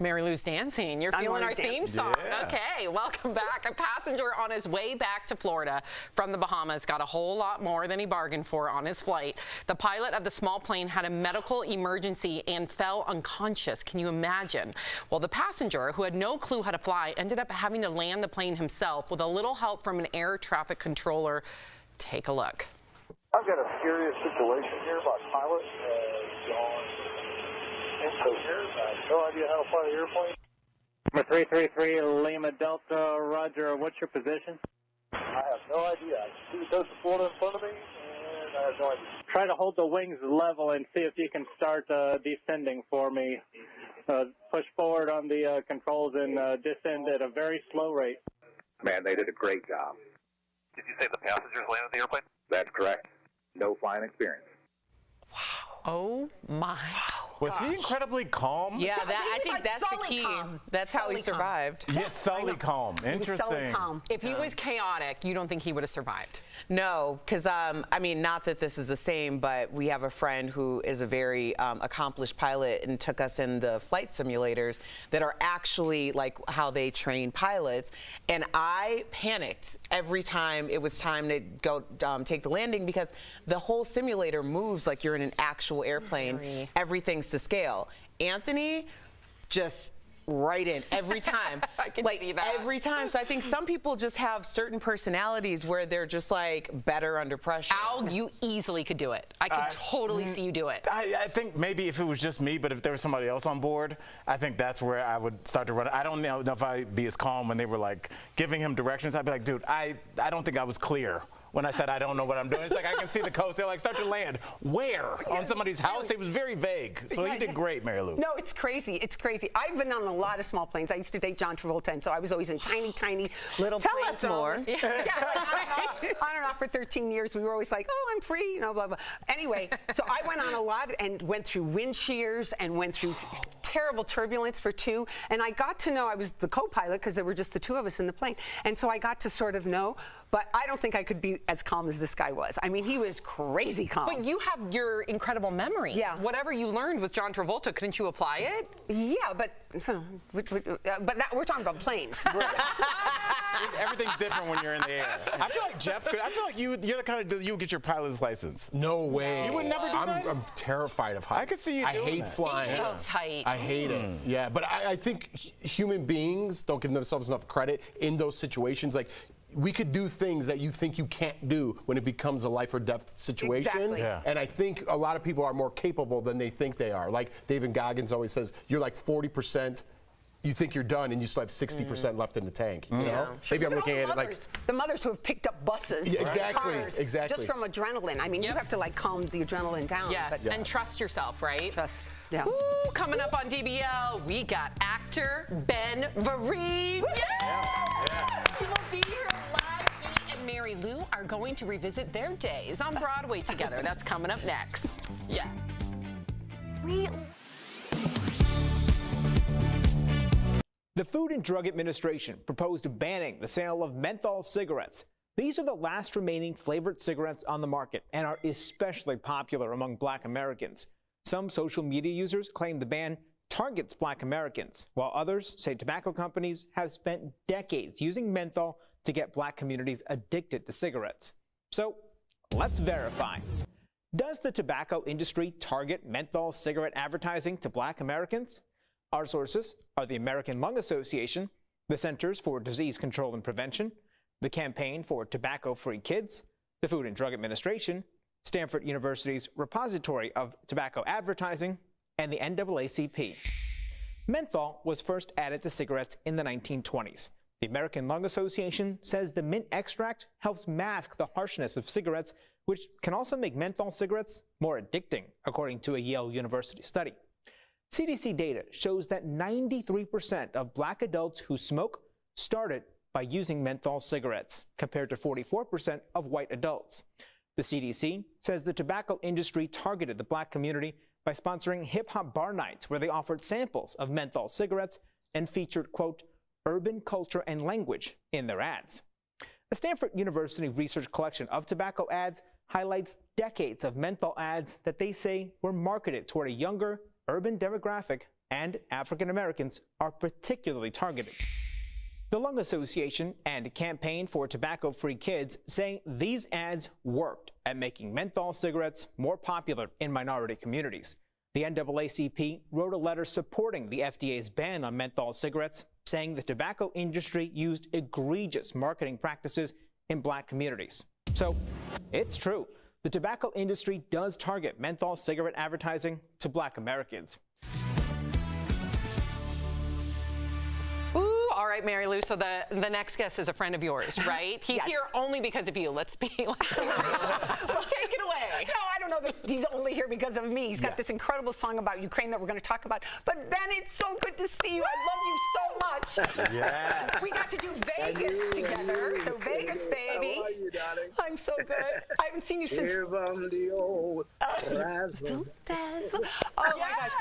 S: Mary Lou's dancing. You're feeling our theme song.
M: Yeah.
S: Okay, welcome back. A passenger on his way back to Florida from the Bahamas got a whole lot more than he bargained for on his flight. The pilot of the small plane had a medical emergency and fell unconscious. Can you imagine? Well, the passenger, who had no clue how to fly, ended up having to land the plane himself with a little help from an air traffic controller. Take a look.
E: I've got a serious situation here. My pilot gone incoherent. I have no idea how to fly the airplane.
L: Number 333 Lima Delta, Roger. What's your position?
E: I have no idea. I see the coast of Florida in front of me, and I have no idea.
L: Try to hold the wings level and see if you can start descending for me. Push forward on the controls and descend at a very slow rate.
R: Man, they did a great job. Did you say the passengers landed the airplane? That's correct. No flying experience.
S: Oh my.
M: Was he incredibly calm?
U: Yeah, I think that's the key. That's how he survived.
M: Yes, sully calm. Interesting.
S: If he was chaotic, you don't think he would have survived?
U: No, because, I mean, not that this is the same, but we have a friend who is a very accomplished pilot and took us in the flight simulators that are actually like how they train pilots. And I panicked every time it was time to go take the landing because the whole simulator moves like you're in an actual airplane. Everything's to scale. Anthony just right in every time.
S: I can
U: like
S: see that.
U: every time. So I think some people just have certain personalities where they're just like better under pressure.
S: Al, you easily could do it. I could totally see you do it.
M: I think maybe if it was just me, but if there was somebody else on board, I think that's where I would start to run. I don't know if I'd be as calm when they were like giving him directions. I'd be like, dude, I don't think I was clear when I said I don't know what I'm doing. It's like I can see the coast. They're like, start to land. Where? On somebody's house? It was very vague. So he did great, Mary Lou.
T: No, it's crazy. It's crazy. I've been on a lot of small planes. I used to date John Travolta, and so I was always in tiny, tiny little
U: Tell
T: planes.
U: us more.
T: Yeah, like on and off for 13 years. We were always like, oh, I'm free, you know, blah, blah. Anyway, so I went on a lot and went through wind shears and went through terrible turbulence for 2. And I got to know, I was the co-pilot because there were just the 2 of us in the plane. And so I got to sort of know, but I don't think I could be as calm as this guy was. I mean, he was crazy calm.
S: But you have your incredible memory.
T: Yeah.
S: Whatever you learned with John Travolta, couldn't you apply it?
T: Yeah, but we're talking about planes.
M: Everything's different when you're in the air. I feel like Jeff could. I feel like you're the kind of dude you would get your pilot's license.
C: No way.
M: You would never do that?
C: I'm terrified of heights.
M: I could see you doing
C: hate
M: that.
C: flying.
S: He hates heights.
C: I hate it. Yeah, but I think human beings don't give themselves enough credit in those situations. Like, we could do things that you think you can't do when it becomes a life or death situation.
T: Exactly.
M: Yeah.
C: And I think a lot of people are more capable than they think they are. Like David Goggins always says, you're like 40%. You think you're done, and you still have 60% left in the tank. You know? Maybe I'm looking at it like
T: the mothers who have picked up buses,
C: exactly,
T: cars,
C: exactly,
T: just from adrenaline. I mean, you have to like calm the adrenaline down.
S: Yes, and trust yourself, right?
T: Trust. Yeah.
S: Ooh, coming up on DBL, we got actor Ben Vereen. Yes! He will be here live. He and Mary Lou are going to revisit their days on Broadway together. That's coming up next. Yeah.
I: The Food and Drug Administration proposed banning the sale of menthol cigarettes. These are the last remaining flavored cigarettes on the market and are especially popular among Black Americans. Some social media users claim the ban targets Black Americans, while others say tobacco companies have spent decades using menthol to get Black communities addicted to cigarettes. So let's verify. Does the tobacco industry target menthol cigarette advertising to Black Americans? Our sources are the American Lung Association, the Centers for Disease Control and Prevention, the Campaign for Tobacco-Free Kids, the Food and Drug Administration, Stanford University's Repository of Tobacco Advertising, and the NAACP. Menthol was first added to cigarettes in the 1920s. The American Lung Association says the mint extract helps mask the harshness of cigarettes, which can also make menthol cigarettes more addicting, according to a Yale University study. CDC data shows that 93% of Black adults who smoke started by using menthol cigarettes, compared to 44% of white adults. The CDC says the tobacco industry targeted the Black community by sponsoring hip-hop bar nights where they offered samples of menthol cigarettes and featured, quote, urban culture and language in their ads. A Stanford University research collection of tobacco ads highlights decades of menthol ads that they say were marketed toward a younger, urban demographic, and African Americans are particularly targeted. The Lung Association and Campaign for Tobacco-Free Kids say these ads worked at making menthol cigarettes more popular in minority communities. The NAACP wrote a letter supporting the FDA's ban on menthol cigarettes, saying the tobacco industry used egregious marketing practices in Black communities. So, it's true. The tobacco industry does target menthol cigarette advertising to Black Americans.
S: All right, Mary Lou, so the next guest is a friend of yours, right? He's
T: Yes.
S: here only because of you. Let's be real. So take it away.
T: No, I don't know that he's only here because of me. He's got this incredible song about Ukraine that we're going to talk about. But Ben, it's so good to see you. I love you so much.
K: Yes.
T: We got to do Vegas together. So Vegas, baby.
K: How are you, darling?
T: I'm so good. I haven't seen you since.
K: Here from the old razzle.
T: Oh my gosh.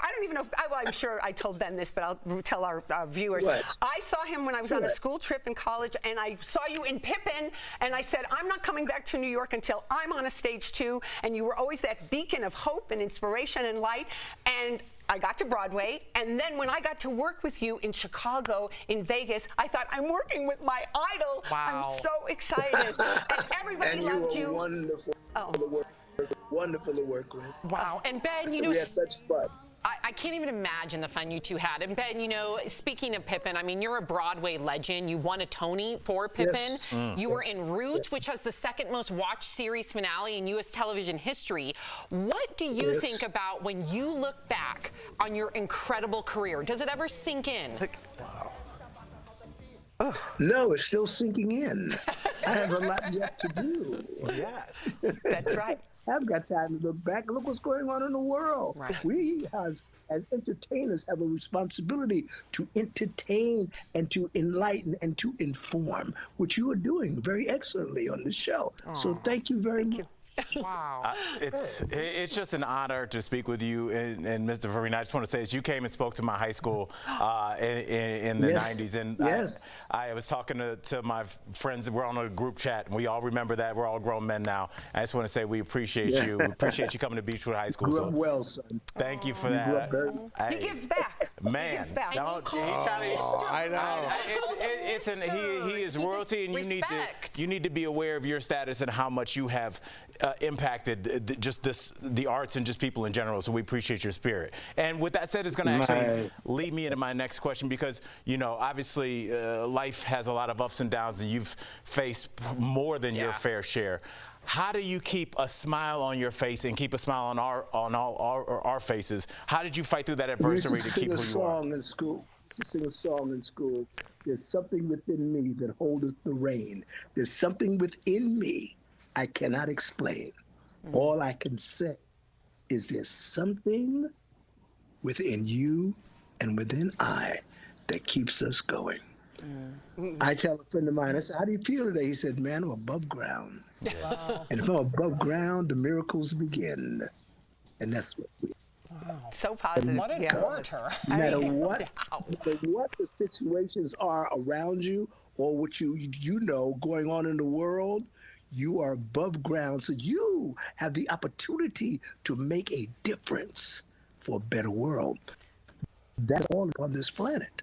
T: I don't even know if, well, I'm sure I told Ben this, but I'll tell our viewers.
K: What?
T: I saw him when I was on a school trip in college, and I saw you in Pippin, and I said, I'm not coming back to New York until I'm on a stage too. And you were always that beacon of hope and inspiration and light. And I got to Broadway, and then when I got to work with you in Chicago, in Vegas, I thought, I'm working with my idol.
S: Wow.
T: I'm so excited. And everybody loved you.
K: Wonderful. Wonderful to work with.
S: Wow. And Ben, you know,
K: we had such fun.
S: I can't even imagine the fun you two had. And Ben, you know, speaking of Pippin, I mean, you're a Broadway legend. You won a Tony for Pippin.
K: Yes.
S: You were in Roots, which has the second most watched series finale in U.S. television history. What do you think about when you look back on your incredible career? Does it ever sink in?
K: Wow. No, it's still sinking in. I have a lot yet to do.
T: Yes. That's right.
K: I've got time to look back. Look what's going on in the world.
T: Right.
K: We, as entertainers, have a responsibility to entertain and to enlighten and to inform, which you are doing very excellently on the show. So thank you very much.
S: Wow.
M: It's just an honor to speak with you and Mr. Vereen. I just want to say that you came and spoke to my high school in the 90s. And I was talking to my friends. We're on a group chat, and we all remember that. We're all grown men now. I just want to say we appreciate you. We appreciate you coming to Beechwood High School.
K: Grew up well, son.
M: Thank you for that.
T: He gives back.
M: Man,
T: He gives back.
M: I know. He is royalty, and you need to be aware of your status and how much you have impacted the arts and just people in general. So we appreciate your spirit. And with that said, it's going to actually lead me into my next question, because you know, obviously, life has a lot of ups and downs, and you've faced more than your fair share. How do you keep a smile on your face and keep a smile on all our faces? How did you fight through that adversity to keep who you are?
K: Sing a song in school. There's something within me that holdeth the rain. There's something within me I cannot explain. All I can say is there's something within you and within I that keeps us going. I tell a friend of mine, I said, how do you feel today? He said, man, I'm above ground. Wow. And if I'm above ground, the miracles begin. And that's what we
T: So positive.
S: What a orator.
K: No matter what the situations are around you or what you know going on in the world, you are above ground. So you have the opportunity to make a difference for a better world. That's all on this planet.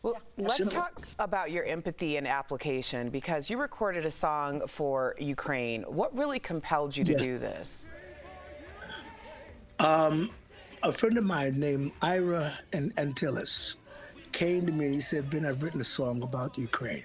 U: Well, let's talk about your empathy and application, because you recorded a song for Ukraine. What really compelled you to do this?
K: A friend of mine named Ira Antilles came to me and he said, Ben, I've written a song about Ukraine.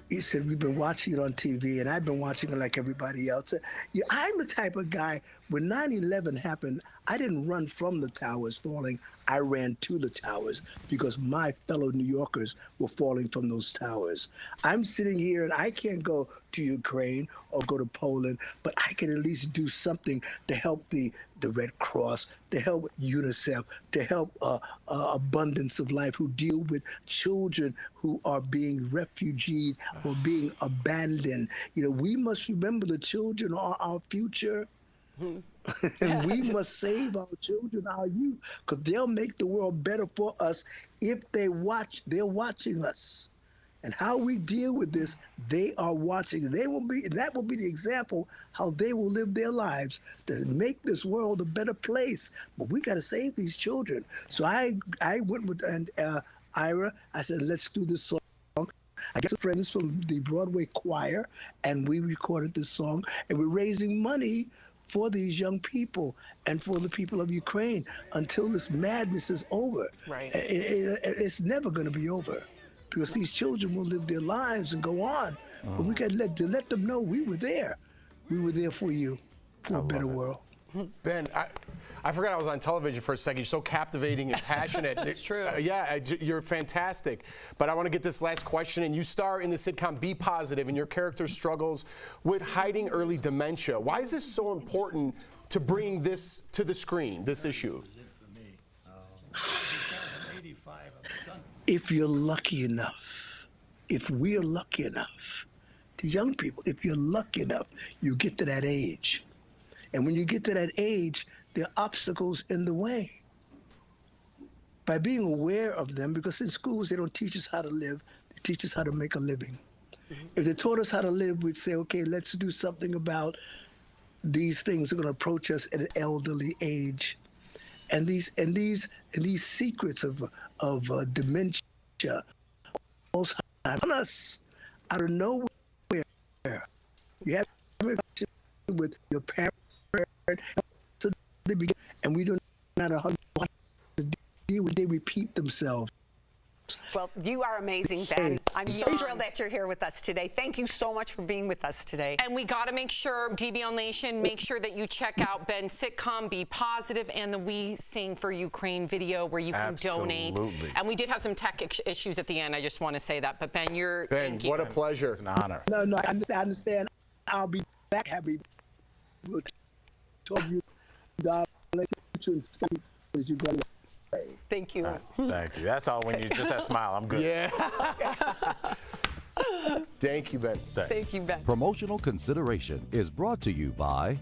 K: He said, we've been watching it on TV, and I've been watching it like everybody else. Yeah, I'm the type of guy, when 9/11 happened, I didn't run from the towers falling. I ran to the towers because my fellow New Yorkers were falling from those towers. I'm sitting here, and I can't go to Ukraine or go to Poland, but I can at least do something to help the Red Cross, to help UNICEF, to help Abundance of Life, who deal with children who are being refugeed or being abandoned. You know, we must remember the children are our future. And we must save our children, our youth, because they'll make the world better for us if they're watching us. And how we deal with this, they are watching. They will be, and that will be the example how they will live their lives to make this world a better place. But we got to save these children. So I went with Ira. I said, let's do this song. I got some friends from the Broadway choir, and we recorded this song, and we're raising money for these young people and for the people of Ukraine until this madness is over.
U: Right.
K: It's never going to be over, because these children will live their lives and go on. But we got to let them know we were there. We were there for you, for a better world.
C: Ben, I forgot I was on television for a second. You're so captivating and passionate.
S: It's true.
C: You're fantastic. But I want to get this last question. And you star in the sitcom Be Positive, and your character struggles with hiding early dementia. Why is this so important to bring this to the screen, this issue?
K: If you're lucky enough, if we are lucky enough, to young people, if you're lucky enough, you get to that age. And when you get to that age, there are obstacles in the way. By being aware of them, because in schools they don't teach us how to live, they teach us how to make a living. If they taught us how to live, we'd say, okay, let's do something about these things that are going to approach us at an elderly age. And these secrets of dementia, on us out of nowhere. You have with your parents, and we don't know how to deal with. They repeat themselves.
T: Well, you are amazing, Ben. I'm so thrilled that you're here with us today. Thank you so much for being with us today.
S: And we got to make sure, DBL Nation, make sure that you check out Ben's sitcom, Be Positive, and the We Sing for Ukraine video where you can donate. And we did have some tech issues at the end. I just want to say that. But Ben, you're...
C: Ben, what a pleasure. It's an honor.
K: No, I understand. I'll be back. Happy. We'll talk to you, darling, as you go.
T: Thank you.
M: Thank you. That's all. When you just that smile, I'm good.
C: Yeah. Thank you, Ben.
T: Thank you, Ben.
H: Promotional consideration is brought to you by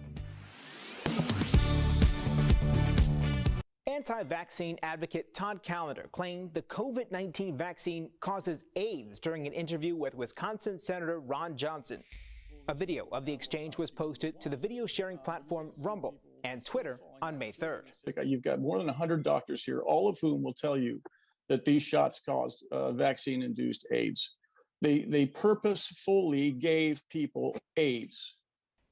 I: Anti-vaccine advocate Todd Callender claimed the COVID-19 vaccine causes AIDS during an interview with Wisconsin Senator Ron Johnson. A video of the exchange was posted to the video sharing platform Rumble and Twitter on May 3rd.
P: You've got more than 100 doctors here, all of whom will tell you that these shots caused vaccine-induced AIDS. They purposefully gave people AIDS.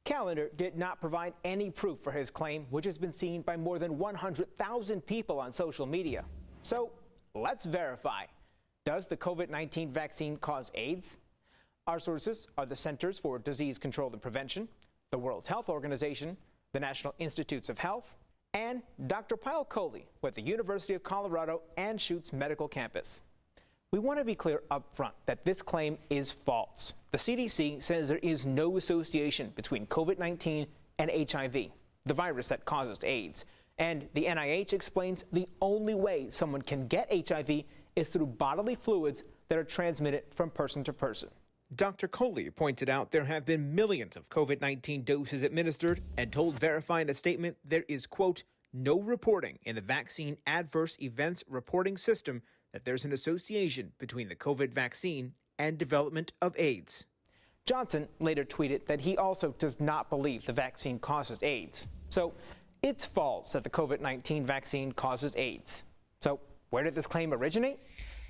I: Callender did not provide any proof for his claim, which has been seen by more than 100,000 people on social media. So let's verify. Does the COVID-19 vaccine cause AIDS? Our sources are the Centers for Disease Control and Prevention, the World Health Organization, the National Institutes of Health, and Dr. Pyle Coley with the University of Colorado Anschutz Medical Campus. We want to be clear up front that this claim is false. The CDC says there is no association between COVID-19 and HIV, the virus that causes AIDS. And the NIH explains the only way someone can get HIV is through bodily fluids that are transmitted from person to person. Dr. Coley pointed out there have been millions of COVID-19 doses administered and told Verify in a statement there is, quote, no reporting in the vaccine adverse events reporting system that there's an association between the COVID vaccine and development of AIDS. Johnson later tweeted that he also does not believe the vaccine causes AIDS. So it's false that the COVID-19 vaccine causes AIDS. So where did this claim originate?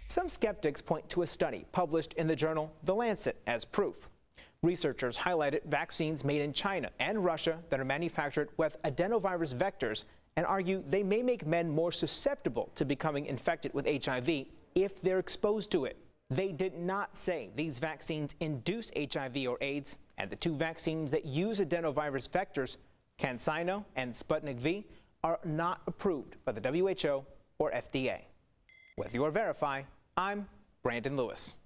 I: Some skeptics point to a study published in the journal The Lancet as proof. Researchers highlighted vaccines made in China and Russia that are manufactured with adenovirus vectors and argue they may make men more susceptible to becoming infected with HIV if they're exposed to it. They did not say these vaccines induce HIV or AIDS, and the two vaccines that use adenovirus vectors, CanSino and Sputnik V, are not approved by the WHO or FDA. With your Verify, I'm Brandon Lewis.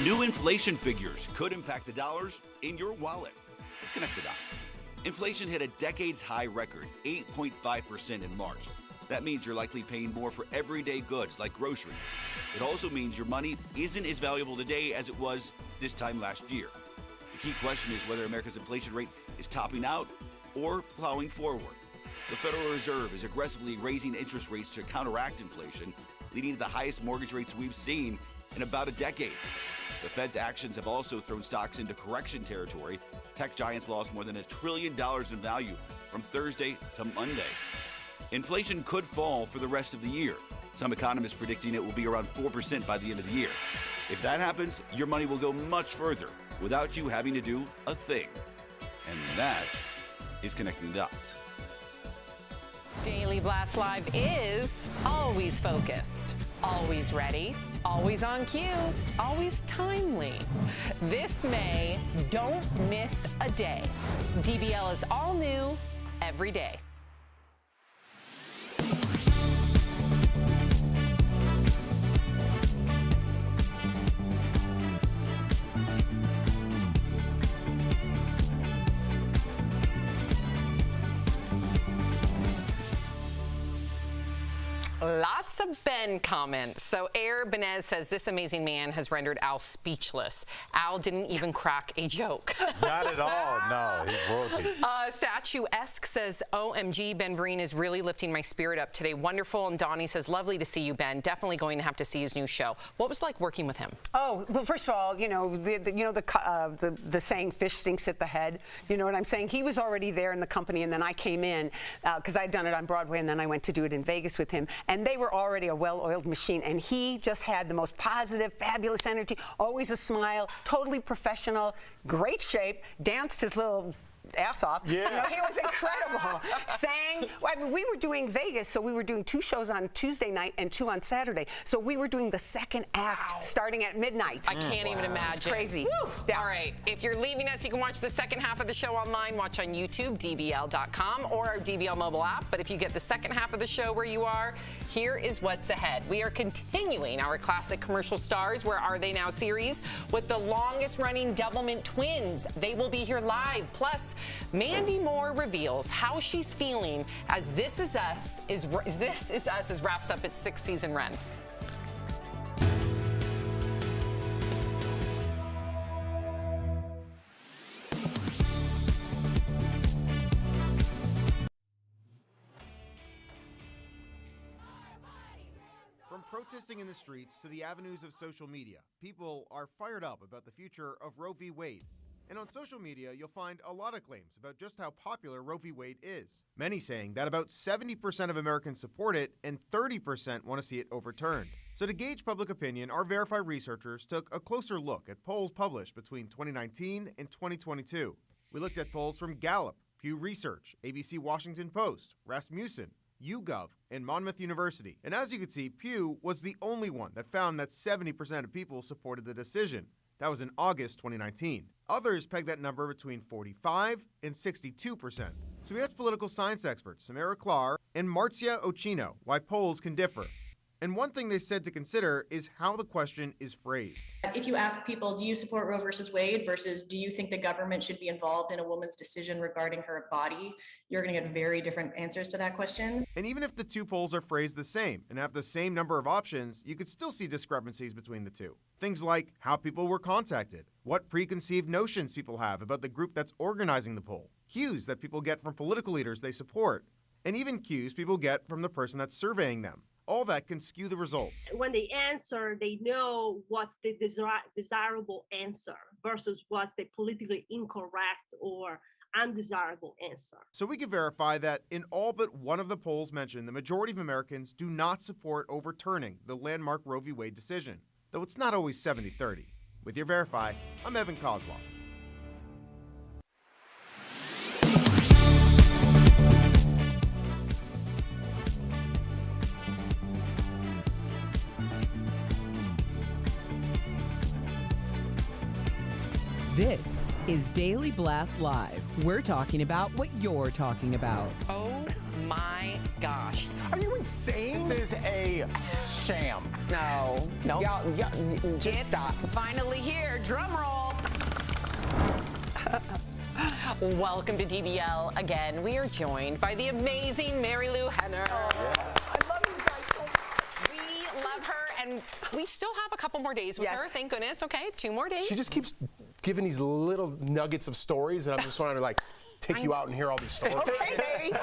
J: New inflation figures could impact the dollars in your wallet. Let's connect the dots. Inflation hit a decades-high record, 8.5% in March. That means you're likely paying more for everyday goods like groceries. It also means your money isn't as valuable today as it was this time last year. The key question is whether America's inflation rate is topping out or plowing forward. The Federal Reserve is aggressively raising interest rates to counteract inflation, leading to the highest mortgage rates we've seen in about a decade. The Fed's actions have also thrown stocks into correction territory. Tech giants lost more than $1 trillion in value from Thursday to Monday. Inflation could fall for the rest of the year. Some economists predicting it will be around 4% by the end of the year. If that happens, your money will go much further without you having to do a thing. And that is Connecting the Dots.
N: Daily Blast Live is always focused, always ready, always on cue, always timely. This May, don't miss a day. DBL is all new every day. Lots of Ben comments. So Air Benez says this amazing man has rendered Al speechless. Al didn't even crack a joke.
M: Not at all. No, he's royalty.
N: Statue-esque says, OMG, Ben Vereen is really lifting my spirit up today. Wonderful. And Donnie says, lovely to see you, Ben. Definitely going to have to see his new show. What was it like working with him?
T: Oh, well, first of all, the saying, fish stinks at the head. You know what I'm saying? He was already there in the company, and then I came in because I'd done it on Broadway, and then I went to do it in Vegas with him. And they were already a well-oiled machine, and he just had the most positive, fabulous energy, always a smile, totally professional, great shape, danced his little ass off. Yeah. You know, he was incredible. Sang. I mean, we were doing Vegas, so we were doing 2 shows on Tuesday night and 2 on Saturday. So we were doing the second act starting at midnight.
N: I can't even imagine.
T: It's crazy.
N: Yeah. All right. If you're leaving us, you can watch the second half of the show online. Watch on YouTube, DBL.com, or our DBL mobile app. But if you get the second half of the show where you are, here is what's ahead. We are continuing our classic commercial stars, Where Are They Now series with the longest-running Doublemint twins. They will be here live. Plus, Mandy Moore reveals how she's feeling as This Is Us wraps up its 6th season run.
F: From protesting in the streets to the avenues of social media, people are fired up about the future of Roe v. Wade. And on social media, you'll find a lot of claims about just how popular Roe v. Wade is. Many saying that about 70% of Americans support it and 30% want to see it overturned. So to gauge public opinion, our Verify researchers took a closer look at polls published between 2019 and 2022. We looked at polls from Gallup, Pew Research, ABC Washington Post, Rasmussen, YouGov, and Monmouth University. And as you can see, Pew was the only one that found that 70% of people supported the decision. That was in August 2019. Others pegged that number between 45 and 62%. So we asked political science experts Samara Klar and Marzia Ochino why polls can differ. And one thing they said to consider is how the question is phrased.
V: If you ask people, do you support Roe versus Wade versus do you think the government should be involved in a woman's decision regarding her body, you're going to get very different answers to that question.
F: And even if the two polls are phrased the same and have the same number of options, you could still see discrepancies between the two. Things like how people were contacted, what preconceived notions people have about the group that's organizing the poll, cues that people get from political leaders they support, and even cues people get from the person that's surveying them. All that can skew the results.
G: When they answer, they know what's the desirable answer versus what's the politically incorrect or undesirable answer.
F: So we can verify that in all but one of the polls mentioned, the majority of Americans do not support overturning the landmark Roe v. Wade decision, though it's not always 70-30. With your Verify, I'm Evan Kozloff.
A: This is Daily Blast Live. We're talking about what you're talking about.
S: Oh my gosh.
C: Are you insane?
M: This is a sham.
U: No.
S: Nope.
U: Y'all just stop.
B: Finally here. Drum roll.
S: Welcome to DBL again. We are joined by the amazing Mary Lou Henner. We love her, and we still have a couple more days with her. Thank goodness. Okay, 2 more days.
C: She just keeps giving these little nuggets of stories, and I'm just wanting to like take you out and hear all these stories.
S: Okay, baby.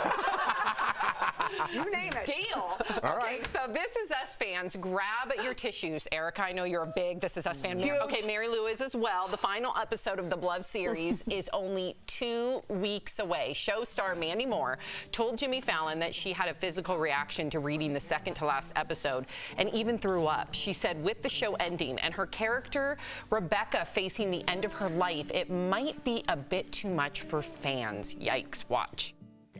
T: You name it.
S: Deal.
C: All
S: Okay,
C: right.
S: so This Is Us fans, grab your tissues. Erica, I know you're a big This Is Us fan.
T: Huge.
S: Okay, Mary Lou is as well. The final episode of the Blood series is only 2 weeks away. Show star Mandy Moore told Jimmy Fallon that she had a physical reaction to reading the second to last episode and even threw up. She said with the show ending and her character, Rebecca, facing the end of her life, it might be a bit too much for fans. Yikes, watch.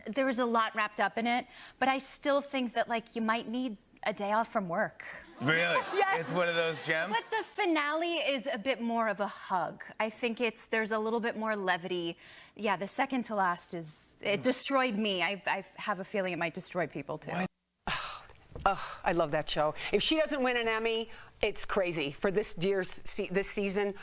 O: There was a lot wrapped up in it, but I still think that like you might need a day off from work.
W: Really?
O: Yes.
W: It's one of those gems?
O: But the finale is a bit more of a hug. I think there's a little bit more levity. Yeah, the second to last it destroyed me. I have a feeling it might destroy people too.
T: Oh, I love that show. If she doesn't win an Emmy, it's crazy. For this season,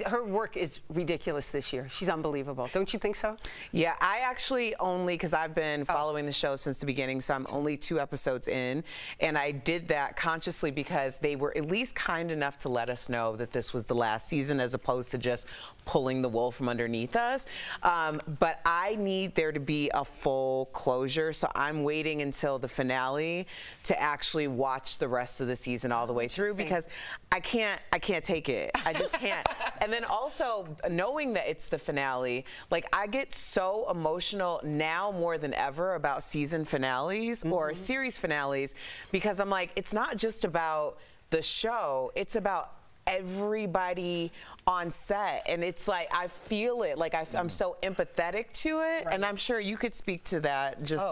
T: her work is ridiculous this year. She's unbelievable. Don't you think so?
U: Yeah, I actually only, because I've been following the show since the beginning, so I'm only 2 episodes in, and I did that consciously because they were at least kind enough to let us know that this was the last season as opposed to just pulling the wool from underneath us. But I need there to be a full closure, so I'm waiting until the finale to actually watch the rest of the season all the way through because I can't take it. I just can't. And then also knowing that it's the finale, like I get so emotional now more than ever about season finales or series finales because I'm like, it's not just about the show, it's about everybody on set, and it's like I feel it, like I'm so empathetic to it, and I'm sure you could speak to that just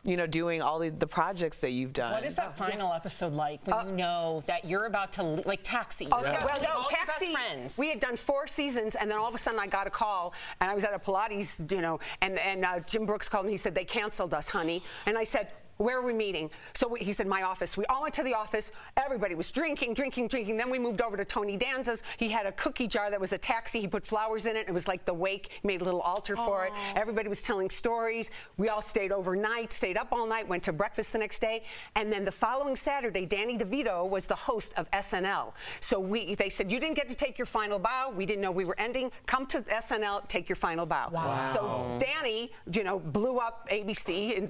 U: you know, doing all the projects that you've done.
S: What is that final episode like when you know that you're about to like Taxi?
T: Oh, yeah. Well, no,
S: all your
T: Taxi.
S: best friends.
T: We had done 4 seasons, and then all of a sudden I got a call, and I was at a Pilates, you know, and Jim Brooks called me. He said they canceled us, honey, and I said, where are we meeting? So he said, my office. We all went to the office. Everybody was drinking. Then we moved over to Tony Danza's. He had a cookie jar that was a taxi. He put flowers in it. It was like the wake. He made a little altar for it. Everybody was telling stories. We all stayed overnight, stayed up all night, went to breakfast the next day. And then the following Saturday, Danny DeVito was the host of SNL. So they said, you didn't get to take your final bow. We didn't know we were ending. Come to SNL, take your final bow.
U: Wow.
T: So Danny, you know, blew up ABC in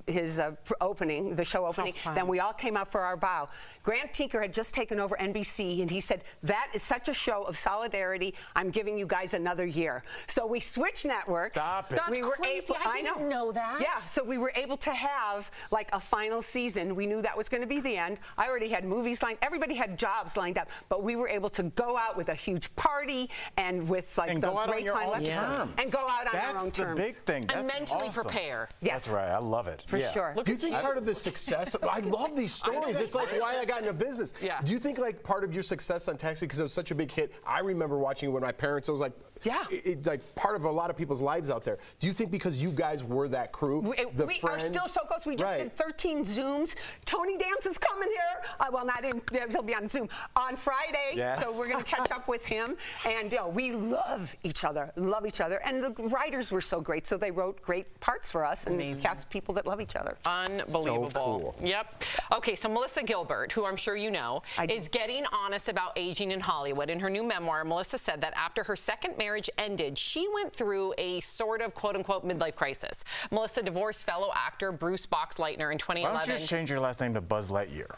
T: his opening, the show opening. Then we all came out for our bow. Grant Tinker had just taken over NBC, and he said, that is such a show of solidarity. I'm giving you guys another year. So we switched networks.
S: Stop it. That's crazy. I didn't know that.
T: Yeah, so we were able to have like a final season. We knew that was going to be the end. I already had movies lined. Everybody had jobs lined up, but we were able to go out with a huge party and with like the great final episode. And go out on our own terms.
M: That's the big thing. That's
S: and mentally
M: awesome.
S: prepare.
T: Yes.
M: That's right. I love it.
T: For sure.
C: Do you think part of the success? I love these stories. It's like why I got into business.
S: Yeah.
C: Do you think like part of your success on Taxi because it was such a big hit? I remember watching it with my parents. It was like, like part of a lot of people's lives out there. Do you think because you guys were that crew,
T: we are still so close. We just did 13 Zooms. Tony Dance is coming here. Well, not him. He'll be on Zoom on Friday.
M: Yes.
T: So we're going to catch up with him. And you know, we love each other. And the writers were so great. So they wrote great parts for us and cast people that love each other.
S: Unbelievable.
C: So cool.
S: Yep. Okay, so Melissa Gilbert, who I'm sure you know, is getting honest about aging in Hollywood. In her new memoir, Melissa said that after her second marriage marriage ended, she went through a sort of quote-unquote midlife crisis. Melissa divorced fellow actor Bruce Boxleitner in 2011.
M: Why don't you just change your last name to Buzz Lightyear?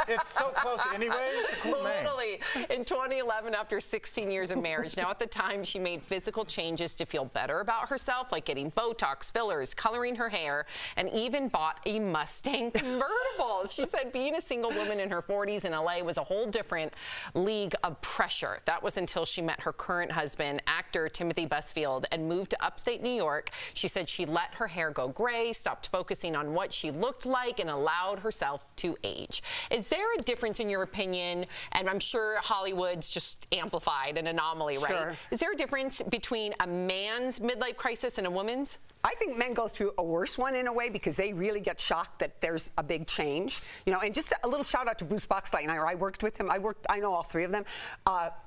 M: It's so close anyway. It's a cool name.
S: Totally. In 2011, after 16 years of marriage. Now, at the time, she made physical changes to feel better about herself, like getting Botox, fillers, coloring her hair, and even bought a Mustang convertible. She said being a single woman in her 40s in LA was a whole different league of pressure. That was until she met her current husband, actor Timothy Busfield, and moved to upstate New York. She said she let her hair go gray, stopped focusing on what she looked like, and allowed herself to age. Is there a difference in your opinion? And I'm sure Hollywood's just amplified an anomaly, right?
T: Sure.
S: Is there a difference between a man's midlife crisis and a woman's?
T: I think men go through a worse one in a way because they really get shocked that there's a big change. You know, and just a little shout out to Bruce Boxleitner. I worked with him. I know all three of them.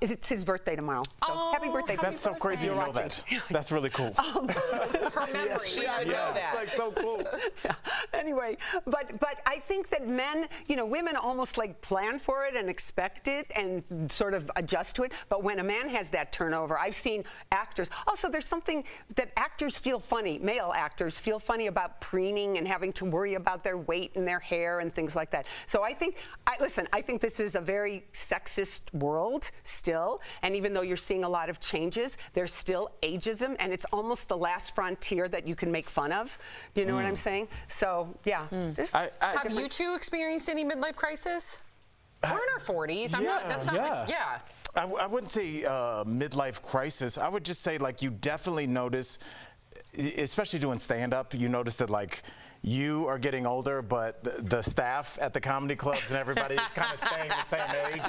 T: It's his birthday tomorrow. So happy birthday.
M: That's so crazy you know that. That's really cool.
S: Her memory.
M: Yeah,
S: We know that.
M: It's like so cool.
T: Yeah. Anyway, but I think that men, you know, women almost like plan for it and expect it and sort of adjust to it. But when a man has that turnover, I've seen actors. Also, there's something that actors feel funny. Male actors feel funny about preening and having to worry about their weight and their hair and things like that. So I think, I think this is a very sexist world still. And even though you're seeing a lot of changes, there's still ageism, and it's almost the last frontier that you can make fun of. You know what I'm saying? So yeah.
S: Have you two experienced any midlife crisis? We're in our 40s.
M: I wouldn't say midlife crisis. I would just say, like, you definitely notice, especially doing stand-up, you notice that, like, you are getting older, but the staff at the comedy clubs and everybody is kind of staying the same age.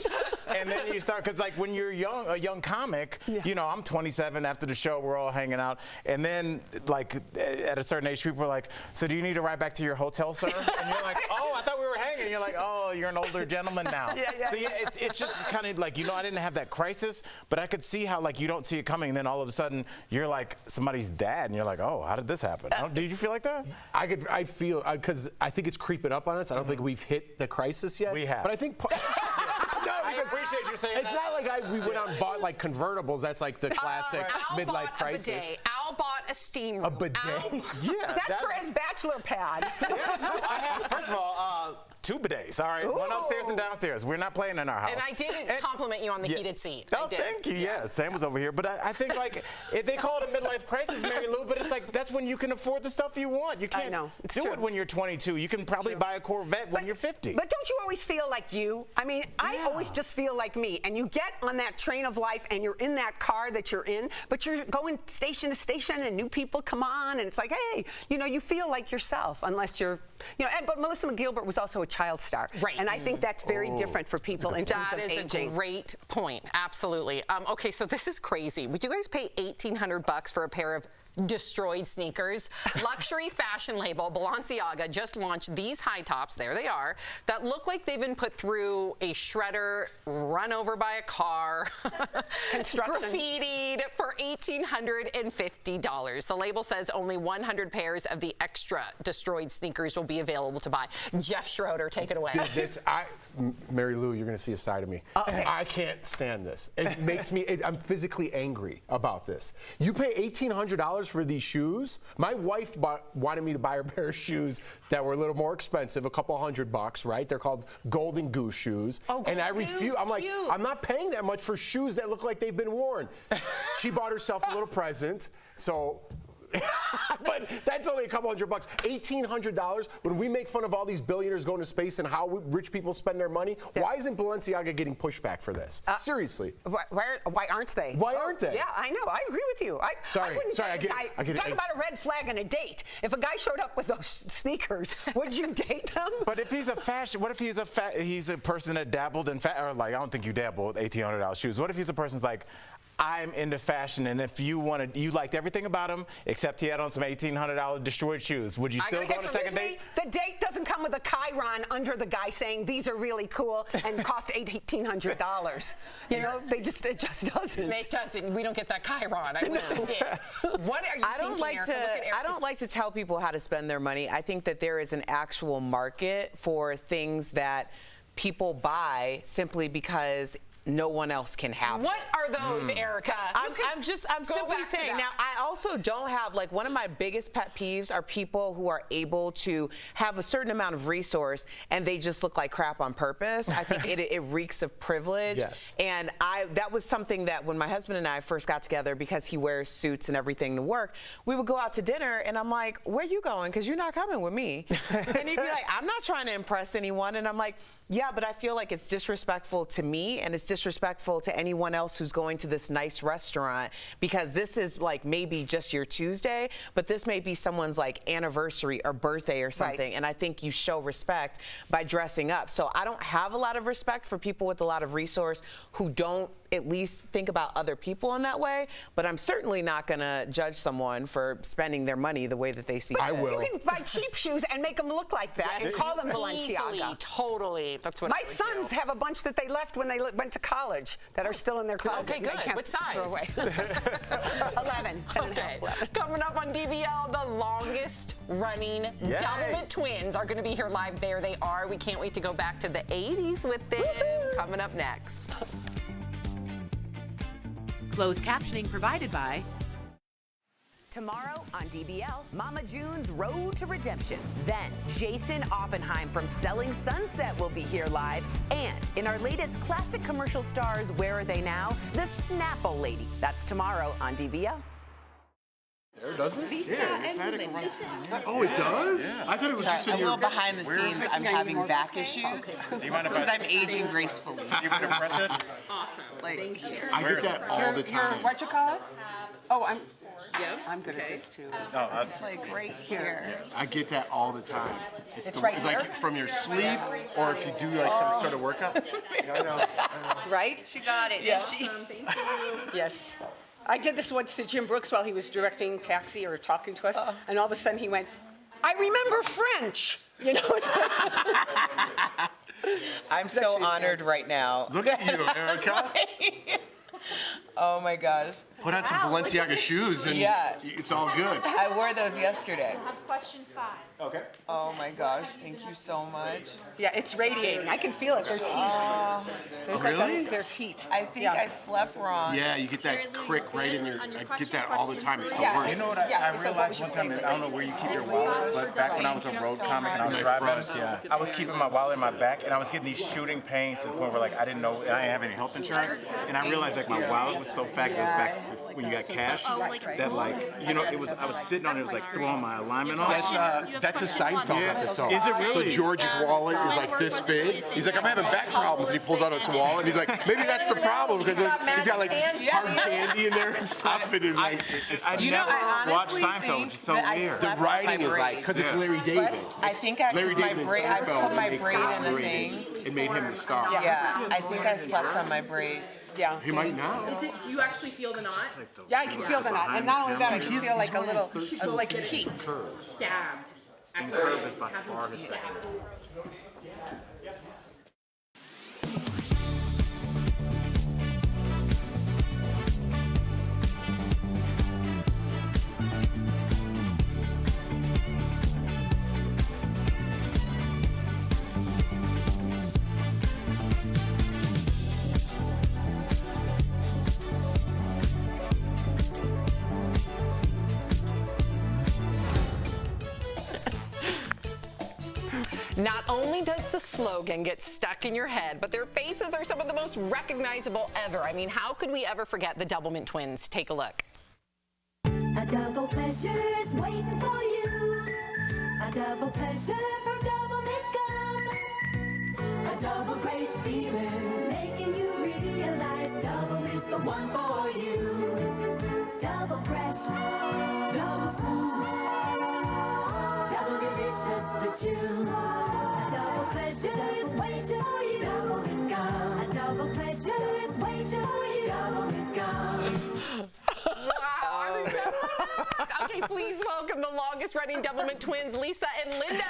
M: And then you start, because like when you're a young comic, you know, I'm 27 after the show, we're all hanging out. And then like at a certain age, people are like, so do you need to ride back to your hotel, sir? And you're like, oh, I thought we were hanging. And you're like, oh, you're an older gentleman now. So yeah, it's just kind of like, you know, I didn't have that crisis, but I could see how like you don't see it coming. And then all of a sudden you're like somebody's dad and you're like, oh, how did this happen? Did you feel like that?
C: I feel, because I think it's creeping up on us. I don't think we've hit the crisis yet.
M: We have.
C: But I think
M: I appreciate you saying
C: it's
M: that.
C: not like we went out and bought like convertibles. That's like the classic midlife crisis.
S: Bidet. Al bought a steam room.
C: A bidet?
T: That's for his bachelor pad.
M: I have, first of all, 2 bidets, all right? One upstairs and downstairs. We're not playing in our house.
S: And I didn't compliment you on the heated seat.
M: Oh, thank you. Yeah, Sam was over here. But I think, like, they call it a midlife crisis, Mary Lou, but it's like that's when you can afford the stuff you want. You can't do it when you're 22. You can probably buy a Corvette when you're 50.
T: But don't you always feel like you? I mean, I always just feel like me. And you get on that train of life and you're in that car that you're in, but you're going station to station and new people come on and it's like, hey, you know, you feel like yourself unless you're, you know, but Melissa McGilbert was also a child star.
S: Right.
T: And I think that's very different for people in terms of aging.
S: That is a great point. Absolutely. Okay, so this is crazy. Would you guys pay $1,800 for a pair of destroyed sneakers? Luxury fashion label Balenciaga just launched these high tops, there they are, that look like they've been put through a shredder, run over by a car, graffitied for $1,850. The label says only 100 pairs of the extra destroyed sneakers will be available to buy. Jeff Schroeder, take it away.
C: Mary Lou, you're going to see a side of me. I can't stand this. It makes me, I'm physically angry about this. You pay $1,800 for these shoes. My wife wanted me to buy her a pair of shoes that were a little more expensive, a couple $100, right? They're called Golden Goose shoes. And I refuse. I'm like, I'm not paying that much for shoes that look like they've been worn. She bought herself a little present, so. But that's only a couple $100. $1,800 when we make fun of all these billionaires going to space and how rich people spend their money. Why isn't Balenciaga getting pushback for this? Seriously.
T: Why aren't they?
C: Why aren't they?
T: Yeah, I know. I agree with you.
C: Sorry, I get it.
T: Talk about a red flag on a date. If a guy showed up with those sneakers, would you date them?
M: But if he's a fashion, what if he's a person that dabbled in or like, I don't think you dabble with $1,800 shoes. What if he's a person's like, I'm into fashion, and if you liked everything about him, except he had on some $1,800 destroyed shoes, would you still go on a second date?
T: The date doesn't come with a chyron under the guy saying these are really cool and cost $1,800. You know, it just doesn't.
S: It doesn't. We don't get that chyron. I wish we did. What are you
U: I don't like to tell people how to spend their money. I think that there is an actual market for things that people buy simply because no one else can have
S: What
U: it.
S: are those, Erica?
U: I'm simply saying, now I also don't have, like, one of my biggest pet peeves are people who are able to have a certain amount of resource and they just look like crap on purpose. I think it reeks of privilege.
C: Yes.
U: And that was something that when my husband and I first got together, because he wears suits and everything to work, we would go out to dinner and I'm like, where you going? Because you're not coming with me. And he'd be like, I'm not trying to impress anyone. And I'm like, yeah, but I feel like it's disrespectful to me and it's disrespectful to anyone else who's going to this nice restaurant, because this is like maybe just your Tuesday, but this may be someone's like anniversary or birthday or something. Right. And I think you show respect by dressing up. So I don't have a lot of respect for people with a lot of resource who don't at least think about other people in that way, but I'm certainly not going to judge someone for spending their money the way that they see fit.
C: I will.
T: You can buy cheap shoes and make them look like that and call them Balenciaga.
S: Easily, totally. That's what
T: my sons have a bunch that they left when they went to college that are still in their closet.
S: Okay, good. What size?
T: 11.
S: Okay. Coming up on DBL, the longest running Doublemint twins are going to be here live. There they are. We can't wait to go back to the 80s with them. Coming up next.
A: Closed captioning provided by...
B: Tomorrow on DBL, Mama June's Road to Redemption. Then, Jason Oppenheim from Selling Sunset will be here live. And in our latest classic commercial stars, Where Are They Now? The Snapple Lady. That's tomorrow on DBL.
C: There, does it?
D: Lisa and
C: Oh, it does? Yeah. I thought it was just in
U: a
C: your...
U: little behind the scenes. I'm having back issues because I'm aging gracefully.
M: You can impress it?
D: Awesome.
U: Thank you.
C: I get that all the time.
T: What you call it? Oh, I'm good at this too.
U: Oh, it's like right here.
C: I get that all the time.
T: It's right
C: like
T: here?
C: from your sleep, or if you do like some sort of workout. Yeah, I know.
T: Right?
U: She got it.
T: Yeah.
D: Thank you.
T: Yes. I did this once to Jim Brooks while he was directing Taxi or talking to us, and all of a sudden he went, I remember French. You know, it's
U: I'm so honored right now.
C: Look at you, Erica.
U: Oh my gosh.
C: Put on some Balenciaga shoes and it's all good.
U: I wore those yesterday.
D: I have question 5.
C: Okay.
U: Oh my gosh, thank you so much.
T: Yeah, it's radiating. I can feel it. There's heat. There's
C: really?
T: There's heat.
U: I think I slept wrong.
C: Yeah, you get that crick right in your... I get that all the time. It's the worst.
M: You know what I realized one time, I don't know where you keep your wallet, but back when I was a road comic and I was driving, I was keeping my wallet in my back and I was getting these shooting pains to the point where like I didn't know, I didn't have any health insurance, and I realized like my wallet was so fat because it was back when you got cash, that like, you know, it was, I was sitting on it, it was like throwing my alignment off.
C: That's a Seinfeld episode.
M: Is it really?
C: So George's wallet is like this big. He's like, I'm having back problems, and he pulls out his wallet, and he's like, maybe that's the problem because he's got like hard candy in there and stuff. It is like,
M: I never watched Seinfeld, which is so weird.
C: The writing is like, because it's Larry David.
U: I think I put my braid in a thing.
C: It made him the star.
U: Yeah, I think I slept on my braids.
T: Yeah.
C: He might now.
D: Do you actually feel the knot?
T: Yeah, I can feel the knot. And not only that, I can feel like a little, like heat.
D: Stabbed.
M: And curve is by far his favorite.
S: Not only does the slogan get stuck in your head, but their faces are some of the most recognizable ever. I mean, how could we ever forget the Doublemint twins? Take a look.
Q: A double pleasure's waiting for you. A double pleasure from Doublemint gum. A double great feeling, making you realize Doublement's the one for you. Double fresh, double smooth, double delicious to chew. A double pleasure is waiting for you. Doublemint gum. A double pleasure is waiting for you. Doublemint gum.
S: Wow, I remember that. Okay, please welcome the longest running Doublemint twins, Lisa and Linda.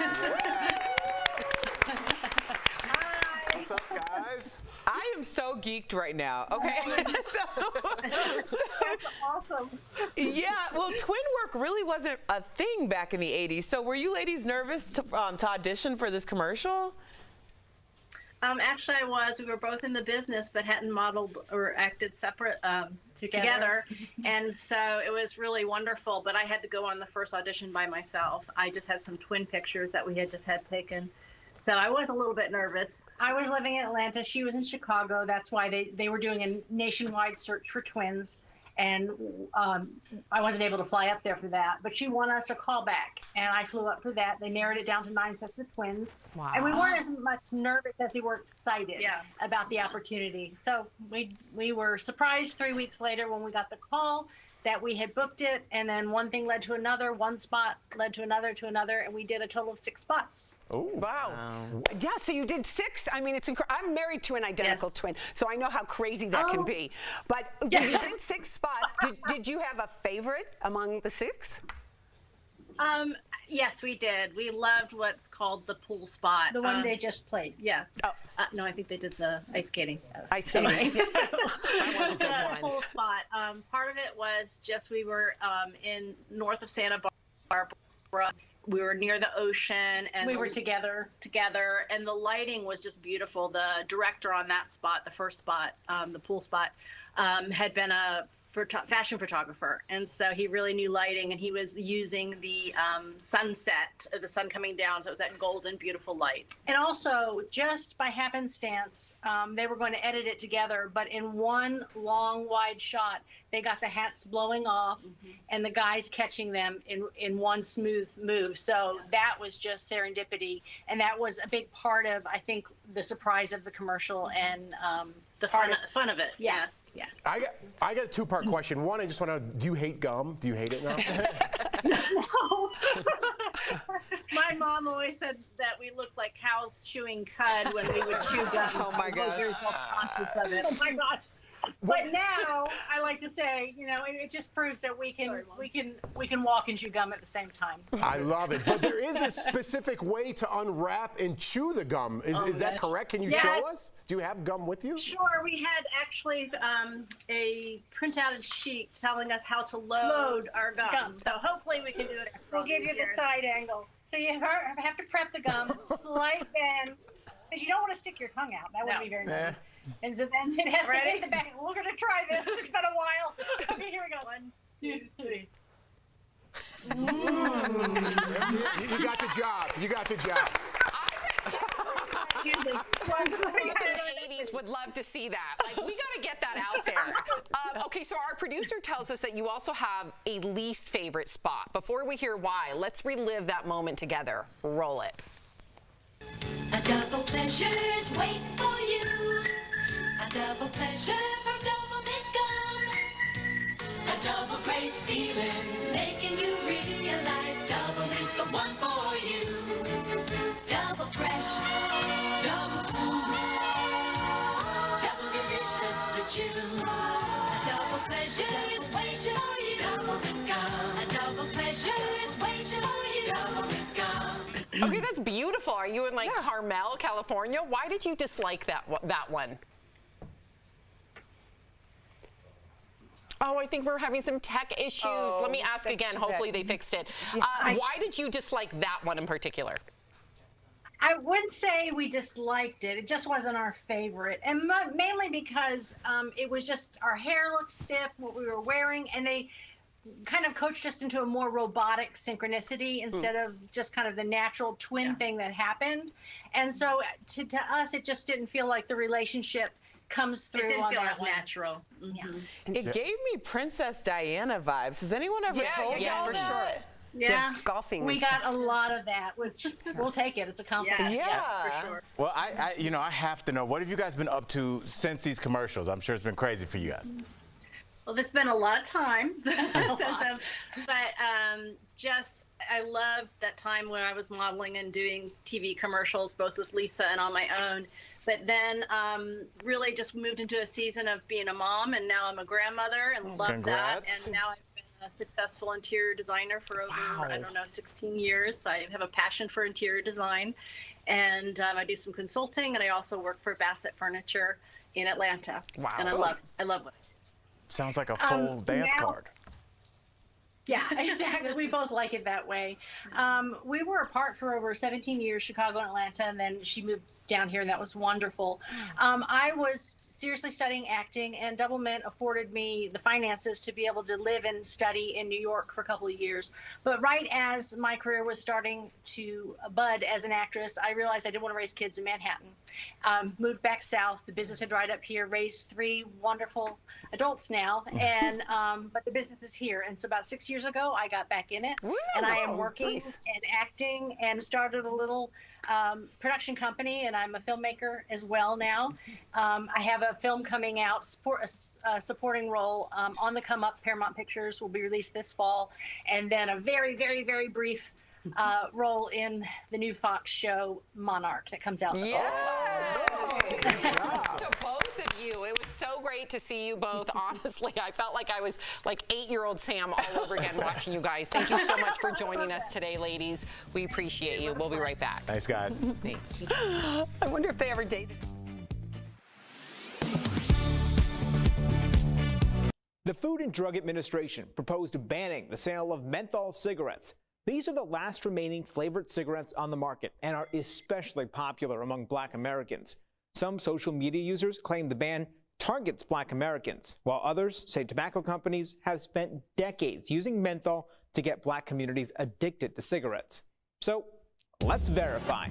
U: What's up, guys? I am so geeked right now. Okay.
G: That's awesome.
U: Yeah, well, twin work really wasn't a thing back in the 80s. So were you ladies nervous to audition for this commercial?
E: Actually, I was. We were both in the business, but hadn't modeled or acted separate together. And so it was really wonderful. But I had to go on the first audition by myself. I just had some twin pictures that we had just had taken. So I was a little bit nervous.
L: I was living in Atlanta. She was in Chicago. That's why they were doing a nationwide search for twins. And I wasn't able to fly up there for that. But she won us a call back, and I flew up for that. They narrowed it down to 9 sets of twins.
S: Wow.
L: And we weren't as much nervous as we were excited about the opportunity. So we were surprised 3 weeks later when we got the call that we had booked it, and then one thing led to another, one spot led to another, and we did a total of 6 spots.
T: Oh, wow. Yeah, so you did 6. I mean, it's I'm married to an identical twin, so I know how crazy that can be. But you did 6 spots. Did you have a favorite among the 6?
E: Yes, we did. We loved what's called the pool spot.
L: The one they just played.
E: Yes. No, I think they did the ice skating.
T: Ice skating.
E: That was a good one. Pool spot. Part of it was just we were in north of Santa Barbara. We were near the ocean, and
L: we were together,
E: and the lighting was just beautiful. The director on that spot, the first spot, the pool spot, had been a fashion photographer, and so he really knew lighting, and he was using the sunset, the sun coming down, so it was that golden, beautiful light.
L: And also, just by happenstance, they were going to edit it together, but in one long, wide shot, they got the hats blowing off and the guys catching them in one smooth move. So that was just serendipity, and that was a big part of, I think, the surprise of the commercial and
E: the fun of it.
L: Yeah.
E: Yeah.
C: I got a 2-part question. One, I just want to know, do you hate gum? Do you hate it now?
E: No. My mom always said that we looked like cows chewing cud when we would chew gum.
U: Oh my gosh.
E: I was very self-conscious of it.
L: Oh my gosh. But now I like to say, it just proves that we can walk and chew gum at the same time.
C: I love it. But there is a specific way to unwrap and chew the gum. Is that correct? Can you show us? Do you have gum with you?
E: Sure. We had actually a printout sheet telling us how to load our gum. So hopefully we can do it.
L: We'll give you the side angle. So you have to prep the gum, slight bend, because you don't want to stick your tongue out. That wouldn't be very nice. And so then it has to hit the back. We're going to try this. It's been a while. Okay, here we go. 1, 2, 3.
C: You got the job. You got the job.
S: The 80s would love to see that. Like, we got to get that out there. Okay, so our producer tells us that you also have a least favorite spot. Before we hear why, let's relive that moment together. Roll it.
Q: A double pleasure's waiting for you. A double pleasure from Doublemint gum. A double great feeling, making you realize Doublement's the one for you. Double fresh, double smooth, double delicious to chew. A double pleasure is waiting for you. Doublemint gum. A double pleasure is waiting for you. Doublemint gum.
S: Okay, that's beautiful. Are you in Carmel, California? Why did you dislike that one? Oh, I think we're having some tech issues. Let me ask again. Hopefully they fixed it. Why did you dislike that one in particular?
L: I wouldn't say we disliked it. It just wasn't our favorite. And mainly because it was just our hair looked stiff, what we were wearing, and they kind of coached us into a more robotic synchronicity instead of just kind of the natural twin thing that happened. And so to us, it just didn't feel like the relationship comes through.
E: It didn't
L: on
E: feel
L: that
E: as
L: one.
E: natural.
U: It gave me Princess Diana vibes. Has anyone ever told y'all
S: for
U: that?
S: sure.
L: Yeah,
T: golfing.
L: We got a lot of that, which we'll take it. It's a compliment.
U: Yeah,
E: for sure.
M: Well, I have to know, what have you guys been up to since these commercials? I'm sure it's been crazy for you guys.
E: Well, there's been a lot of time since just I loved that time when I was modeling and doing TV commercials, both with Lisa and on my own. But then really just moved into a season of being a mom, and now I'm a grandmother and love that. And now I've been a successful interior designer for over, 16 years. I have a passion for interior design, and I do some consulting, and I also work for Bassett Furniture in Atlanta.
M: Wow.
E: And I love what I do.
M: Sounds like a full dance card.
L: Yeah, exactly. We both like it that way. We were apart for over 17 years, Chicago and Atlanta, and then she moved
E: down here, and that was wonderful. I was seriously studying acting, and Doublemint afforded me the finances to be able to live and study in New York for a couple of years. But right as my career was starting to bud as an actress, I realized I didn't want to raise kids in Manhattan. Moved back south. The business had dried up here, raised 3 wonderful adults now, and but the business is here. And so about 6 years ago, I got back in it, and I am working and acting and started a little production company, and I'm a filmmaker as well now. I have a film coming out, a supporting role on the come up. Paramount Pictures will be released this fall, and then a very, very, very brief role in the new Fox show Monarch that comes out in the fall as well.
S: Congrats to both of you. It was so great to see you both. Honestly, I felt like I was like 8-year-old Sam all over again watching you guys. Thank you so much for joining us today, ladies. We appreciate you. We'll be right back.
M: Thanks, guys.
T: I wonder if they ever dated.
I: The Food and Drug Administration proposed banning the sale of menthol cigarettes. These are the last remaining flavored cigarettes on the market and are especially popular among Black Americans. Some social media users claim the ban targets Black Americans, while others say tobacco companies have spent decades using menthol to get Black communities addicted to cigarettes. So let's verify.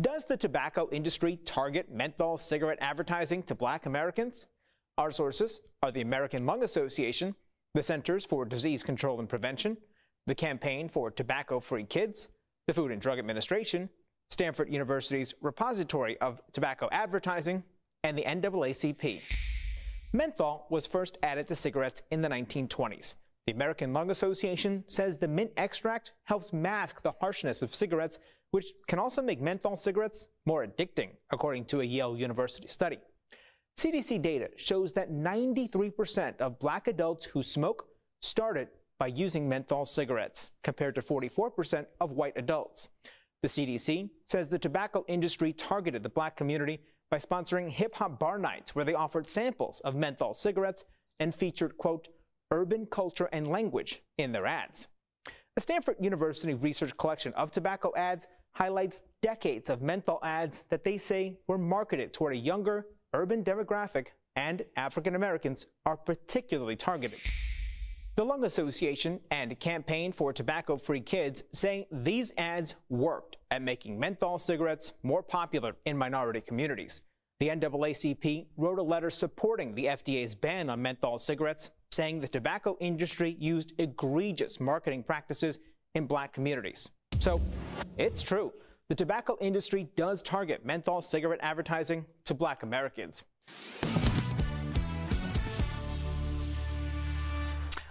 I: Does the tobacco industry target menthol cigarette advertising to Black Americans? Our sources are the American Lung Association, the Centers for Disease Control and Prevention, the Campaign for Tobacco-Free Kids, the Food and Drug Administration, Stanford University's Repository of Tobacco Advertising, and the NAACP. Menthol was first added to cigarettes in the 1920s. The American Lung Association says the mint extract helps mask the harshness of cigarettes, which can also make menthol cigarettes more addicting, according to a Yale University study. CDC data shows that 93% of Black adults who smoke started by using menthol cigarettes, compared to 44% of white adults. The CDC says the tobacco industry targeted the Black community by sponsoring hip-hop bar nights where they offered samples of menthol cigarettes and featured, quote, urban culture and language in their ads. A Stanford University research collection of tobacco ads highlights decades of menthol ads that they say were marketed toward a younger, urban demographic, and African Americans are particularly targeted. The Lung Association and Campaign for Tobacco-Free Kids say these ads worked at making menthol cigarettes more popular in minority communities. The NAACP wrote a letter supporting the FDA's ban on menthol cigarettes, saying the tobacco industry used egregious marketing practices in Black communities. So it's true. The tobacco industry does target menthol cigarette advertising to Black Americans.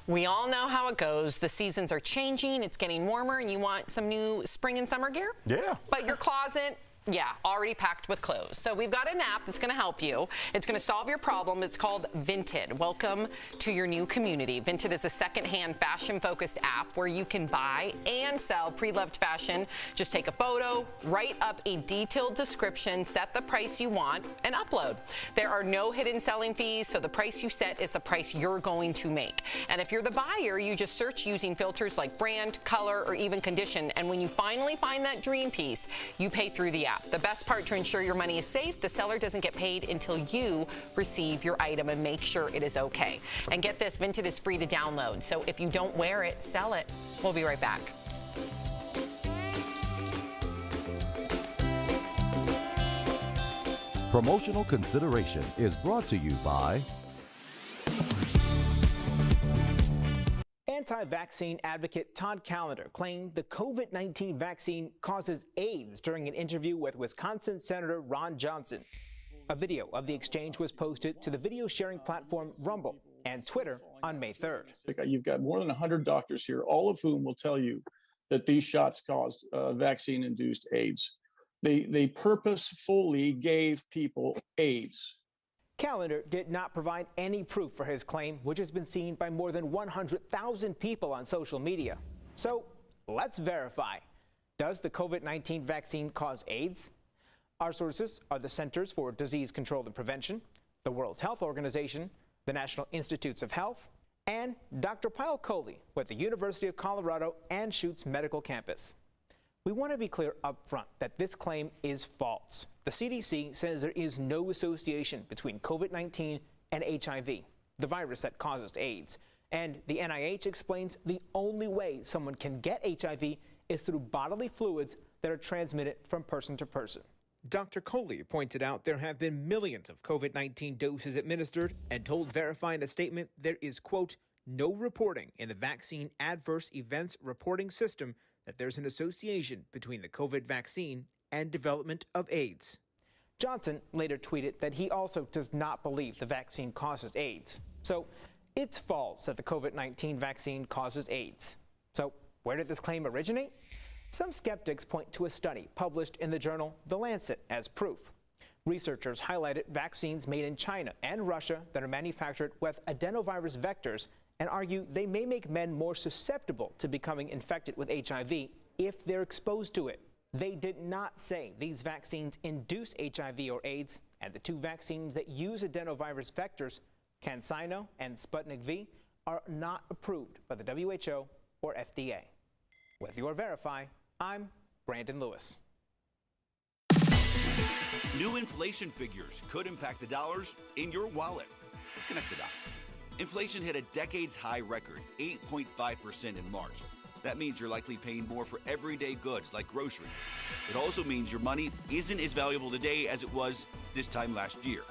S: We all know how it goes. The seasons are changing. It's getting warmer, and you want some new spring and summer gear?
M: Yeah.
S: But your closet, yeah, already packed with clothes. So we've got an app that's going to help you. It's going to solve your problem. It's called Vinted. Welcome to your new community. Vinted is a secondhand fashion-focused app where you can buy and sell pre-loved fashion. Just take a photo, write up a detailed description, set the price you want, and upload. There are no hidden selling fees, so the price you set is the price you're going to make. And if you're the buyer, you just search using filters like brand, color, or even condition. And when you finally find that dream piece, you pay through the app. The best part, to ensure your money is safe, the seller doesn't get paid until you receive your item and make sure it is okay. And get this, Vinted is free to download. So if you don't wear it, sell it. We'll be right back.
H: Promotional consideration is brought to you by
I: Anti-vaccine advocate Todd Callender claimed the COVID-19 vaccine causes AIDS during an interview with Wisconsin Senator Ron Johnson. A video of the exchange was posted to the video sharing platform Rumble and Twitter on May 3rd.
P: You've got more than 100 doctors here, all of whom will tell you that these shots caused vaccine-induced AIDS. They purposefully gave people AIDS.
I: Callender did not provide any proof for his claim, which has been seen by more than 100,000 people on social media. So let's verify. Does the COVID-19 vaccine cause AIDS? Our sources are the Centers for Disease Control and Prevention, the World Health Organization, the National Institutes of Health, and Dr. Pyle Coley with the University of Colorado Anschutz Medical Campus. We want to be clear up front that this claim is false. The CDC says there is no association between COVID-19 and HIV, the virus that causes AIDS. And the NIH explains the only way someone can get HIV is through bodily fluids that are transmitted from person to person. Dr. Coley pointed out there have been millions of COVID-19 doses administered and told Verify in a statement there is, quote, no reporting in the vaccine adverse events reporting system that there's an association between the COVID vaccine and development of AIDS. Johnson later tweeted that he also does not believe the vaccine causes AIDS. So it's false that the COVID-19 vaccine causes AIDS. So where did this claim originate? Some skeptics point to a study published in the journal The Lancet as proof. Researchers highlighted vaccines made in China and Russia that are manufactured with adenovirus vectors and argue they may make men more susceptible to becoming infected with HIV if they're exposed to it. They did not say these vaccines induce HIV or AIDS, and the two vaccines that use adenovirus vectors, CanSino and Sputnik V, are not approved by the WHO or FDA. With your Verify, I'm Brandon Lewis.
J: New inflation figures could impact the dollars in your wallet. Let's connect the dots. Inflation hit a decades-high record, 8.5% in March. That means you're likely paying more for everyday goods like groceries. It also means your money isn't as valuable today as it was this time last year.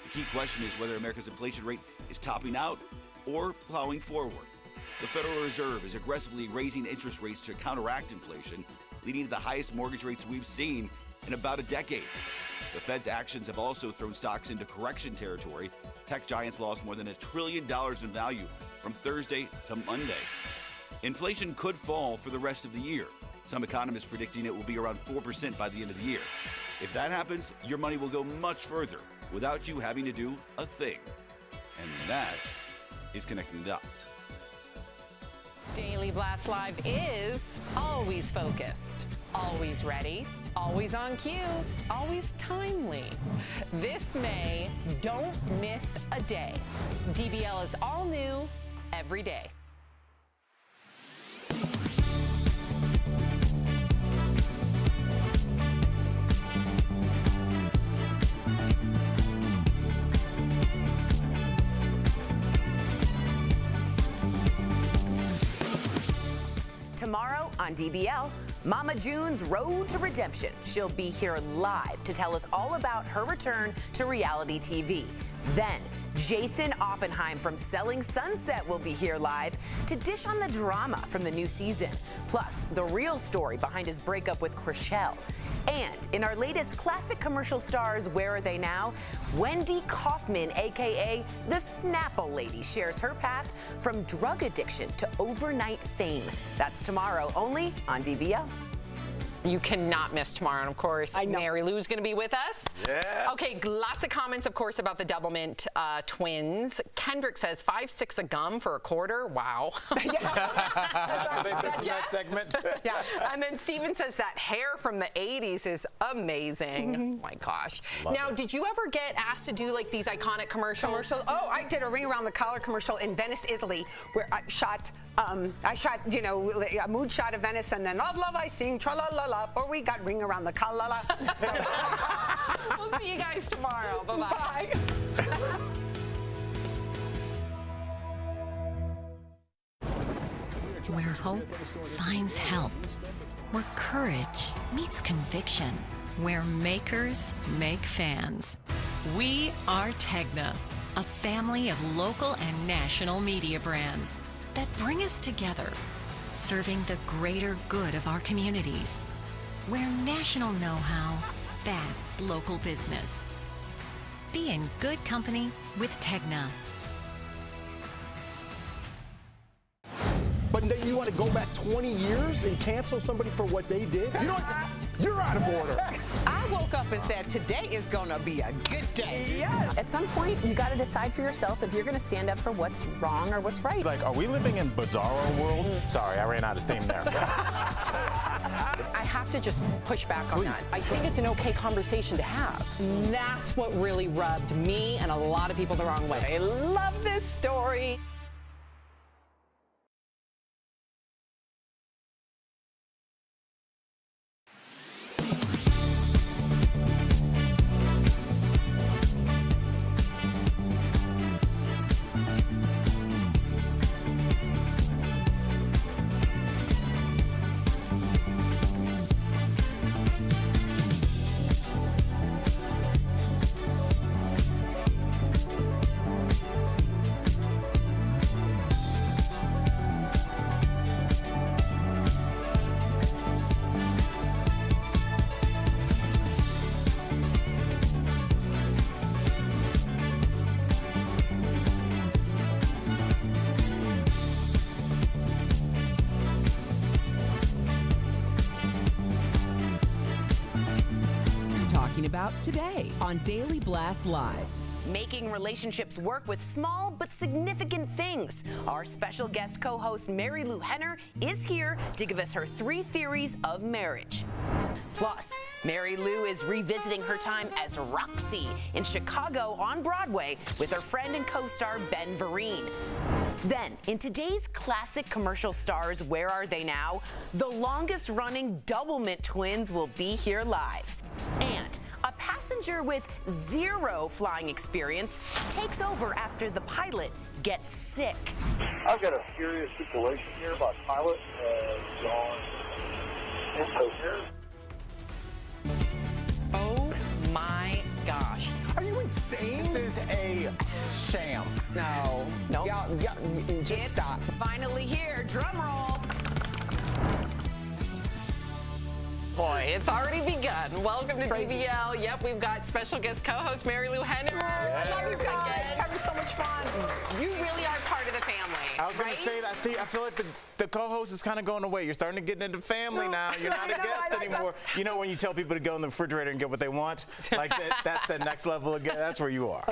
J: The key question is whether America's inflation rate is topping out or plowing forward. The Federal Reserve is aggressively raising interest rates to counteract inflation, leading to the highest mortgage rates we've seen in about a decade. The Fed's actions have also thrown stocks into correction territory. Tech giants lost more than $1 trillion in value from Thursday to Monday. Inflation could fall for the rest of the year. Some economists predicting it will be around 4% by the end of the year. If that happens, your money will go much further without you having to do a thing. And that is Connecting the Dots.
N: Daily Blast Live is always focused, always ready, always on cue, always timely. This May, don't miss a day. DBL is all new every day.
B: Tomorrow on DBL, Mama June's road to redemption. She'll be here live to tell us all about her return to reality TV. Then, Jason Oppenheim from Selling Sunset will be here live to dish on the drama from the new season. Plus, the real story behind his breakup with Chrishell. And in our latest classic commercial stars, Where Are They Now? Wendy Kaufman, a.k.a. the Snapple Lady, shares her path from drug addiction to overnight fame. That's tomorrow, only on DBL.
S: You cannot miss tomorrow. And of course, Mary Lou's going to be with us.
M: Yes.
S: Okay, lots of comments, of course, about the Doublemint twins. Kendrick says 5-6 of gum for a quarter. Wow.
M: That's what they said from that segment.
S: Yeah. And then Steven says that hair from the 80s is amazing. Oh my gosh. Now, did you ever get asked to do like these iconic commercials?
T: Oh, I did a Ring Around the Collar commercial in Venice, Italy, where I shot, you know, a mood shot of Venice, and then Love, Love, I Sing, Tra-la-la-la, or we got Ring Around the Collar.
S: We'll see you guys tomorrow. Bye-bye.
T: Bye.
K: Where hope finds help. Where courage meets conviction. Where makers make fans. We are Tegna, a family of local and national media brands that bring us together, serving the greater good of our communities. Where national know-how backs local business. Be in good company with Tegna.
C: But you want to go back 20 years and cancel somebody for what they did? You know what? You're out of order.
R: I woke up and said, today is going to be a good day.
B: Yes. At some point, you got to decide for yourself if you're going to stand up for what's wrong or what's right.
M: Like, are we living in Bizarro world? Sorry, I ran out of steam there.
W: I have to just push back on that. I think it's an okay conversation to have. That's what really rubbed me and a lot of people the wrong way. I love this story.
A: Today on Daily Blast Live.
B: Making relationships work with small but significant things. Our special guest co-host Mary Lou Henner is here to give us her 3 theories of marriage. Plus, Mary Lou is revisiting her time as Roxy in Chicago on Broadway with her friend and co-star Ben Vereen. Then, in today's classic commercial stars, Where Are They Now? The longest-running Doublemint twins will be here live. And a passenger with 0 flying experience takes over after the pilot gets sick.
F: I've got a serious situation here. My pilot has gone incoherent.
S: Oh my gosh.
M: Are you insane? This is a sham.
U: No.
S: Nope.
U: Yeah, just
B: It's
U: stop.
B: finally here. Drum roll.
S: Boy, it's already begun. Welcome to DBL. Yep, we've got special guest co-host Mary Lou Henner.
T: I love you guys. Having so much fun.
S: You really are part of the family.
M: I was going to say, I feel like the co-host is kind of going away. You're starting to get into family now. You're not a guest anymore. You know when you tell people to go in the refrigerator and get what they want? Like that's the next level again. That's where you are.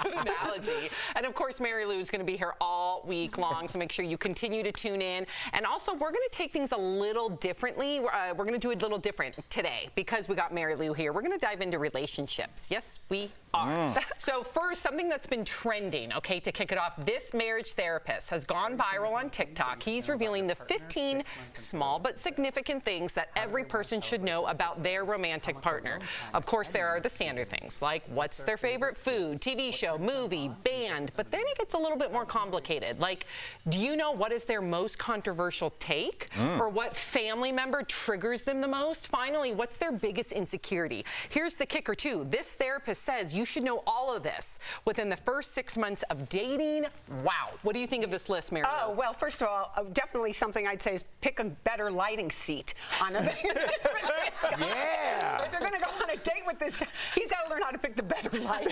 S: Good analogy. And of course, Mary Lou is going to be here all week long, so make sure you continue to tune in. And also, we're going to take things a little differently. We're going to do it a little different today because we got Mary Lou here. We're going to dive into relationships. Yes, we are. So first, something that's been trending, okay, to kick it off, this marriage therapist has gone viral on TikTok. He's revealing the 15 small but significant things that every person should know about their romantic partner. Of course, there are the standard things like what's their favorite food, TV show, movie, band, but then it gets a little bit more complicated. Like, do you know what is their most controversial take? Or what family member triggers them the most? Finally, what's their biggest insecurity? Here's the kicker, too. This therapist says you should know all of this within the first 6 months of dating. Wow. What do you think of this list, Mary Lou?
T: Oh, well, first of all, definitely something I'd say is pick a better lighting seat on a
M: Yeah.
T: If you're going to go on a date with this guy, he's got to learn how to pick the better light.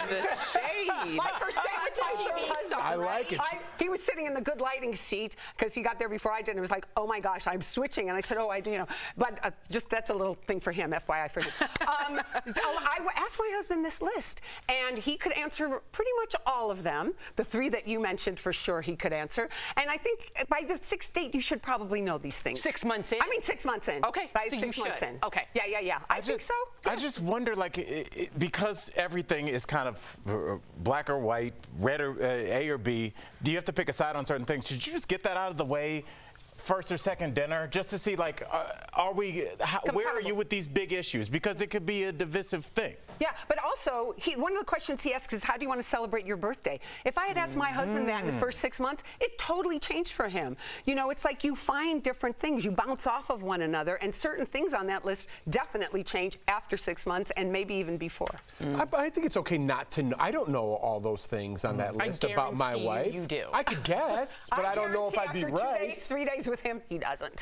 T: My first date with my husband,
C: I like it.
T: He was sitting in the good lighting seat because he got there before I did, and it was like, oh my gosh, I'm switching. And I said, oh, I do, but just that's a little thing for him, FYI for him. I asked my husband this list, and he could answer pretty much all of them. The 3 that you mentioned, for sure, he could answer. And I think by the 6th date, you should probably know these things.
S: 6 months in?
T: I mean, 6 months in.
S: Okay,
T: by
S: so
T: 6
S: you
T: months
S: should.
T: in.
S: Okay.
T: Yeah. I think so.
M: I just wonder, like, because everything is kind of black or white, red or A or B, do you have to pick a side on certain things? Should you just get that out of the way first or second dinner just to see, like, where are you with these big issues? Because it could be a divisive thing.
T: Yeah, but also, one of the questions he asks is, how do you want to celebrate your birthday? If I had asked my husband that in the first 6 months, it totally changed for him. You know, it's like you find different things. You bounce off of one another, and certain things on that list definitely change after 6 months and maybe even before.
C: I think it's okay not to know. I don't know all those things on that list about my wife.
S: You do.
C: I could guess, but I don't know if I'd be
T: after
C: right.
T: 2 days, 3 days with him, he doesn't.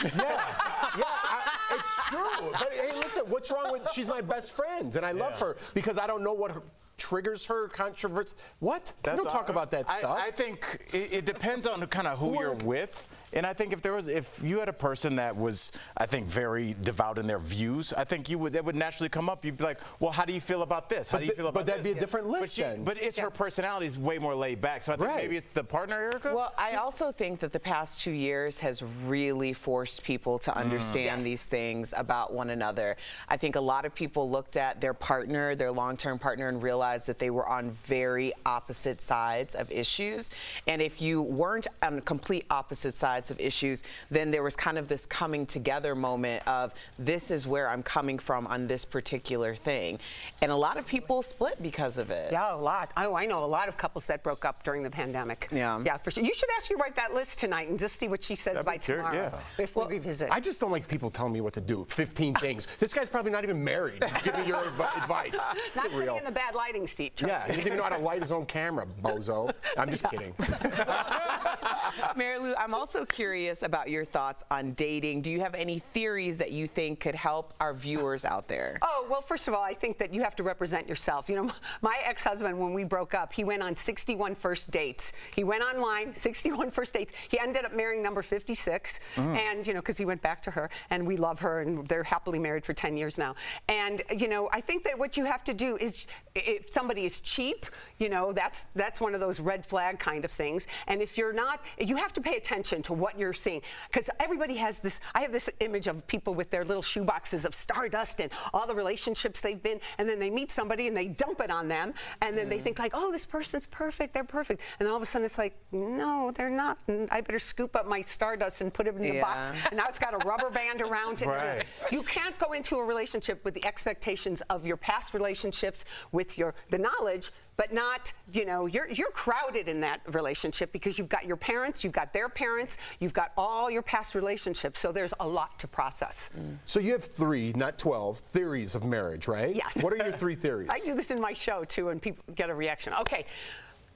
C: It's true. But hey, listen, what's wrong with? She's my best friend, and I love her because I don't know what triggers her controversy. What? We don't talk about that stuff.
M: I think it depends on kind of who you're with. And I think if you had a person that was, I think, very devout in their views, I think that would naturally come up. You'd be like, well, how do you feel about this? How do you feel about this?
C: But that'd be a different list then.
M: But it's her personality is way more laid back. So I think maybe it's the partner, Erica?
U: Well, I also think that the past 2 years has really forced people to understand these things about one another. I think a lot of people looked at their partner, their long-term partner, and realized that they were on very opposite sides of issues. And if you weren't on complete opposite sides of issues, then there was kind of this coming together moment of, this is where I'm coming from on this particular thing. And a lot of people split because of it.
T: Yeah, a lot. Oh, I know a lot of couples that broke up during the pandemic. Yeah, for sure. You should ask your wife that list tonight and just see what she says by tomorrow if we revisit.
C: I just don't like people telling me what to do. 15 things. This guy's probably not even married. Give me your advice.
T: Not sitting in the bad lighting seat.
C: Yeah, he doesn't even know how to light his own camera, bozo. I'm just kidding.
U: Mary Lou, I'm also curious about your thoughts on dating. Do you have any theories that you think could help our viewers out there?
T: Oh, well, first of all, I think that you have to represent yourself. You know, my ex-husband, when we broke up, he went on 61 first dates. He went online, 61 first dates. He ended up marrying number 56, and, you know, because he went back to her, and we love her, and they're happily married for 10 years now. And, you know, I think that what you have to do is, if somebody is cheap, you know, that's one of those red flag kind of things. And if you're not, you have to pay attention to what you're seeing, because everybody has this. I have this image of people with their little shoe boxes of stardust and all the relationships they've been, and then they meet somebody and they dump it on them, and then they think like, oh, this person's perfect, they're perfect, and then all of a sudden it's like, no, they're not. And I better scoop up my stardust and put it in the box, and now it's got a rubber band around it.
M: Right.
T: You can't go into a relationship with the expectations of your past relationships, with the knowledge, but not, you know, you're crowded in that relationship because you've got your parents, you've got their parents, you've got all your past relationships, so there's a lot to process.
C: So you have 3, not 12, theories of marriage, right?
T: Yes.
C: What are your 3 theories?
T: I do this in my show, too, and people get a reaction. Okay.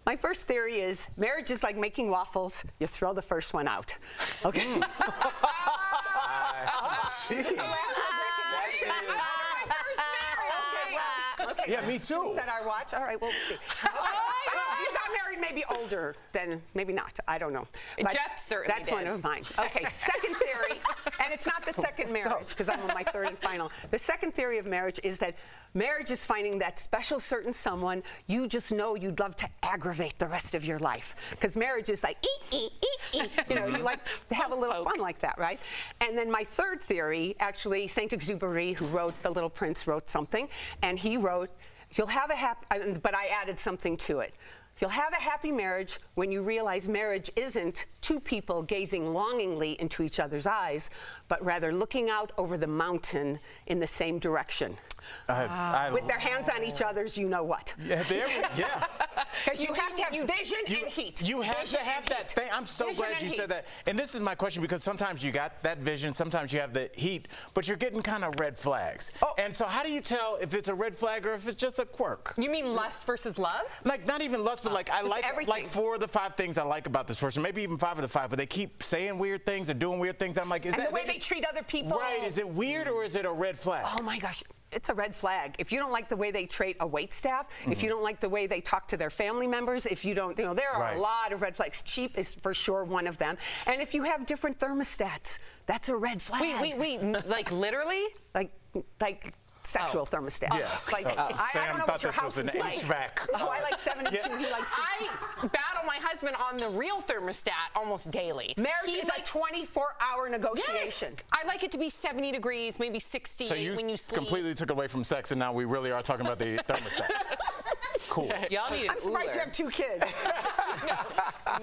T: My first theory is marriage is like making waffles. You throw the first one out. Okay?
C: Jeez.
T: Okay.
C: Yeah, me too.
T: Set our watch. All right, we'll see. You got married maybe older than, maybe not. I don't know. But
S: Jeff certainly
T: that's
S: did.
T: one of mine. Okay, second theory, and it's not the second marriage because I'm on my third and final. The second theory of marriage is that marriage is finding that special certain someone you just know you'd love to aggravate the rest of your life. Because marriage is like, you know, you like to have a little fun like that, right? And then my third theory, actually, Saint-Exupéry, who wrote The Little Prince, wrote something, and he wrote, you'll have a happy, but I added something to it. You'll have a happy marriage when you realize marriage isn't two people gazing longingly into each other's eyes, but rather looking out over the mountain in the same direction. With their hands on each other's, you know what.
M: Yeah, yeah.
T: Because you have to have vision and heat.
M: You have to have that thing. I'm so glad you said that. And this is my question, because sometimes you got that vision, sometimes you have the heat, but you're getting kind of red flags. And so how do you tell if it's a red flag or if it's just a quirk?
S: You mean lust versus love?
M: Like, not even lust, but like, I like
T: everything.
M: like 4 of the 5 things I like about this person, maybe even 5 of the 5, but they keep saying weird things and doing weird things. I'm like, is
T: and
M: that
T: the way they treat other people.
M: Right, is it weird or is it a red flag?
T: Oh my gosh. It's a red flag. If you don't like the way they treat a waitstaff, if you don't like the way they talk to their family members, if you don't, you know, there are a lot of red flags. Cheap is for sure one of them. And if you have different thermostats, that's a red flag.
S: Wait, like literally?
T: Like sexual thermostat.
M: Yes.
T: Like, I
M: Sam
T: don't know
M: thought
T: what your
M: this
T: house
M: was an
T: is like.
M: HVAC.
T: Oh, I like 72, he likes 60.
S: I battle my husband on the real thermostat almost daily.
T: Marriage is a 24-hour negotiation.
S: Yes. I like it to be 70 degrees, maybe 60
M: So you
S: when you sleep.
M: completely took away from sex, and now we really are talking about the thermostat. Cool.
S: Y'all need
T: I'm surprised you have 2 kids.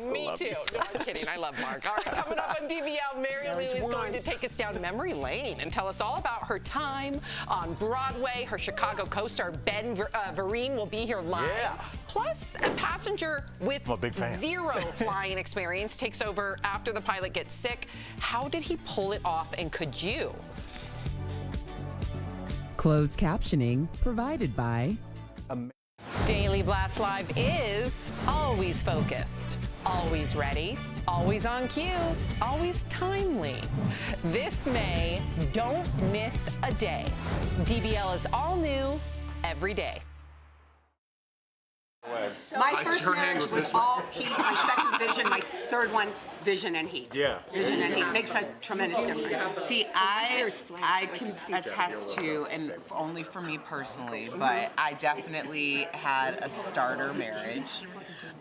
S: Me too. No, I'm kidding. I love Mark. All right, coming up on DBL, Mary Lou is going to take us down memory lane and tell us all about her time on Broadway. Her Chicago co-star Ben Vereen will be here live.
M: Yeah.
S: Plus, a passenger with
M: I'm a big fan.
S: 0 flying experience takes over after the pilot gets sick. How did he pull it off, and could you?
A: Closed captioning provided by
N: Daily Blast Live is always focused, always ready, always on cue, always timely. This May, don't miss a day. DBL is all new every day.
T: My first marriage was all heat. My second vision, my third one, vision and heat.
M: Yeah.
T: Vision and heat makes a tremendous difference.
U: See, I can attest to, and only for me personally, but I definitely had a starter marriage.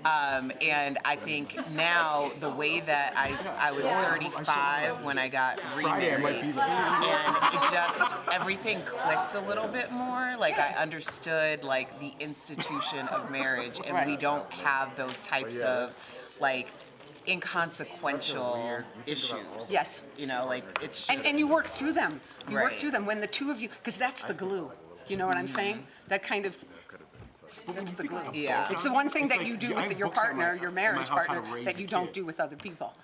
U: And I think now the way that I was 35 when I got remarried, and it just, everything clicked a little bit more. Like, I understood, like, the institution of marriage, and we don't have those types of, like, inconsequential issues.
T: Yes.
U: You know, like, it's just...
T: And you work through them. You work
U: Right.
T: through them when the two of you, because that's the glue. You know what I'm saying? That kind of... That's the glue.
U: Yeah.
T: It's the one thing that you do with your partner, your marriage partner, that you don't do with other people.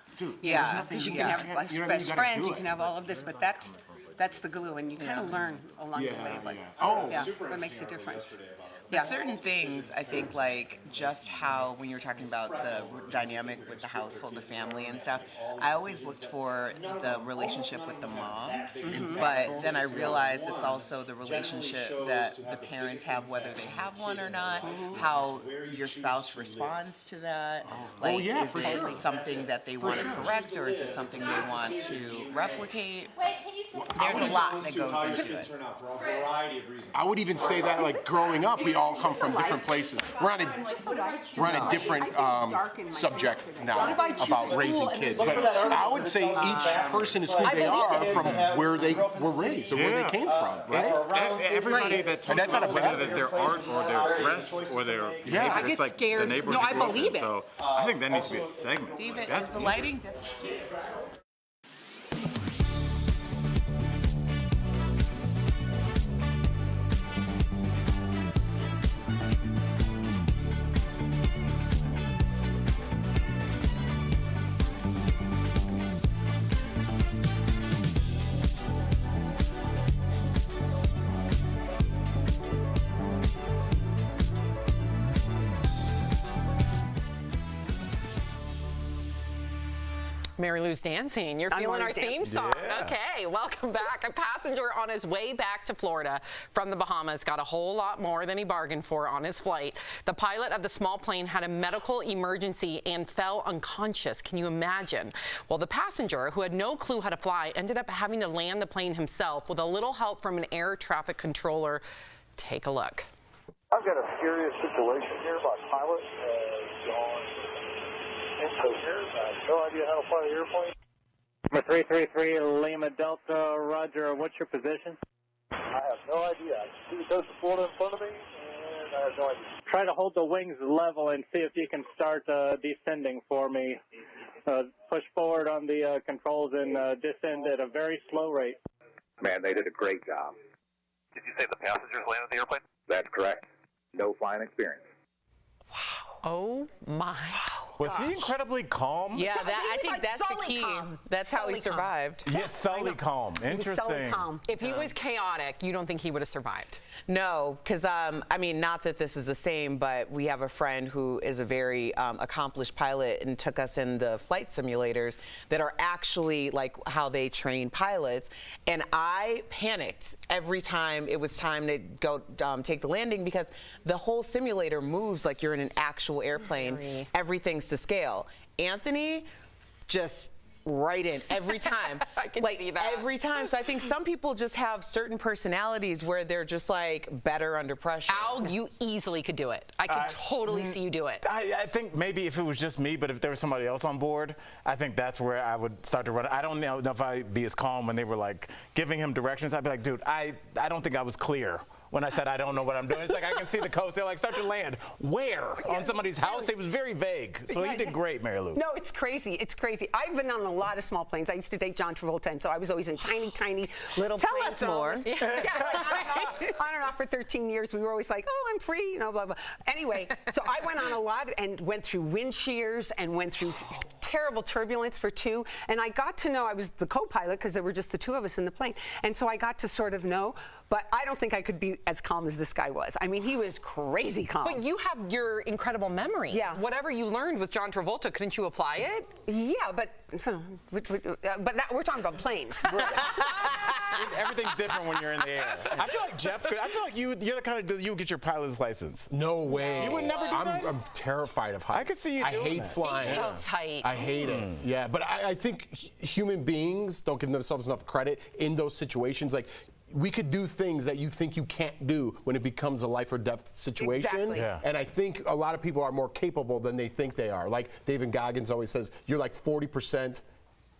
U: Yeah.
T: Because you can have best friends, you can have all of this, but that's the glue, and you kind of learn along the way. Like, yeah, what makes a difference.
U: But certain things, I think, like just how when you're talking about the dynamic with the household, the family and stuff, I always looked for the relationship with the mom. But then I realized it's also the relationship that the parents have, whether they have one or not, how your spouse responds to that. Like, is it something that they want to correct, or is it something they want to replicate? There's a lot that goes into it.
C: I would even say that, like, growing up, we all come from different places. We're on a different subject now about raising kids. But I would say each person is who they are from where they were raised or where they came from, right?
M: Everybody that's not whether it's their art or their dress or their behavior, it's like the neighborhood.
S: No, I believe it.
M: So I think that needs to be a segment. Like, that's
U: the lighting.
S: Mary Lou's dancing. You're feeling our theme song.
M: Yeah.
S: Okay, welcome back. A passenger on his way back to Florida from the Bahamas got a whole lot more than he bargained for on his flight. The pilot of the small plane had a medical emergency and fell unconscious. Can you imagine? Well, the passenger, who had no clue how to fly, ended up having to land the plane himself with a little help from an air traffic controller. Take a look.
F: I've got a serious situation here. My pilot has gone incoherent. I have no idea how to fly the airplane.
D: Number 333 Lima Delta, Roger. What's your position?
F: I have no idea. I see the coast of Florida in front of me, and I have no idea.
D: Try to hold the wings level and see if you can start descending for me. Push forward on the controls and descend at a very slow rate.
F: Man, they did a great job. Did you say the passengers landed the airplane? That's correct. No flying experience.
S: Oh my.
M: Was he incredibly calm?
U: Yeah, I think that's the key. That's how he survived.
M: Yes, sully calm. Interesting.
S: If he was chaotic, you don't think he would have survived?
U: No, because, I mean, not that this is the same, but we have a friend who is a very accomplished pilot and took us in the flight simulators that are actually like how they train pilots. And I panicked every time it was time to go take the landing because the whole simulator moves like you're in an actual airplane. Everything's to scale. Anthony just right in every time.
S: I can see that.
U: Every time. So I think some people just have certain personalities where they're just like better under pressure.
S: Al, you easily could do it. I could totally see you do it.
M: I think maybe if it was just me, but if there was somebody else on board, I think that's where I would start to run. I don't know if I'd be as calm when they were like giving him directions. I'd be like, dude, I don't think I was clear when I said I don't know what I'm doing. It's like I can see the coast. They're like, start to land. Where? On somebody's house? It was very vague. So he did great, Mary Lou.
T: No, it's crazy. It's crazy. I've been on a lot of small planes. I used to date John Travolta, and so I was always in tiny, tiny little
U: Tell
T: planes.
U: us more.
T: On and off for 13 years. We were always like, oh, I'm free, you know, blah, blah. Anyway, so I went on a lot and went through wind shears and went through terrible turbulence for 2. And I got to know I was the co-pilot because there were just the 2 of us in the plane. And so I got to sort of know, but I don't think I could be as calm as this guy was. I mean, he was crazy calm.
S: But you have your incredible memory.
T: Yeah.
S: Whatever you learned with John Travolta, couldn't you apply it?
T: Yeah, but we're talking about planes.
M: Everything's different when you're in the air. I feel like Jeff could. I feel like you're the kind of dude, you would get your pilot's license.
C: No way.
M: You would never do that?
C: I'm terrified of heights.
M: I could see you doing
C: I hate
M: that.
C: flying.
S: He hates heights.
C: I hate it. Yeah, but I think human beings don't give themselves enough credit in those situations. Like, we could do things that you think you can't do when it becomes a life or death situation.
T: Exactly.
M: Yeah.
C: And I think a lot of people are more capable than they think they are. Like David Goggins always says, you're like 40%.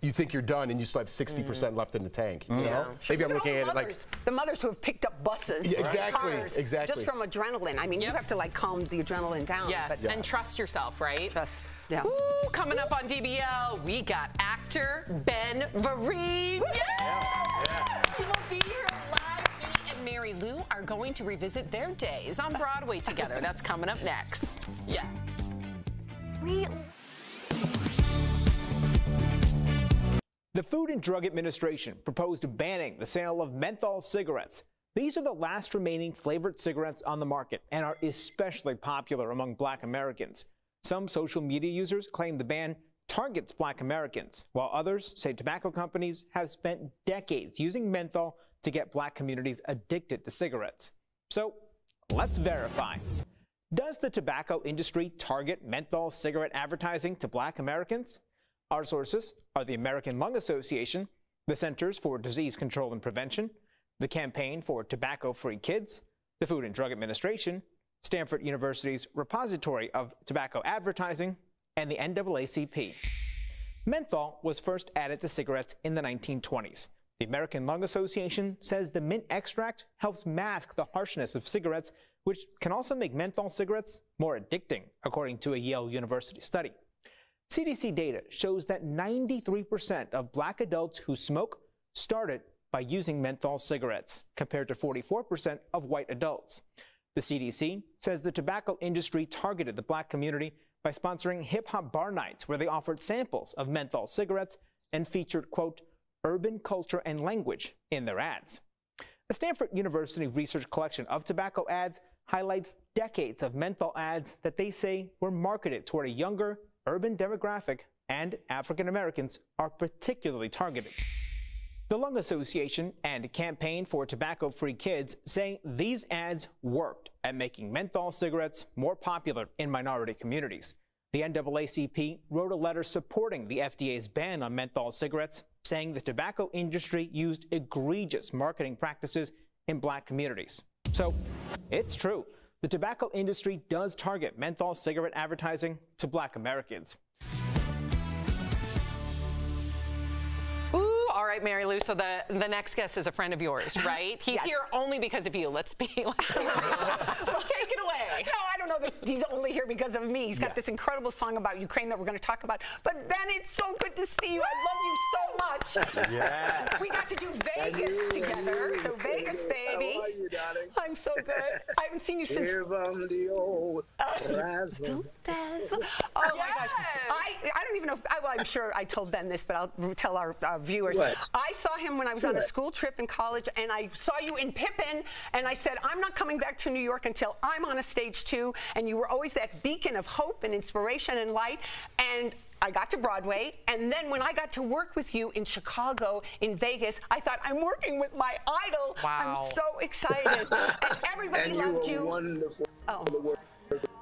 C: You think you're done, and you still have 60% left in the tank. You know? Maybe I'm looking at it like
T: the mothers who have picked up buses,
C: Yeah, exactly,
T: cars,
C: exactly.
T: just from adrenaline. I mean, you have to like calm the adrenaline down.
S: Yes, and trust yourself, right?
T: Trust. Yeah.
S: Ooh, coming up on DBL, we got actor Ben Vereen. Yes! He will be here live. He and Mary Lou are going to revisit their days on Broadway together. That's coming up next. Yeah.
I: The Food and Drug Administration proposed banning the sale of menthol cigarettes. These are the last remaining flavored cigarettes on the market and are especially popular among Black Americans. Some social media users claim the ban targets Black Americans, while others say tobacco companies have spent decades using menthol to get Black communities addicted to cigarettes. So let's verify. Does the tobacco industry target menthol cigarette advertising to Black Americans? Our sources are the American Lung Association, the Centers for Disease Control and Prevention, the Campaign for Tobacco-Free Kids, the Food and Drug Administration, Stanford University's Repository of Tobacco Advertising, and the NAACP. Menthol was first added to cigarettes in the 1920s. The American Lung Association says the mint extract helps mask the harshness of cigarettes, which can also make menthol cigarettes more addicting, according to a Yale University study. CDC data shows that 93% of Black adults who smoke started by using menthol cigarettes, compared to 44% of white adults. The CDC says the tobacco industry targeted the Black community by sponsoring hip-hop bar nights where they offered samples of menthol cigarettes and featured, quote, urban culture and language in their ads. A Stanford University research collection of tobacco ads highlights decades of menthol ads that they say were marketed toward a younger, urban demographic, and African Americans are particularly targeted. The Lung Association and Campaign for Tobacco-Free Kids say these ads worked at making menthol cigarettes more popular in minority communities. The NAACP wrote a letter supporting the FDA's ban on menthol cigarettes, saying the tobacco industry used egregious marketing practices in Black communities. So it's true. The tobacco industry does target menthol cigarette advertising to Black Americans.
S: All right, Mary Lou, so the next guest is a friend of yours, right? He's
T: Yes.
S: here only because of you. Let's be real. So take it away.
T: No, I don't know that he's only here because of me. He's got this incredible song about Ukraine that we're going to talk about. But Ben, it's so good to see you. I love you so much.
G: Yes.
T: We got to do Vegas together. So Vegas, baby.
G: How are you, darling?
T: I'm so good. I haven't seen you since.
G: Here from the old razzle.
T: Oh my gosh. I don't even know if, well, I'm sure I told Ben this, but I'll tell our viewers.
G: What?
T: I saw him when I was on a school trip in college, and I saw you in Pippin, and I said, I'm not coming back to New York until I'm on a stage too. And you were always that beacon of hope and inspiration and light. And I got to Broadway, and then when I got to work with you in Chicago, in Vegas, I thought, I'm working with my idol.
S: Wow.
T: I'm so excited. And everybody
G: And
T: loved
G: you
T: you.
G: were wonderful to work,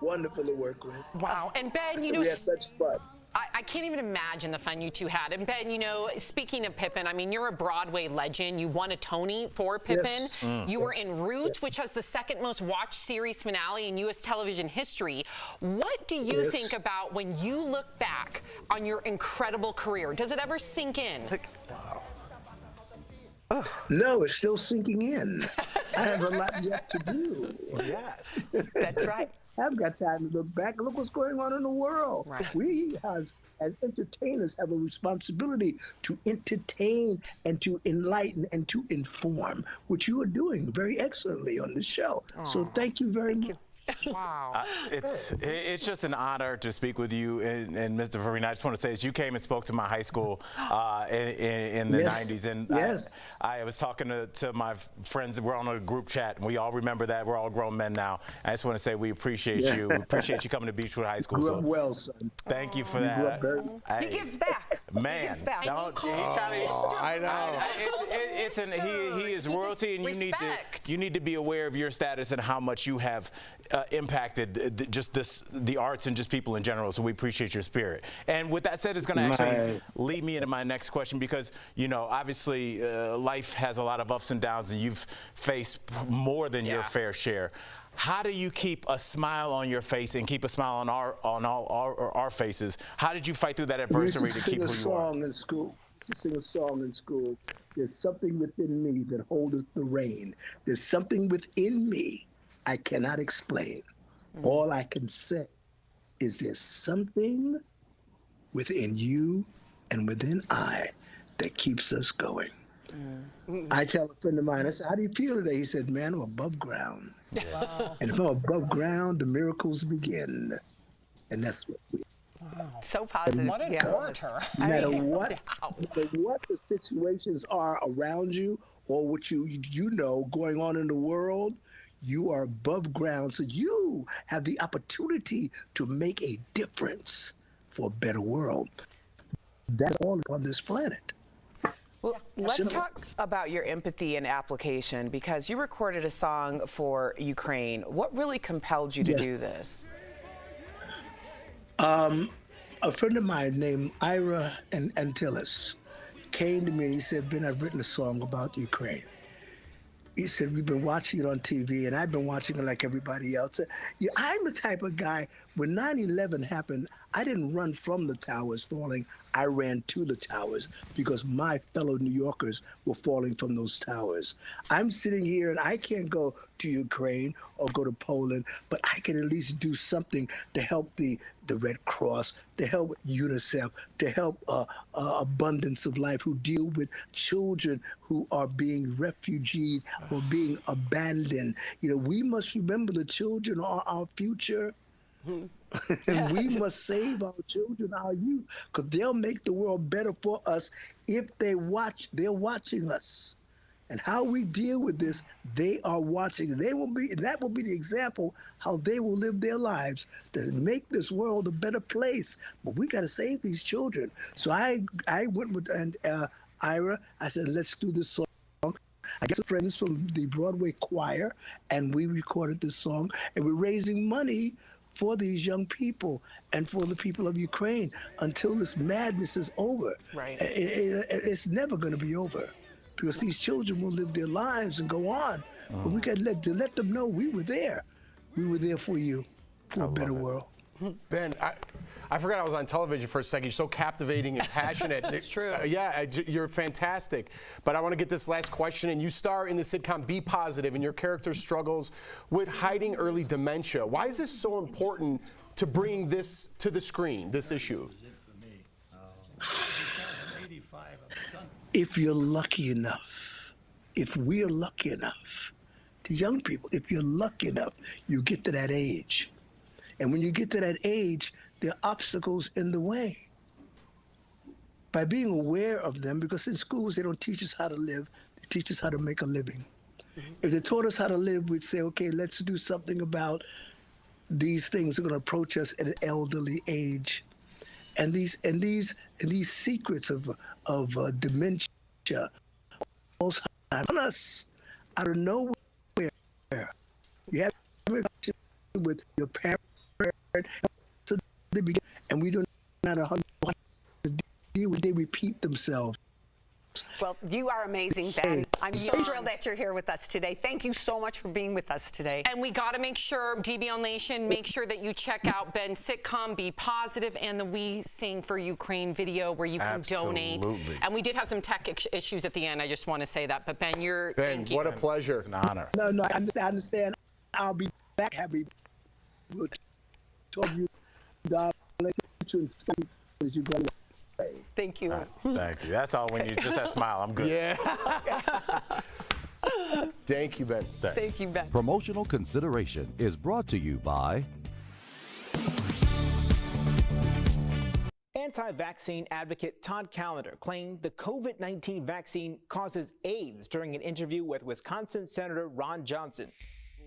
G: wonderful to work with.
S: Wow. And Ben, you know,
G: we had such fun.
S: I can't even imagine the fun you two had. And Ben, you know, speaking of Pippin, I mean, you're a Broadway legend. You won a Tony for Pippin.
G: Yes.
S: You were in Roots, which has the second most watched series finale in U.S. television history. What do you think about when you look back on your incredible career? Does it ever sink in?
G: Wow. No, it's still sinking in. I have a lot yet to do.
C: Yes.
T: That's right.
G: I haven't got time to look back. Look what's going on in the world.
S: Right.
G: We, as entertainers, have a responsibility to entertain and to enlighten and to inform, which you are doing very excellently on this show. So thank you very much.
S: Wow.
M: It's just an honor to speak with you. And Mr. Vereen, I just want to say, as you came and spoke to my high school in the 90s, and I was talking to my friends. We're on a group chat, and we all remember that. We're all grown men now. I just want to say we appreciate you. We appreciate you coming to Beechwood High School.
G: You grew up well, son.
M: Thank you for that.
T: He gives back.
M: Man,
T: He gives back.
C: I
M: know. He is royalty, and you need to be aware of your status and how much you have impacted the arts and just people in general. So we appreciate your spirit. And with that said, it's going to actually lead me into my next question, because you know, obviously, life has a lot of ups and downs, and you've faced more than your fair share. How do you keep a smile on your face and keep a smile on all our faces? How did you fight through that adversity to keep who you are?
G: Sing a song in school. Sing a song in school. There's something within me that holdeth the rain. There's something within me I cannot explain. All I can say is there's something within you and within I that keeps us going. I tell a friend of mine, I said, how do you feel today? He said, man, I'm above ground.
T: Wow.
G: And if I'm above ground, the miracles begin. And that's what we
T: So positive.
S: What an orator.
G: No matter what the situations are around you or what you know going on in the world, you are above ground. So you have the opportunity to make a difference for a better world. That's all on this planet.
U: Well, let's talk about your empathy and application, because you recorded a song for Ukraine. What really compelled you to do this?
G: A friend of mine named Ira Antilles came to me and he said, Ben, I've written a song about Ukraine. He said, we've been watching it on TV, and I've been watching it like everybody else. Yeah, I'm the type of guy, when 9/11 happened, I didn't run from the towers falling. I ran to the towers because my fellow New Yorkers were falling from those towers. I'm sitting here, and I can't go to Ukraine or go to Poland, but I can at least do something to help the Red Cross, to help UNICEF, to help Abundance of Life, who deal with children who are being refugeed or being abandoned. You know, we must remember the children are our future. And we must save our children, our youth, because they'll make the world better for us if they're watching us. And how we deal with this, they are watching. And that will be the example how they will live their lives to make this world a better place. But we got to save these children. So I went with Ira. I said, let's do this song. I got some friends from the Broadway choir, and we recorded this song, and we're raising money for these young people and for the people of Ukraine until this madness is over.
T: Right.
G: It's never going to be over, because these children will live their lives and go on. But we got to let them know we were there. We were there for you, for a better world.
C: Ben, I forgot I was on television for a second. You're so captivating and passionate.
S: It's true.
C: You're fantastic. But I want to get this last question. And you star in the sitcom Be Positive, and your character struggles with hiding early dementia. Why is this so important to bring this to the screen, this issue?
G: If you're lucky enough, if we are lucky enough, to young people, if you're lucky enough, you get to that age. And when you get to that age, there are obstacles in the way. By being aware of them, because in schools they don't teach us how to live, they teach us how to make a living. If they taught us how to live, we'd say, okay, let's do something about these things that are going to approach us at an elderly age. And these secrets of dementia, on us out of nowhere. You have with your parents, and we don't know how to deal with. They repeat themselves.
T: Well, you are amazing, Ben. I'm so thrilled that you're here with us today. Thank you so much for being with us today.
S: And we got to make sure, DBL Nation, make sure that you check out Ben's sitcom, Be Positive, and the We Sing for Ukraine video where you can donate. And we did have some tech issues at the end. I just want to say that. But Ben, thank you.
C: What a pleasure.
M: It's an honor.
G: No, I understand. I'll be back. Happy to talk to you, darling, as you go.
T: Thank you.
M: Thank you. That's all. When you just that smile, I'm good.
C: Yeah. Thank you, Ben.
M: Thanks.
T: Thank you, Ben.
H: Promotional consideration is brought to you by
I: Anti-vaccine advocate Todd Callender claimed the COVID-19 vaccine causes AIDS during an interview with Wisconsin Senator Ron Johnson.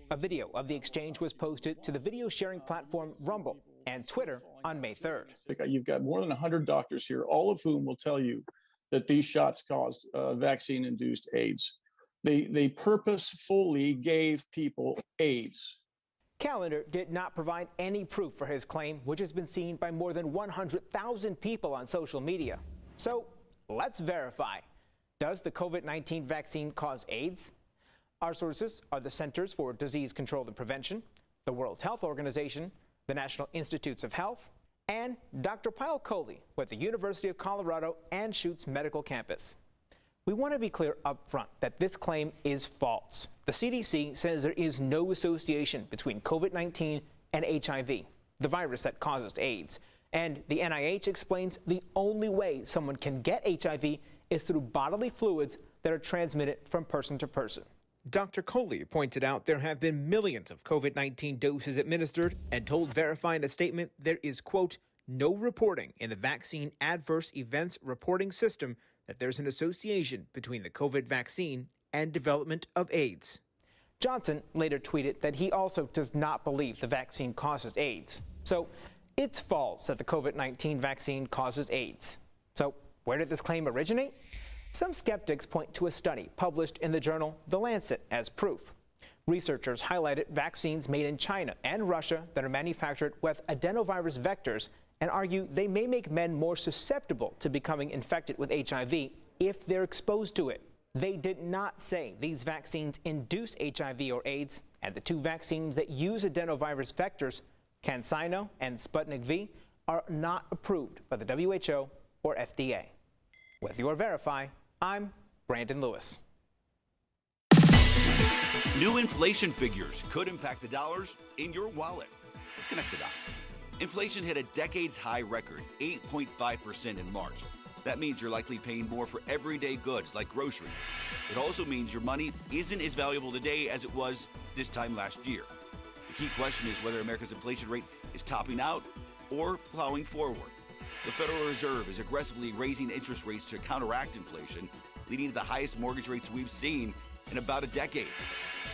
I: A video of the exchange was posted to the video sharing platform Rumble and Twitter on May 3rd.
P: You've got more than 100 doctors here, all of whom will tell you that these shots caused vaccine-induced AIDS. They purposefully gave people AIDS.
I: Callender did not provide any proof for his claim, which has been seen by more than 100,000 people on social media. So let's verify. Does the COVID-19 vaccine cause AIDS? Our sources are the Centers for Disease Control and Prevention, the World Health Organization, the National Institutes of Health, and Dr. Pyle Coley with the University of Colorado Anschutz Medical Campus. We want to be clear up front that this claim is false. The CDC says there is no association between COVID-19 and HIV, the virus that causes AIDS. And the NIH explains the only way someone can get HIV is through bodily fluids that are transmitted from person to person. Dr. Coley pointed out there have been millions of COVID-19 doses administered and told Verify in a statement there is, quote, no reporting in the vaccine adverse events reporting system that there's an association between the COVID vaccine and development of AIDS. Johnson later tweeted that he also does not believe the vaccine causes AIDS. So it's false that the COVID-19 vaccine causes AIDS. So where did this claim originate? Some skeptics point to a study published in the journal The Lancet as proof. Researchers highlighted vaccines made in China and Russia that are manufactured with adenovirus vectors and argue they may make men more susceptible to becoming infected with HIV if they're exposed to it. They did not say these vaccines induce HIV or AIDS, and the two vaccines that use adenovirus vectors, CanSino and Sputnik V, are not approved by the WHO or FDA. With your Verify, I'm Brandon Lewis.
J: New inflation figures could impact the dollars in your wallet. Let's connect the dots. Inflation hit a decades-high record, 8.5% in March. That means you're likely paying more for everyday goods like groceries. It also means your money isn't as valuable today as it was this time last year. The key question is whether America's inflation rate is topping out or plowing forward. The Federal Reserve is aggressively raising interest rates to counteract inflation, leading to the highest mortgage rates we've seen in about a decade.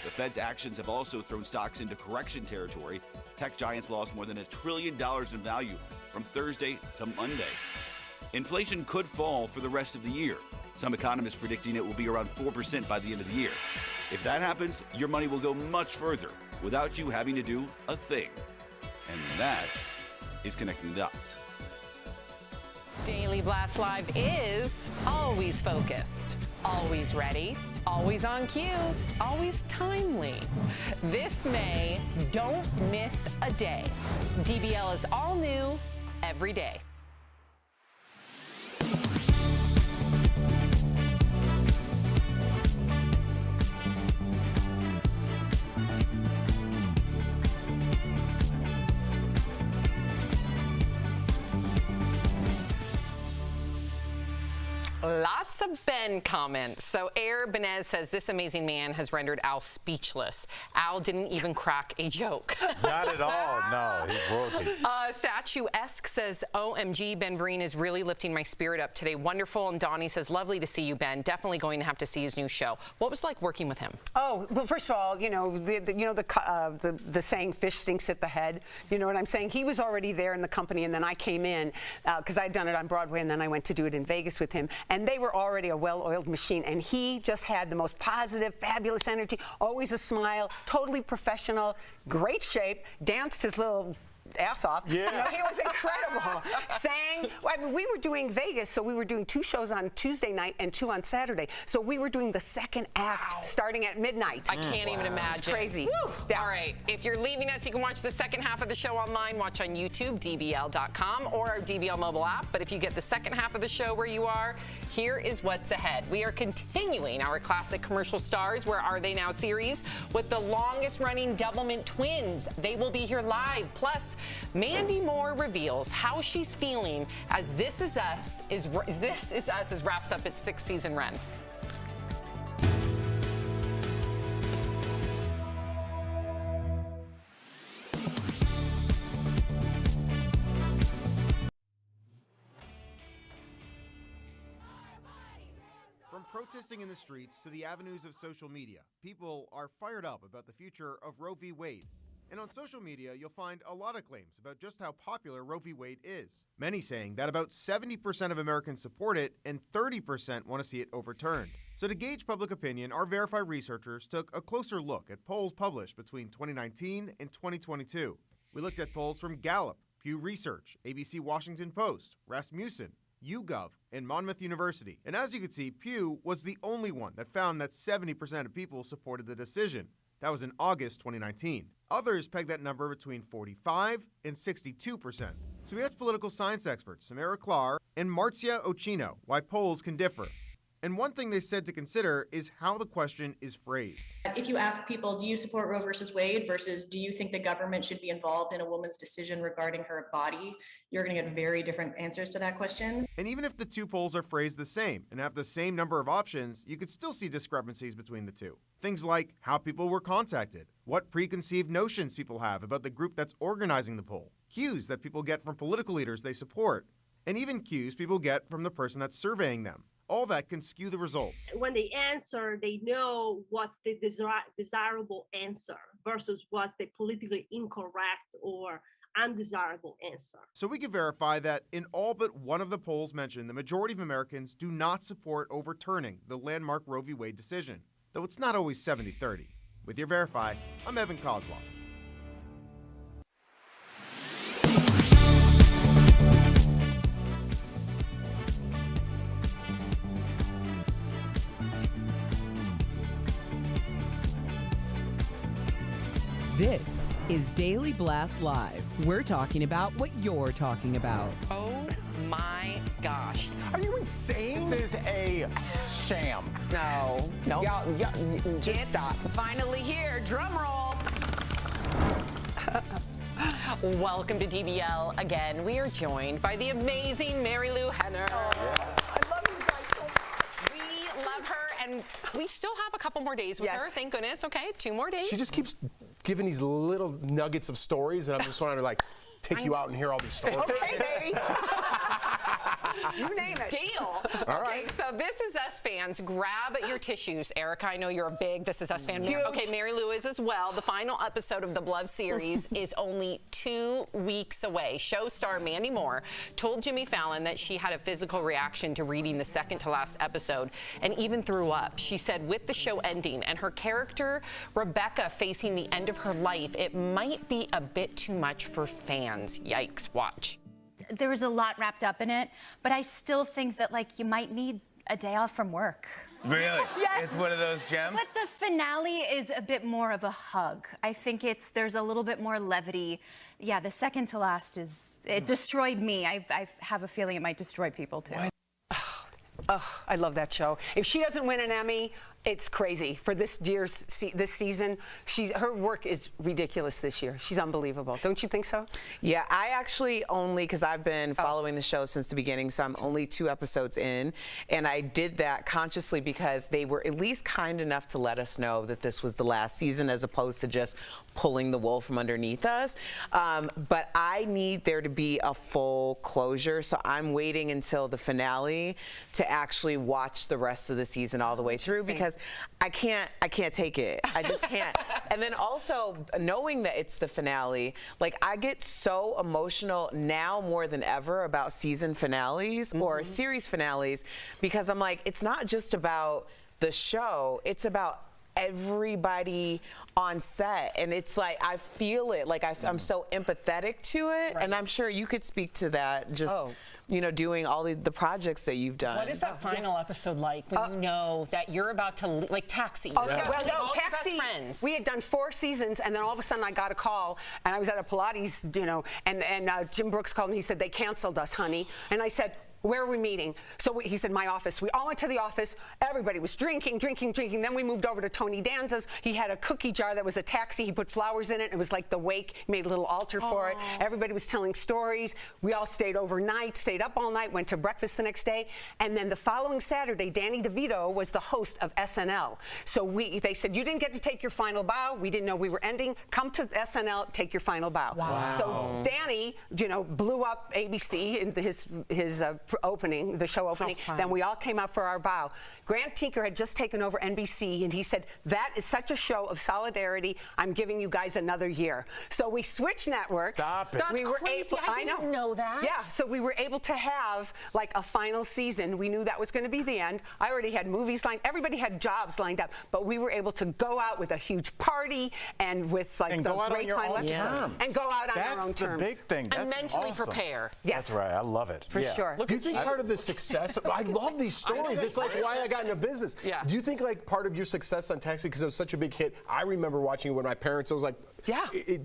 J: The Fed's actions have also thrown stocks into correction territory. Tech giants lost more than $1 trillion in value from Thursday to Monday. Inflation could fall for the rest of the year. Some economists predicting it will be around 4% by the end of the year. If that happens, your money will go much further without you having to do a thing. And that is Connecting the Dots.
N: Daily Blast Live is always focused, always ready, always on cue, always timely. This May, don't miss a day. DBL is all new every day. Lots of Ben comments. So Air Benez says this amazing man has rendered Al speechless. Al didn't even crack a joke.
M: Not at all. No, he's royalty.
N: Statue-esque says, OMG, Ben Vereen is really lifting my spirit up today. Wonderful. And Donnie says, lovely to see you, Ben. Definitely going to have to see his new show. What was it like working with him?
T: Oh, well, first of all, the saying, fish stinks at the head. You know what I'm saying? He was already there in the company, and then I came in because I'd done it on Broadway, and then I went to do it in Vegas with him. And they were already a well-oiled machine, and he just had the most positive, fabulous energy, always a smile, totally professional, great shape, danced his little ass off. Yeah. You know, he was incredible. Sang. I mean, we were doing Vegas, so we were doing 2 shows on Tuesday night and 2 on Saturday. So we were doing the second act starting at midnight.
N: I can't even imagine.
T: It's crazy.
N: Yeah. All right. If you're leaving us, you can watch the second half of the show online. Watch on YouTube, DBL.com, or our DBL mobile app. But if you get the second half of the show where you are, here is what's ahead. We are continuing our classic commercial stars, Where Are They Now series, with the longest-running Doublemint twins. They will be here live. Plus, Mandy Moore reveals how she's feeling as This Is Us wraps up its 6th season run.
O: From protesting in the streets to the avenues of social media, people are fired up about the future of Roe v. Wade. And on social media, you'll find a lot of claims about just how popular Roe v. Wade is. Many saying that about 70% of Americans support it and 30% want to see it overturned. So to gauge public opinion, our Verify researchers took a closer look at polls published between 2019 and 2022. We looked at polls from Gallup, Pew Research, ABC Washington Post, Rasmussen, YouGov, and Monmouth University. And as you can see, Pew was the only one that found that 70% of people supported the decision. That was in August 2019. Others pegged that number between 45 and 62%. So we asked political science experts Samara Klar and Marcia Ochino why polls can differ. And one thing they said to consider is how the question is phrased.
L: If you ask people, do you support Roe versus Wade versus do you think the government should be involved in a woman's decision regarding her body, you're going to get very different answers to that question.
O: And even if the two polls are phrased the same and have the same number of options, you could still see discrepancies between the two. Things like how people were contacted, what preconceived notions people have about the group that's organizing the poll, cues that people get from political leaders they support, and even cues people get from the person that's surveying them. All that can skew the results.
Q: When they answer, they know what's the desirable answer versus what's the politically incorrect or undesirable answer.
O: So we can verify that in all but one of the polls mentioned, the majority of Americans do not support overturning the landmark Roe v. Wade decision, though it's not always 70-30. With your Verify, I'm Evan Kozloff.
A: This is Daily Blast Live. We're talking about what you're talking about.
S: Oh my gosh.
M: Are you insane? This is a sham.
T: No. Y'all, just stop.
B: Finally here. Drum roll.
S: Welcome to DBL again. We are joined by the amazing Mary Lou Henner. Love her, and we still have a couple more days with her, thank goodness. Okay, 2 more days.
C: She just keeps giving these little nuggets of stories, and I'm just wanting to like take you out and hear all these stories.
T: Okay, baby. You name it.
S: Deal.
C: All
S: Okay,
C: right.
S: so This Is Us fans, grab your tissues. Erica, I know you're a big This Is Us fan. Okay, Mary Lou is as well. The final episode of the Blood series is only 2 weeks away. Show star Mandy Moore told Jimmy Fallon that she had a physical reaction to reading the second to last episode and even threw up. She said with the show ending and her character, Rebecca, facing the end of her life, it might be a bit too much for fans. Yikes, watch.
V: There was a lot wrapped up in it, but I still think that like you might need a day off from work.
X: Really?
V: Yes.
X: It's one of those gems?
V: But the finale is a bit more of a hug. I think there's a little bit more levity. Yeah, the second to last it destroyed me. I have a feeling it might destroy people too.
T: Oh, I love that show. If she doesn't win an Emmy, it's crazy. For this season, her work is ridiculous this year. She's unbelievable. Don't you think so?
U: Yeah, I actually only, because I've been following the show since the beginning, so I'm only 2 episodes in, and I did that consciously because they were at least kind enough to let us know that this was the last season as opposed to just pulling the wool from underneath us. But I need there to be a full closure, so I'm waiting until the finale to actually watch the rest of the season all the way through because I can't take it. I just can't. And then also knowing that it's the finale, like I get so emotional now more than ever about season finales or series finales because I'm like, it's not just about the show, it's about everybody on set, and it's like I feel it, like I'm so empathetic to it, and I'm sure you could speak to that just you know, doing all the projects that you've done.
S: What is that final episode like when you know that you're about to, like Taxi?
T: Okay, well, no, Taxi,
S: best friends.
T: we had done 4 seasons, and then all of a sudden I got a call, and I was at a Pilates, you know, and Jim Brooks called me. He said, they canceled us, honey. And I said, where are we meeting? So he said, my office. We all went to the office. Everybody was drinking. Then we moved over to Tony Danza's. He had a cookie jar that was a taxi. He put flowers in it. It was like the wake. He made a little altar for it. Everybody was telling stories. We all stayed overnight, stayed up all night, went to breakfast the next day. And then the following Saturday, Danny DeVito was the host of SNL. So they said, you didn't get to take your final bow. We didn't know we were ending. Come to SNL, take your final bow.
S: Wow.
T: So Danny, you know, blew up ABC in his opening, the show opening. Then we all came out for our bow. Grant Tinker had just taken over NBC, and he said, that is such a show of solidarity. I'm giving you guys another year. So we switched networks.
M: Stop it.
S: That's crazy. I didn't know that.
T: Yeah, so we were able to have like a final season. We knew that was going to be the end. I already had movies lined. Everybody had jobs lined up, but we were able to go out with a huge party and with like the great final episode. And go out on our own terms.
M: That's the big thing.
S: And
M: That's
S: mentally
M: awesome.
S: prepare.
T: Yes.
M: That's right. I love it.
T: For sure.
C: Do you think part of the success? I love these stories. It's like why I got into business.
S: Yeah.
C: Do you think like part of your success on Taxi because it was such a big hit? I remember watching it when my parents. It was like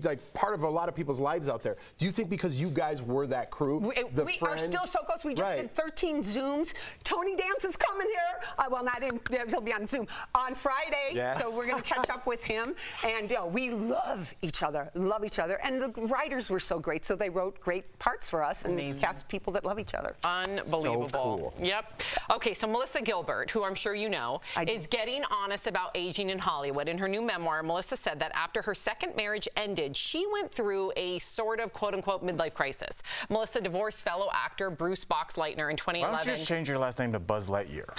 C: like part of a lot of people's lives out there. Do you think because you guys were that crew,
T: we are still so close. We just did 13 Zooms. Tony Dance is coming here. Well, not in. He'll be on Zoom on Friday.
M: Yes.
T: So we're going to catch up with him. And we love each other. And the writers were so great. So they wrote great parts for us and cast people that love each other.
S: Unbelievable.
C: So cool.
S: Yep. Okay, so Melissa Gilbert, who I'm sure you know, is getting honest about aging in Hollywood. In her new memoir, Melissa said that after her second marriage ended, she went through a sort of quote-unquote midlife crisis. Melissa divorced fellow actor Bruce Boxleitner in 2011.
M: Why don't you just change your last name to Buzz Lightyear?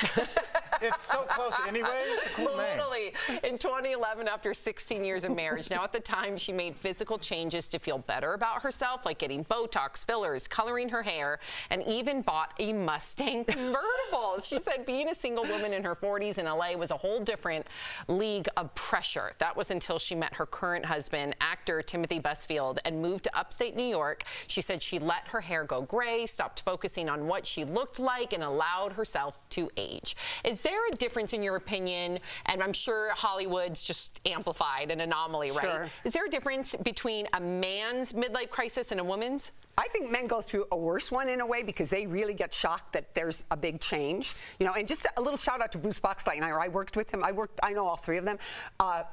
M: It's so close anyway. It's a cool name.
S: Totally. In 2011, after 16 years of marriage. Now, at the time, she made physical changes to feel better about herself, like getting Botox, fillers, coloring her hair, and even bought a Mustang convertible. She said being a single woman in her 40s in LA was a whole different league of pressure. That was until she met her current husband, actor Timothy Busfield, and moved to upstate New York. She said she let her hair go gray, stopped focusing on what she looked like, and allowed herself to age. Is there a difference in your opinion? And I'm sure Hollywood's just amplified an anomaly, right?
T: Sure.
S: Is there a difference between a man's midlife crisis and a woman's?
T: I think men go through a worse one in a way because they really get shocked that there's a big change. And just a little shout out to Bruce Boxleitner. I worked with him. I know all three of them.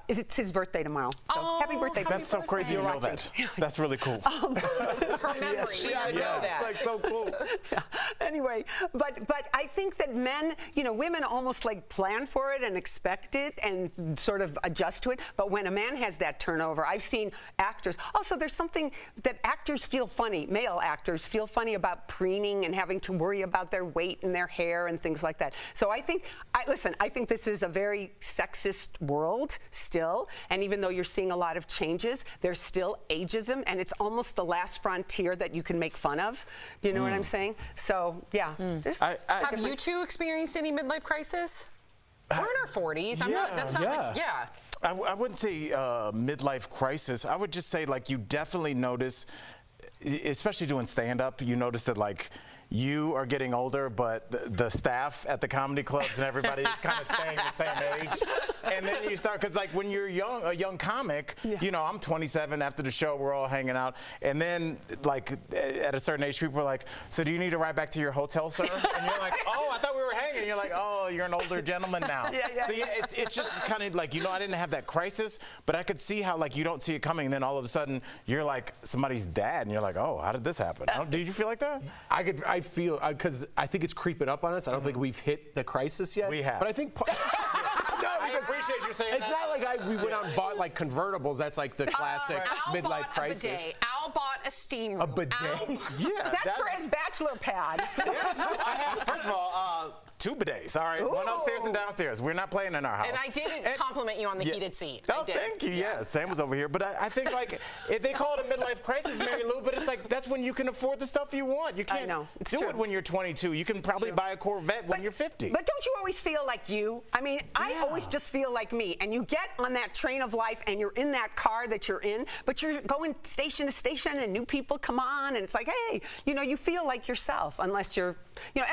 T: It's his birthday tomorrow. So happy birthday.
M: That's so crazy you know that. That's really cool.
S: Her memory. I know that.
M: It's like so cool.
T: Anyway, but I think that men, women almost like plan for it and expect it and sort of adjust to it. But when a man has that turnover, I've seen actors. Also, there's something that actors feel funny. Male actors feel funny about preening and having to worry about their weight and their hair and things like that. So I think this is a very sexist world still. And even though you're seeing a lot of changes, there's still ageism, and it's almost the last frontier that you can make fun of. You know what I'm saying? So yeah.
S: Have you two experienced any midlife crisis? We're in our 40s.
M: I wouldn't say midlife crisis. I would just say you definitely notice, especially doing stand-up, you notice that you are getting older, but the staff at the comedy clubs and everybody is kind of staying the same age. And then you start, because when you're a young comic, I'm 27 after the show, we're all hanging out. And then at a certain age, people are like, so do you need to ride back to your hotel, sir? And you're like, oh, I thought we were hanging. And you're like, oh, you're an older gentleman now. So it's just kind of I didn't have that crisis, but I could see how you don't see it coming. And then all of a sudden you're like somebody's dad and you're like, oh, how did this happen? Did you feel like that?
C: I feel, because I think it's creeping up on us. I don't think we've hit the crisis yet.
M: We have.
C: But I think
M: I appreciate you saying
C: it's
M: that.
C: not like we went out and bought convertables. That's the classic midlife crisis.
S: Al bought a steam room.
C: A bidet?
T: That's for his bachelor pad.
M: I have, first of all, 2 bidets, all right? One upstairs and downstairs. We're not playing in our house.
S: And I did compliment you on the heated seat.
M: Oh, thank you. Yeah, Sam was over here. But I think they call it a midlife crisis, Mary Lou, but it's that's when you can afford the stuff you want. You can't do it when you're 22. You can probably buy a Corvette when you're 50.
T: But don't you always feel like you? I mean, I always just feel like me. And you get on that train of life and you're in that car that you're in, but you're going station to station and new people come on and it's like, hey, you feel like yourself unless you're,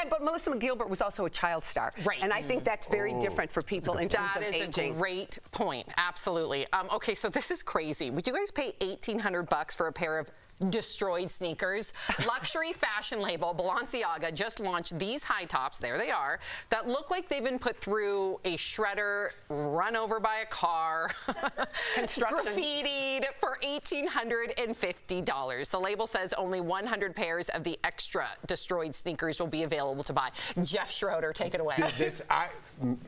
T: but Melissa Gilbert was also a child star.
S: Right.
T: And I think that's very different for people in terms of aging.
S: That is a great point. Absolutely. Okay, so this is crazy. Would you guys pay $1,800 for a pair of destroyed sneakers? Luxury fashion label Balenciaga just launched these high tops, there they are, that look like they've been put through a shredder, run over by a car, graffitied for $1,850. The label says only 100 pairs of the extra destroyed sneakers will be available to buy. Jeff Schroeder, take it away.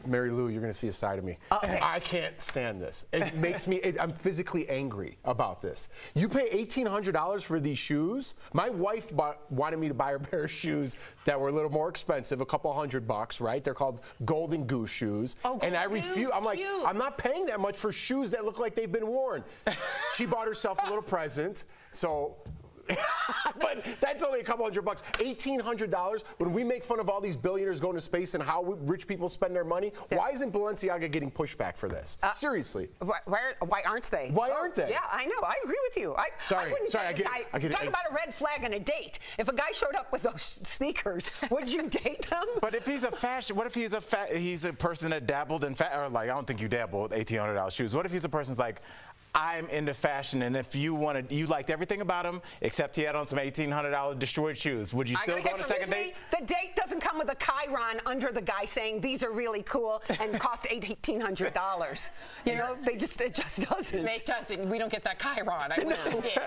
C: Mary Lou, you're going to see a side of me. I can't stand this. It makes me, I'm physically angry about this. You pay $1,800 for these shoes. My wife wanted me to buy her a pair of shoes that were a little more expensive, a couple $100, right? They're called Golden Goose shoes. And I refuse. I'm like, I'm not paying that much for shoes that look like they've been worn. She bought herself a little present, so. But that's only a couple $100. $1,800 when we make fun of all these billionaires going to space and how rich people spend their money. Why isn't Balenciaga getting pushback for this? Seriously.
T: Why aren't they?
C: Why aren't they?
T: Yeah, I know. I agree with you. I get it. Talk about a red flag on a date. If a guy showed up with those sneakers, would you date them?
M: But if he's a what if he's a person that dabbled in I don't think you dabble with $1,800 shoes. What if he's a person's like, I'm into fashion, and if you liked everything about him except he had on some $1,800 destroyed shoes, would you still go on a second date?
T: The date doesn't come with a chyron under the guy saying these are really cool and cost $1,800. You know, it just doesn't.
S: It doesn't. We don't get that chyron. I wish we did.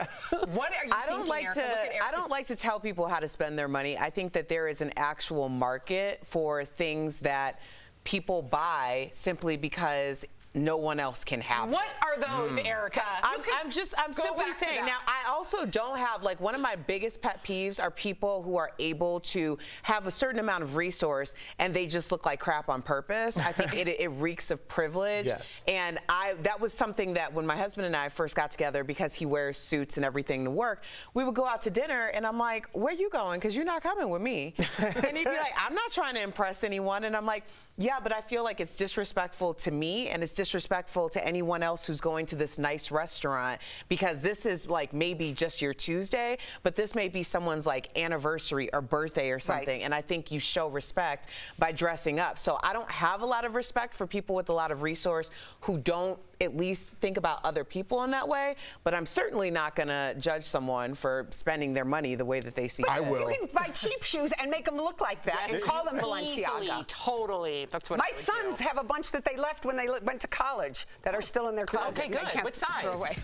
S: What are you thinking, Erica?
U: I don't like to tell people how to spend their money. I think that there is an actual market for things that people buy simply because no one else can have
S: What
U: it.
S: are those, Erica?
U: I'm simply saying. Now, I also don't have, like, one of my biggest pet peeves are people who are able to have a certain amount of resource and they just look like crap on purpose. I think it reeks of privilege.
C: Yes.
U: And that was something that when my husband and I first got together, because he wears suits and everything to work, we would go out to dinner and I'm like, where you going? Because you're not coming with me. And he'd be like, I'm not trying to impress anyone. And I'm like, yeah, but I feel like it's disrespectful to me and it's disrespectful to anyone else who's going to this nice restaurant, because this is like maybe just your Tuesday, but this may be someone's like anniversary or birthday or something. Right. And I think you show respect by dressing up. So I don't have a lot of respect for people with a lot of resource who don't at least think about other people in that way, but I'm certainly not going to judge someone for spending their money the way that they see fit.
C: I will.
T: You can buy cheap shoes and make them look like that and call them Balenciaga.
S: Easily, totally. That's what
T: my sons have a bunch that they left when they went to college that are still in their closet.
S: Okay, good. What size?
T: Throw away.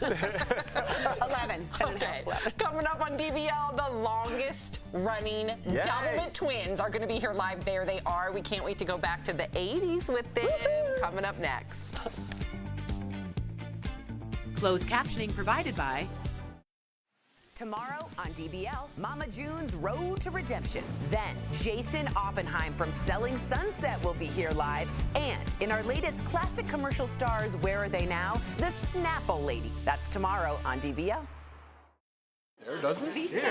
T: 11.
S: Okay. Coming up on DBL, the longest running Doublemint twins are going to be here live. There they are. We can't wait to go back to the 80s with them. Coming up next.
A: Closed captioning provided by...
B: Tomorrow on DBL, Mama June's Road to Redemption. Then, Jason Oppenheim from Selling Sunset will be here live. And in our latest classic commercial stars, Where Are They Now? The Snapple Lady. That's tomorrow on DBL.
C: There, doesn't it?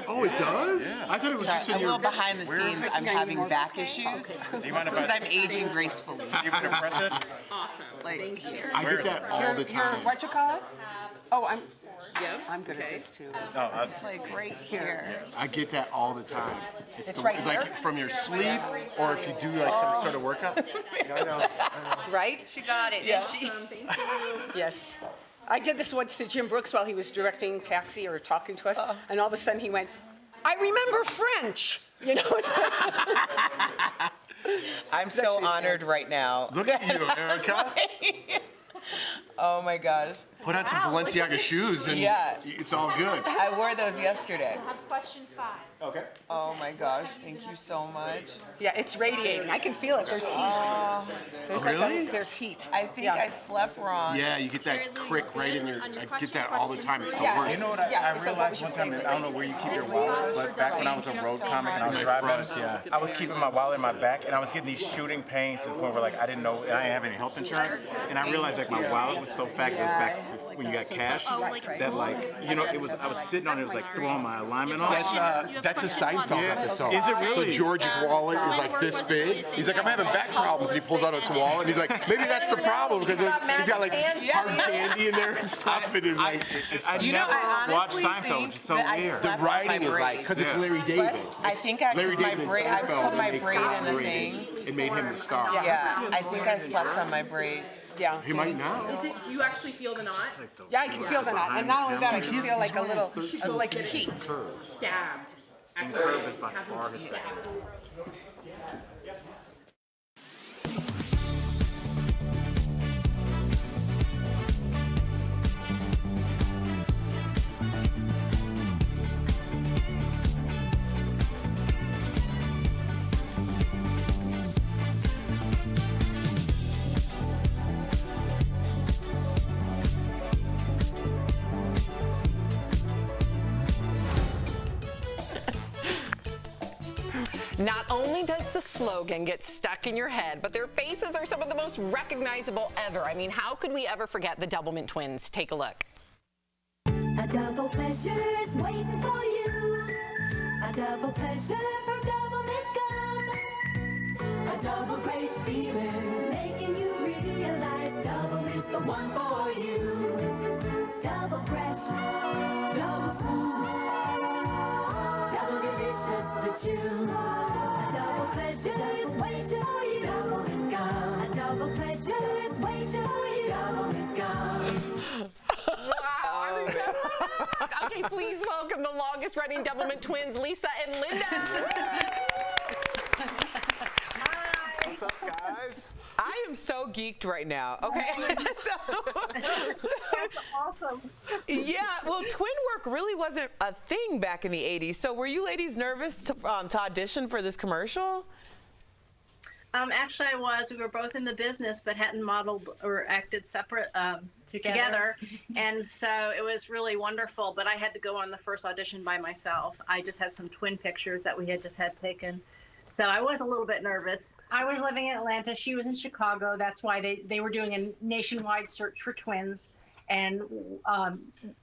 E: Oh, it does?
C: Yeah.
E: I thought it was just in
U: a
E: your...
U: little behind the scenes. I'm having back issues because I'm aging gracefully.
E: Even impressive?
V: Awesome.
U: Like,
E: I get that all the time.
T: What you call it? Oh, I'm good at this too.
U: It's like right here.
E: I get that all the time.
T: It's right
E: like
T: here?
E: from your sleep, or if you do like some sort of workout. Yeah, I know.
T: Right?
V: She got it,
T: Yeah.
V: didn't she? Thank you.
T: Yes. I did this once to Jim Brooks while he was directing Taxi or talking to us, and all of a sudden he went, I remember French. You know, it's like,
U: I'm so honored right now.
E: Look at you, Erica.
U: Oh my gosh.
E: Put on some Balenciaga shoes and it's all good.
U: I wore those yesterday.
V: I have question 5.
E: Okay.
U: Oh my gosh, thank you so much.
T: yeah, it's radiating. I can feel it. There's heat. There's
E: really?
T: There's heat.
U: I think I slept wrong.
E: Yeah, you get that crick right in your... I get that all the time. It's the worst.
M: You know what I realized one time, I don't know where you keep your wallet, but back when I was a road comic and I was driving, I was keeping my wallet in my back and I was getting these shooting pains to the point where like I didn't know, and I didn't have any health insurance, and I realized like my wallet was so fat because it was back when you got cash, that like, you know, I was sitting on it, was like throwing my alignment off.
C: That's a Seinfeld episode.
E: Is it really?
C: So George's wallet is like this big. He's like, I'm having back problems, and he pulls out his wallet, and he's like, maybe that's the problem because he's got like hard candy in there and stuff. It is like,
M: I never watched Seinfeld, which is so weird.
C: the writing is like, because it's Larry David.
U: I think I put my braid in a thing.
C: It made him the star.
U: Yeah, I think I slept on my braids.
T: Yeah.
C: He might now.
V: Do you actually feel the knot?
T: Yeah, I can feel the knot. And not only that, I can feel like a little, like heat.
V: Stabbed.
M: The curve is by far his favorite.
S: Not only does the slogan get stuck in your head, but their faces are some of the most recognizable ever. I mean, how could we ever forget the Doublemint twins? Take a look.
K: A double pleasure's waiting for you. A double pleasure from Doublemint gum. A double great feeling, making you realize Doublemint's the one for you. Double fresh, double smooth, double delicious to chew. A double pleasure is waiting for you. Doublemint gum. A double pleasure is waiting for you. Doublemint gum.
S: Okay, please welcome the longest-running Doublemint twins, Lisa and Linda.
M: What's up, guys?
U: I am so geeked right now. Okay.
Q: That's awesome.
U: Yeah, well, twin work really wasn't a thing back in the 80s. So were you ladies nervous to audition for this commercial?
D: Actually, I was. We were both in the business, but hadn't modeled or acted separate together. And so it was really wonderful. But I had to go on the first audition by myself. I just had some twin pictures that we had just had taken. So I was a little bit nervous.
R: I was living in Atlanta. She was in Chicago. That's why they were doing a nationwide search for twins. And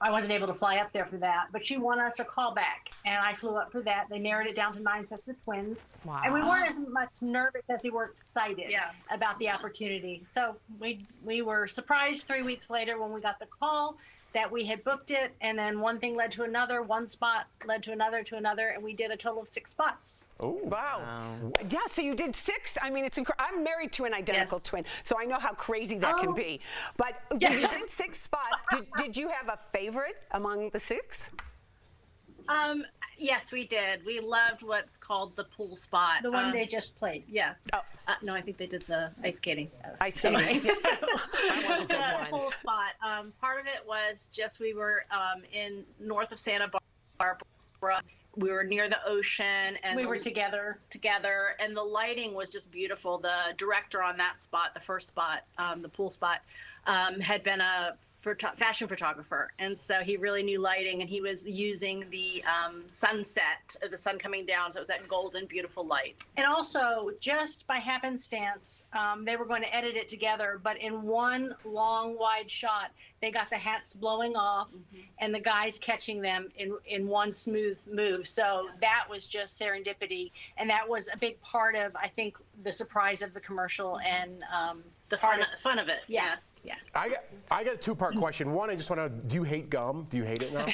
R: I wasn't able to fly up there for that. But she won us a callback, and I flew up for that. They narrowed it down to 9 sets of twins.
S: Wow.
R: And we weren't as much nervous as we were excited about the opportunity. So we were surprised 3 weeks later when we got the call that we had booked it, and then one thing led to another, one spot led to another, and we did a total of 6 spots.
M: Oh,
T: wow. Yeah, so you did 6. I mean, it's I'm married to an identical twin, so I know how crazy that can be. But you did 6 spots. Did you have a favorite among the 6?
D: Yes, we did. We loved what's called the pool spot.
R: The one they just played.
D: Yes. No, I think they did the ice skating.
T: Ice skating.
D: The pool spot. Part of it was just we were in north of Santa Barbara. We were near the ocean, and
R: we were together,
D: and the lighting was just beautiful. The director on that spot, the first spot, the pool spot, had been a fashion photographer, and so he really knew lighting, and he was using the sunset, the sun coming down, so it was that golden, beautiful light.
R: And also, just by happenstance, they were going to edit it together, but in one long, wide shot, they got the hats blowing off and the guys catching them in one smooth move. So that was just serendipity, and that was a big part of, I think, the surprise of the commercial and
D: the fun of it.
R: Yeah.
C: Yeah. I got a 2-part question. One, I just want to, do you hate gum? Do you hate it now?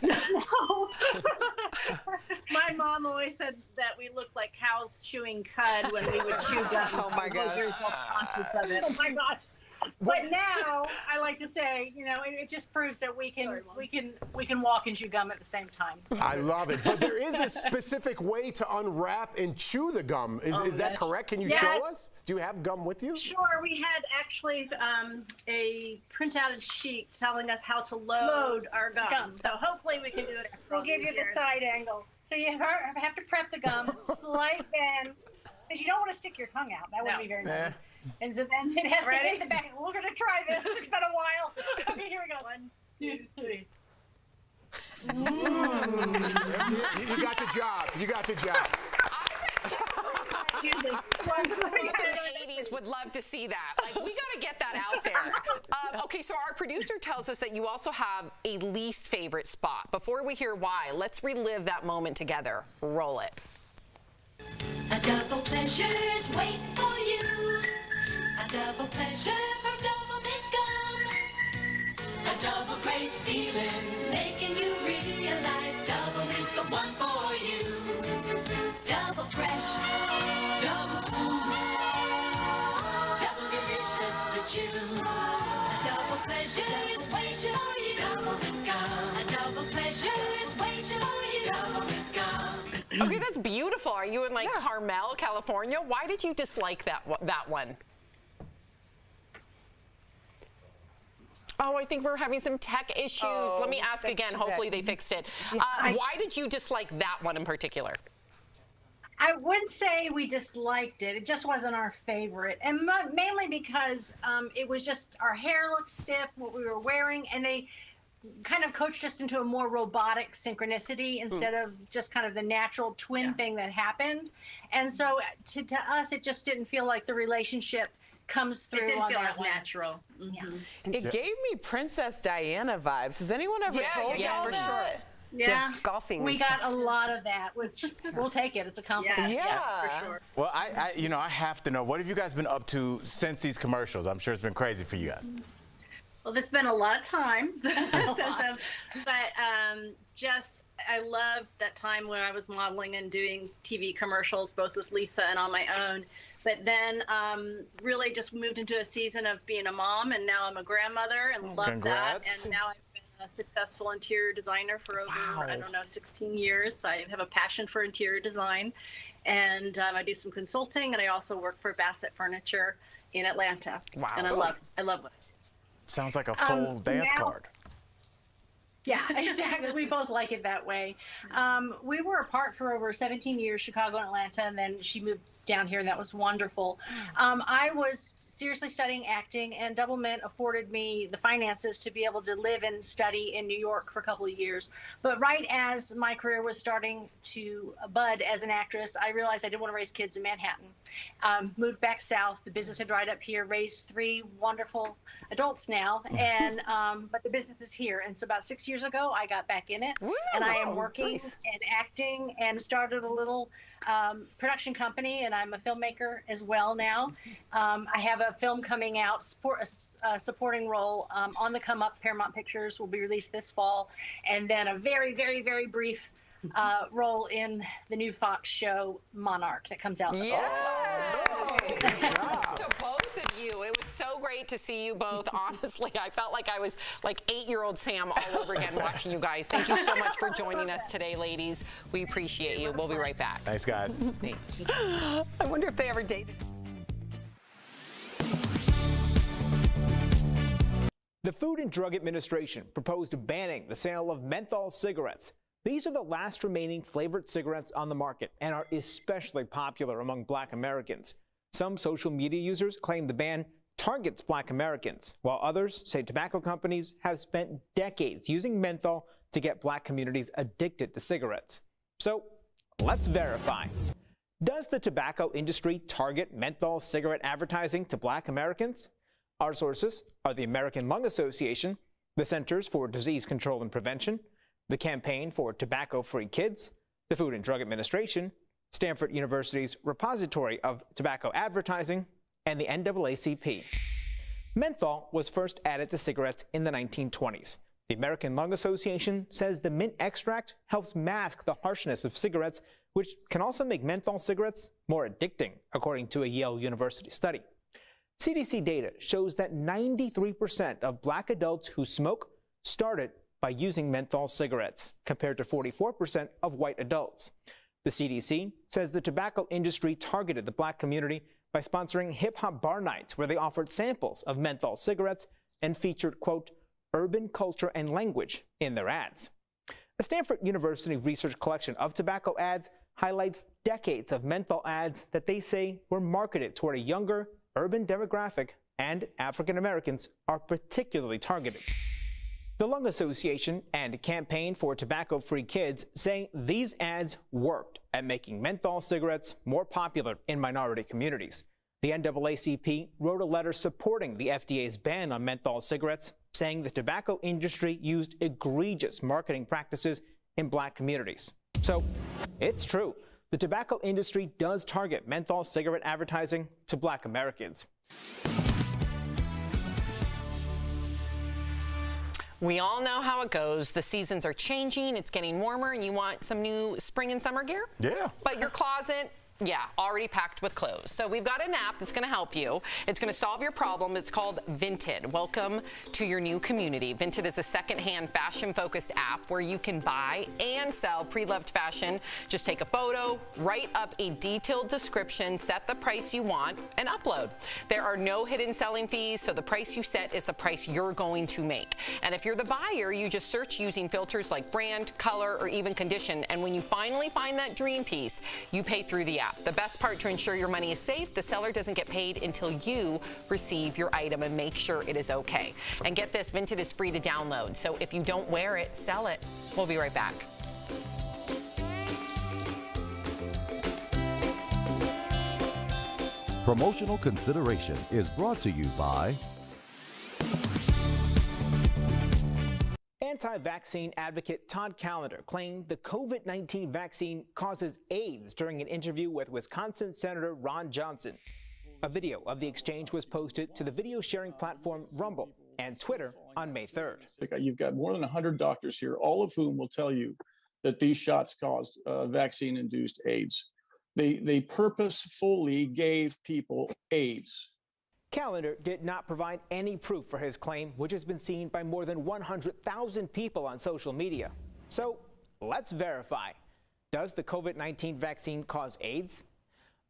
D: No. My mom always said that we looked like cows chewing cud when we would chew gum.
U: Oh my God.
D: Very self-conscious of it.
R: Oh my gosh. But now I like to say, it just proves that we can walk and chew gum at the same time.
C: I love it. But there is a specific way to unwrap and chew the gum. Is that correct? Can you show us? Do you have gum with you?
D: Sure. We had actually a printout sheet telling us how to load our gum. So hopefully we can do it.
R: We'll give you the side angle. So you have to prep the gum, slight bend, because you don't want to stick your tongue out. That wouldn't be very nice. And so then it has to hit the back. We're going to try this. It's been a while. Okay, here we go. 1, 2, 3.
C: You got the job. You got the job.
S: The 80s would love to see that. Like, we got to get that out there. Okay, so our producer tells us that you also have a least favorite spot. Before we hear why, let's relive that moment together. Roll it.
K: A double pleasure's waiting for you. A double pleasure from Doublemint gum. A double great feeling, making you realize Doublemint's the one for you. Double fresh, double smooth, double delicious to chew. A double pleasure is waiting for you. Doublemint gum. A double pleasure is waiting for you. Doublemint gum.
S: Okay, that's beautiful. Are you in Carmel, California? Why did you dislike that one? Oh, I think we're having some tech issues. Let me ask again. Hopefully they fixed it. Why did you dislike that one in particular?
R: I wouldn't say we disliked it. It just wasn't our favorite. And mainly because it was just our hair looked stiff, what we were wearing, and they kind of coached us into a more robotic synchronicity instead of just kind of the natural twin thing that happened. And so to us, it just didn't feel like the relationship comes through.
D: It didn't feel
R: that
D: as
R: one.
D: natural.
U: It gave me Princess Diana vibes. Has anyone ever told y'all
S: for
U: that?
S: sure.
R: Yeah,
T: golfing.
R: We got a lot of that, which we'll take it. It's a compliment.
U: Yeah,
D: for sure.
M: Well, I have to know, what have you guys been up to since these commercials? I'm sure it's been crazy for you guys.
D: Well, there's been a lot of time just I loved that time when I was modeling and doing TV commercials, both with Lisa and on my own. But then really just moved into a season of being a mom, and now I'm a grandmother and love that. And now I've been a successful interior designer for over, I don't know, 16 years. I have a passion for interior design, and I do some consulting, and I also work for Bassett Furniture in Atlanta.
M: Wow.
D: And I love what I do.
M: Sounds like a full dance card.
R: Yeah, exactly. We both like it that way. We were apart for over 17 years, Chicago and Atlanta, and then she moved down here, and that was wonderful. I was seriously studying acting, and Doublemint afforded me the finances to be able to live and study in New York for a couple of years. But right as my career was starting to bud as an actress, I realized I didn't want to raise kids in Manhattan. Moved back south. The business had dried up here, raised 3 wonderful adults now, and but the business is here. And so about 6 years ago, I got back in it, and I am working and acting and started a little production company, and I'm a filmmaker as well now. I have a film coming out, a supporting role on the come up. Paramount Pictures will be released this fall, and then a very, very, very brief role in the new Fox show Monarch that comes out.
S: To both of you, it was so great to see you both. Honestly, I felt like I was like 8-year-old Sam all over again watching you guys. Thank you so much for joining us today, ladies. We appreciate you. We'll be right back.
M: Thanks, guys.
T: I wonder if they ever dated.
I: The Food and Drug Administration proposed banning the sale of menthol cigarettes. These are the last remaining flavored cigarettes on the market and are especially popular among Black Americans. Some social media users claim the ban targets Black Americans, while others say tobacco companies have spent decades using menthol to get Black communities addicted to cigarettes. So let's verify. Does the tobacco industry target menthol cigarette advertising to Black Americans? Our sources are the American Lung Association, the Centers for Disease Control and Prevention, the Campaign for Tobacco-Free Kids, the Food and Drug Administration, Stanford University's Repository of Tobacco Advertising, and the NAACP. Menthol was first added to cigarettes in the 1920s. The American Lung Association says the mint extract helps mask the harshness of cigarettes, which can also make menthol cigarettes more addicting, according to a Yale University study. CDC data shows that 93% of Black adults who smoke started by using menthol cigarettes, compared to 44% of white adults. The CDC says the tobacco industry targeted the Black community by sponsoring hip-hop bar nights where they offered samples of menthol cigarettes and featured, quote, urban culture and language in their ads. A Stanford University research collection of tobacco ads highlights decades of menthol ads that they say were marketed toward a younger, urban demographic, and African Americans are particularly targeted. The Lung Association and Campaign for Tobacco-Free Kids say these ads worked at making menthol cigarettes more popular in minority communities. The NAACP wrote a letter supporting the FDA's ban on menthol cigarettes, saying the tobacco industry used egregious marketing practices in Black communities. So, it's true. The tobacco industry does target menthol cigarette advertising to Black Americans.
S: We all know how it goes. The seasons are changing, it's getting warmer, and you want some new spring and summer gear?
M: Yeah.
S: But your closet, yeah, already packed with clothes. So we've got an app that's going to help you. It's going to solve your problem. It's called Vinted. Welcome to your new community. Vinted is a secondhand fashion-focused app where you can buy and sell pre-loved fashion. Just take a photo, write up a detailed description, set the price you want, and upload. There are no hidden selling fees, so the price you set is the price you're going to make. And if you're the buyer, you just search using filters like brand, color, or even condition. And when you finally find that dream piece, you pay through the app. The best part to ensure your money is safe, the seller doesn't get paid until you receive your item and make sure it is okay. And get this, Vinted is free to download. So if you don't wear it, sell it. We'll be right back.
H: Promotional consideration is brought to you by
I: Anti-vaccine advocate Todd Callender claimed the COVID-19 vaccine causes AIDS during an interview with Wisconsin Senator Ron Johnson. A video of the exchange was posted to the video sharing platform Rumble and Twitter on May 3rd.
P: You've got more than 100 doctors here, all of whom will tell you that these shots caused vaccine-induced AIDS. They purposefully gave people AIDS.
I: Callender did not provide any proof for his claim, which has been seen by more than 100,000 people on social media. So let's verify. Does the COVID-19 vaccine cause AIDS?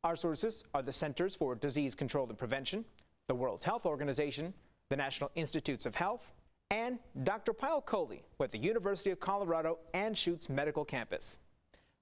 I: Our sources are the Centers for Disease Control and Prevention, the World Health Organization, the National Institutes of Health, and Dr. Pyle Coley with the University of Colorado Anschutz Medical Campus.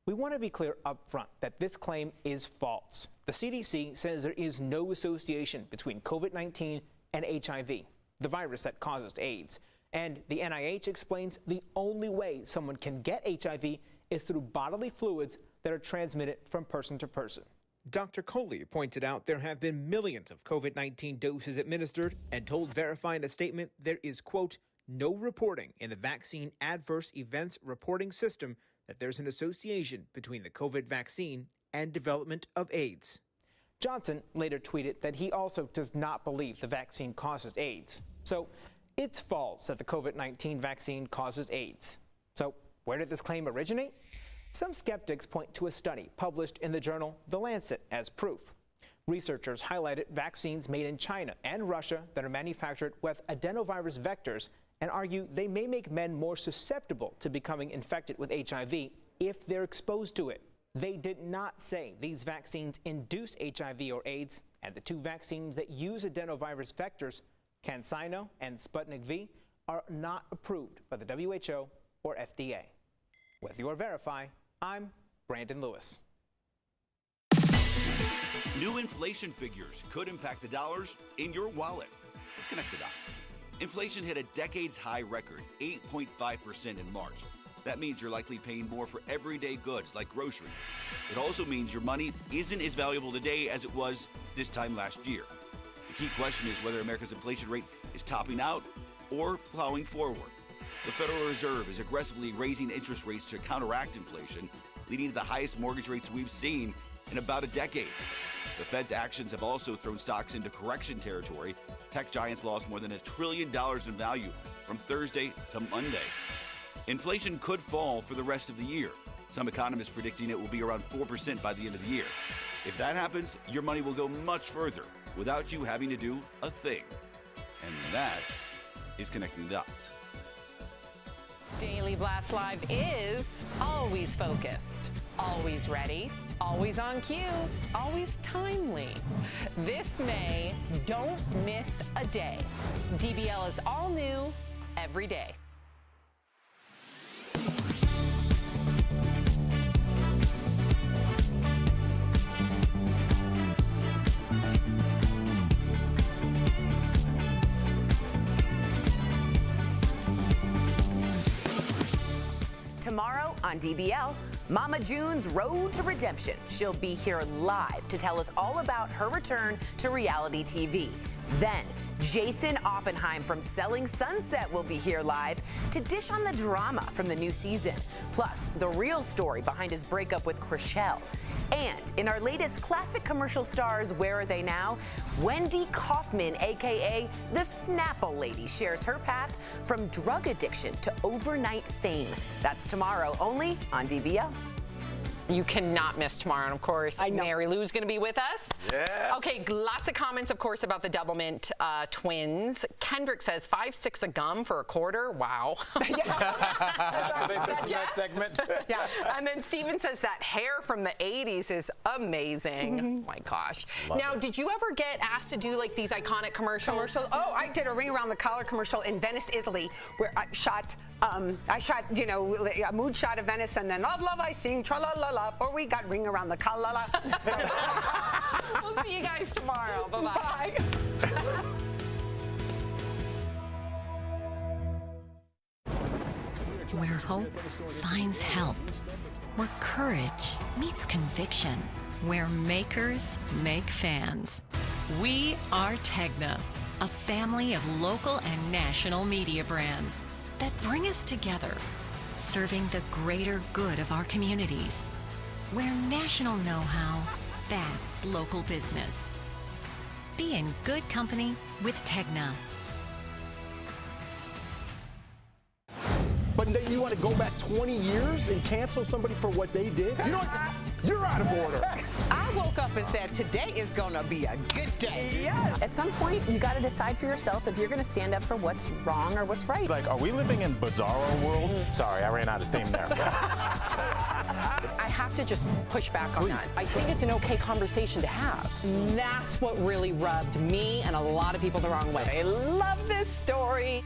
I: We want to be clear up front that this claim is false. The CDC says there is no association between COVID-19 and HIV, the virus that causes AIDS. And the NIH explains the only way someone can get HIV is through bodily fluids that are transmitted from person to person. Dr. Coley pointed out there have been millions of COVID-19 doses administered and told Verify in a statement there is, quote, no reporting in the vaccine adverse events reporting system that there's an association between the COVID vaccine and development of AIDS. Johnson later tweeted that he also does not believe the vaccine causes AIDS. So it's false that the COVID-19 vaccine causes AIDS. So where did this claim originate? Some skeptics point to a study published in the journal The Lancet as proof. Researchers highlighted vaccines made in China and Russia that are manufactured with adenovirus vectors and argue they may make men more susceptible to becoming infected with HIV if they're exposed to it. They did not say these vaccines induce HIV or AIDS, and the two vaccines that use adenovirus vectors, CanSino and Sputnik V, are not approved by the WHO or FDA. With your Verify, I'm Brandon Lewis.
J: New inflation figures could impact the dollars in your wallet. Let's connect the dots. Inflation hit a decades-high record, 8.5% in March. That means you're likely paying more for everyday goods like groceries. It also means your money isn't as valuable today as it was this time last year. The key question is whether America's inflation rate is topping out or plowing forward. The Federal Reserve is aggressively raising interest rates to counteract inflation, leading to the highest mortgage rates we've seen in about a decade. The Fed's actions have also thrown stocks into correction territory. Tech giants lost more than $1 trillion in value from Thursday to Monday. Inflation could fall for the rest of the year. Some economists predicting it will be around 4% by the end of the year. If that happens, your money will go much further without you having to do a thing. And that is Connecting the Dots.
N: Daily Blast Live is always focused, always ready, always on cue, always timely. This May, don't miss a day. DBL is all new every day.
B: Tomorrow on DBL, Mama June's road to redemption. She'll be here live to tell us all about her return to reality TV. Then, Jason Oppenheim from Selling Sunset will be here live to dish on the drama from the new season, plus the real story behind his breakup with Chrishell. And in our latest classic commercial stars, Where Are They Now? Wendy Kaufman, aka the Snapple Lady, shares her path from drug addiction to overnight fame. That's tomorrow, only on DBL.
S: You cannot miss tomorrow. And of course, Mary Lou's going to be with us.
M: Yes.
S: Okay, lots of comments, of course, about the Doublemint twins. Kendrick says 5-6 a gum for a quarter. Wow.
M: So they put in that segment.
S: Yeah. And then Steven says that hair from the 80s is amazing. Oh my gosh.
T: Love
S: now,
T: it.
S: did you ever get asked to do like these iconic commercials?
T: Oh, I did a ring around the collar commercial in Venice, Italy, where I shot, you know, a mood shot of Venice, and then love, love, I sing, tra la la la, or we got ring around the collar.
S: We'll see you guys tomorrow. Bye-bye.
T: Bye.
F: Where hope finds help. Where courage meets conviction. Where makers make fans. We are Tegna, a family of local and national media brands that bring us together, serving the greater good of our communities. Where national know-how, that's local business. Be in good company with Tegna.
C: But But you want to go back 20 years and cancel somebody for what they did? You know what? You're out of order.
G: I woke up and said, today is going to be a good day.
B: Yes. At some point, you got to decide for yourself if you're going to stand up for what's wrong or what's right.
M: Like, are we living in Bizarro world? Sorry, I ran out of steam there.
S: I have to just push back on that. I think it's an okay conversation to have. That's what really rubbed me and a lot of people the wrong way. I love this story.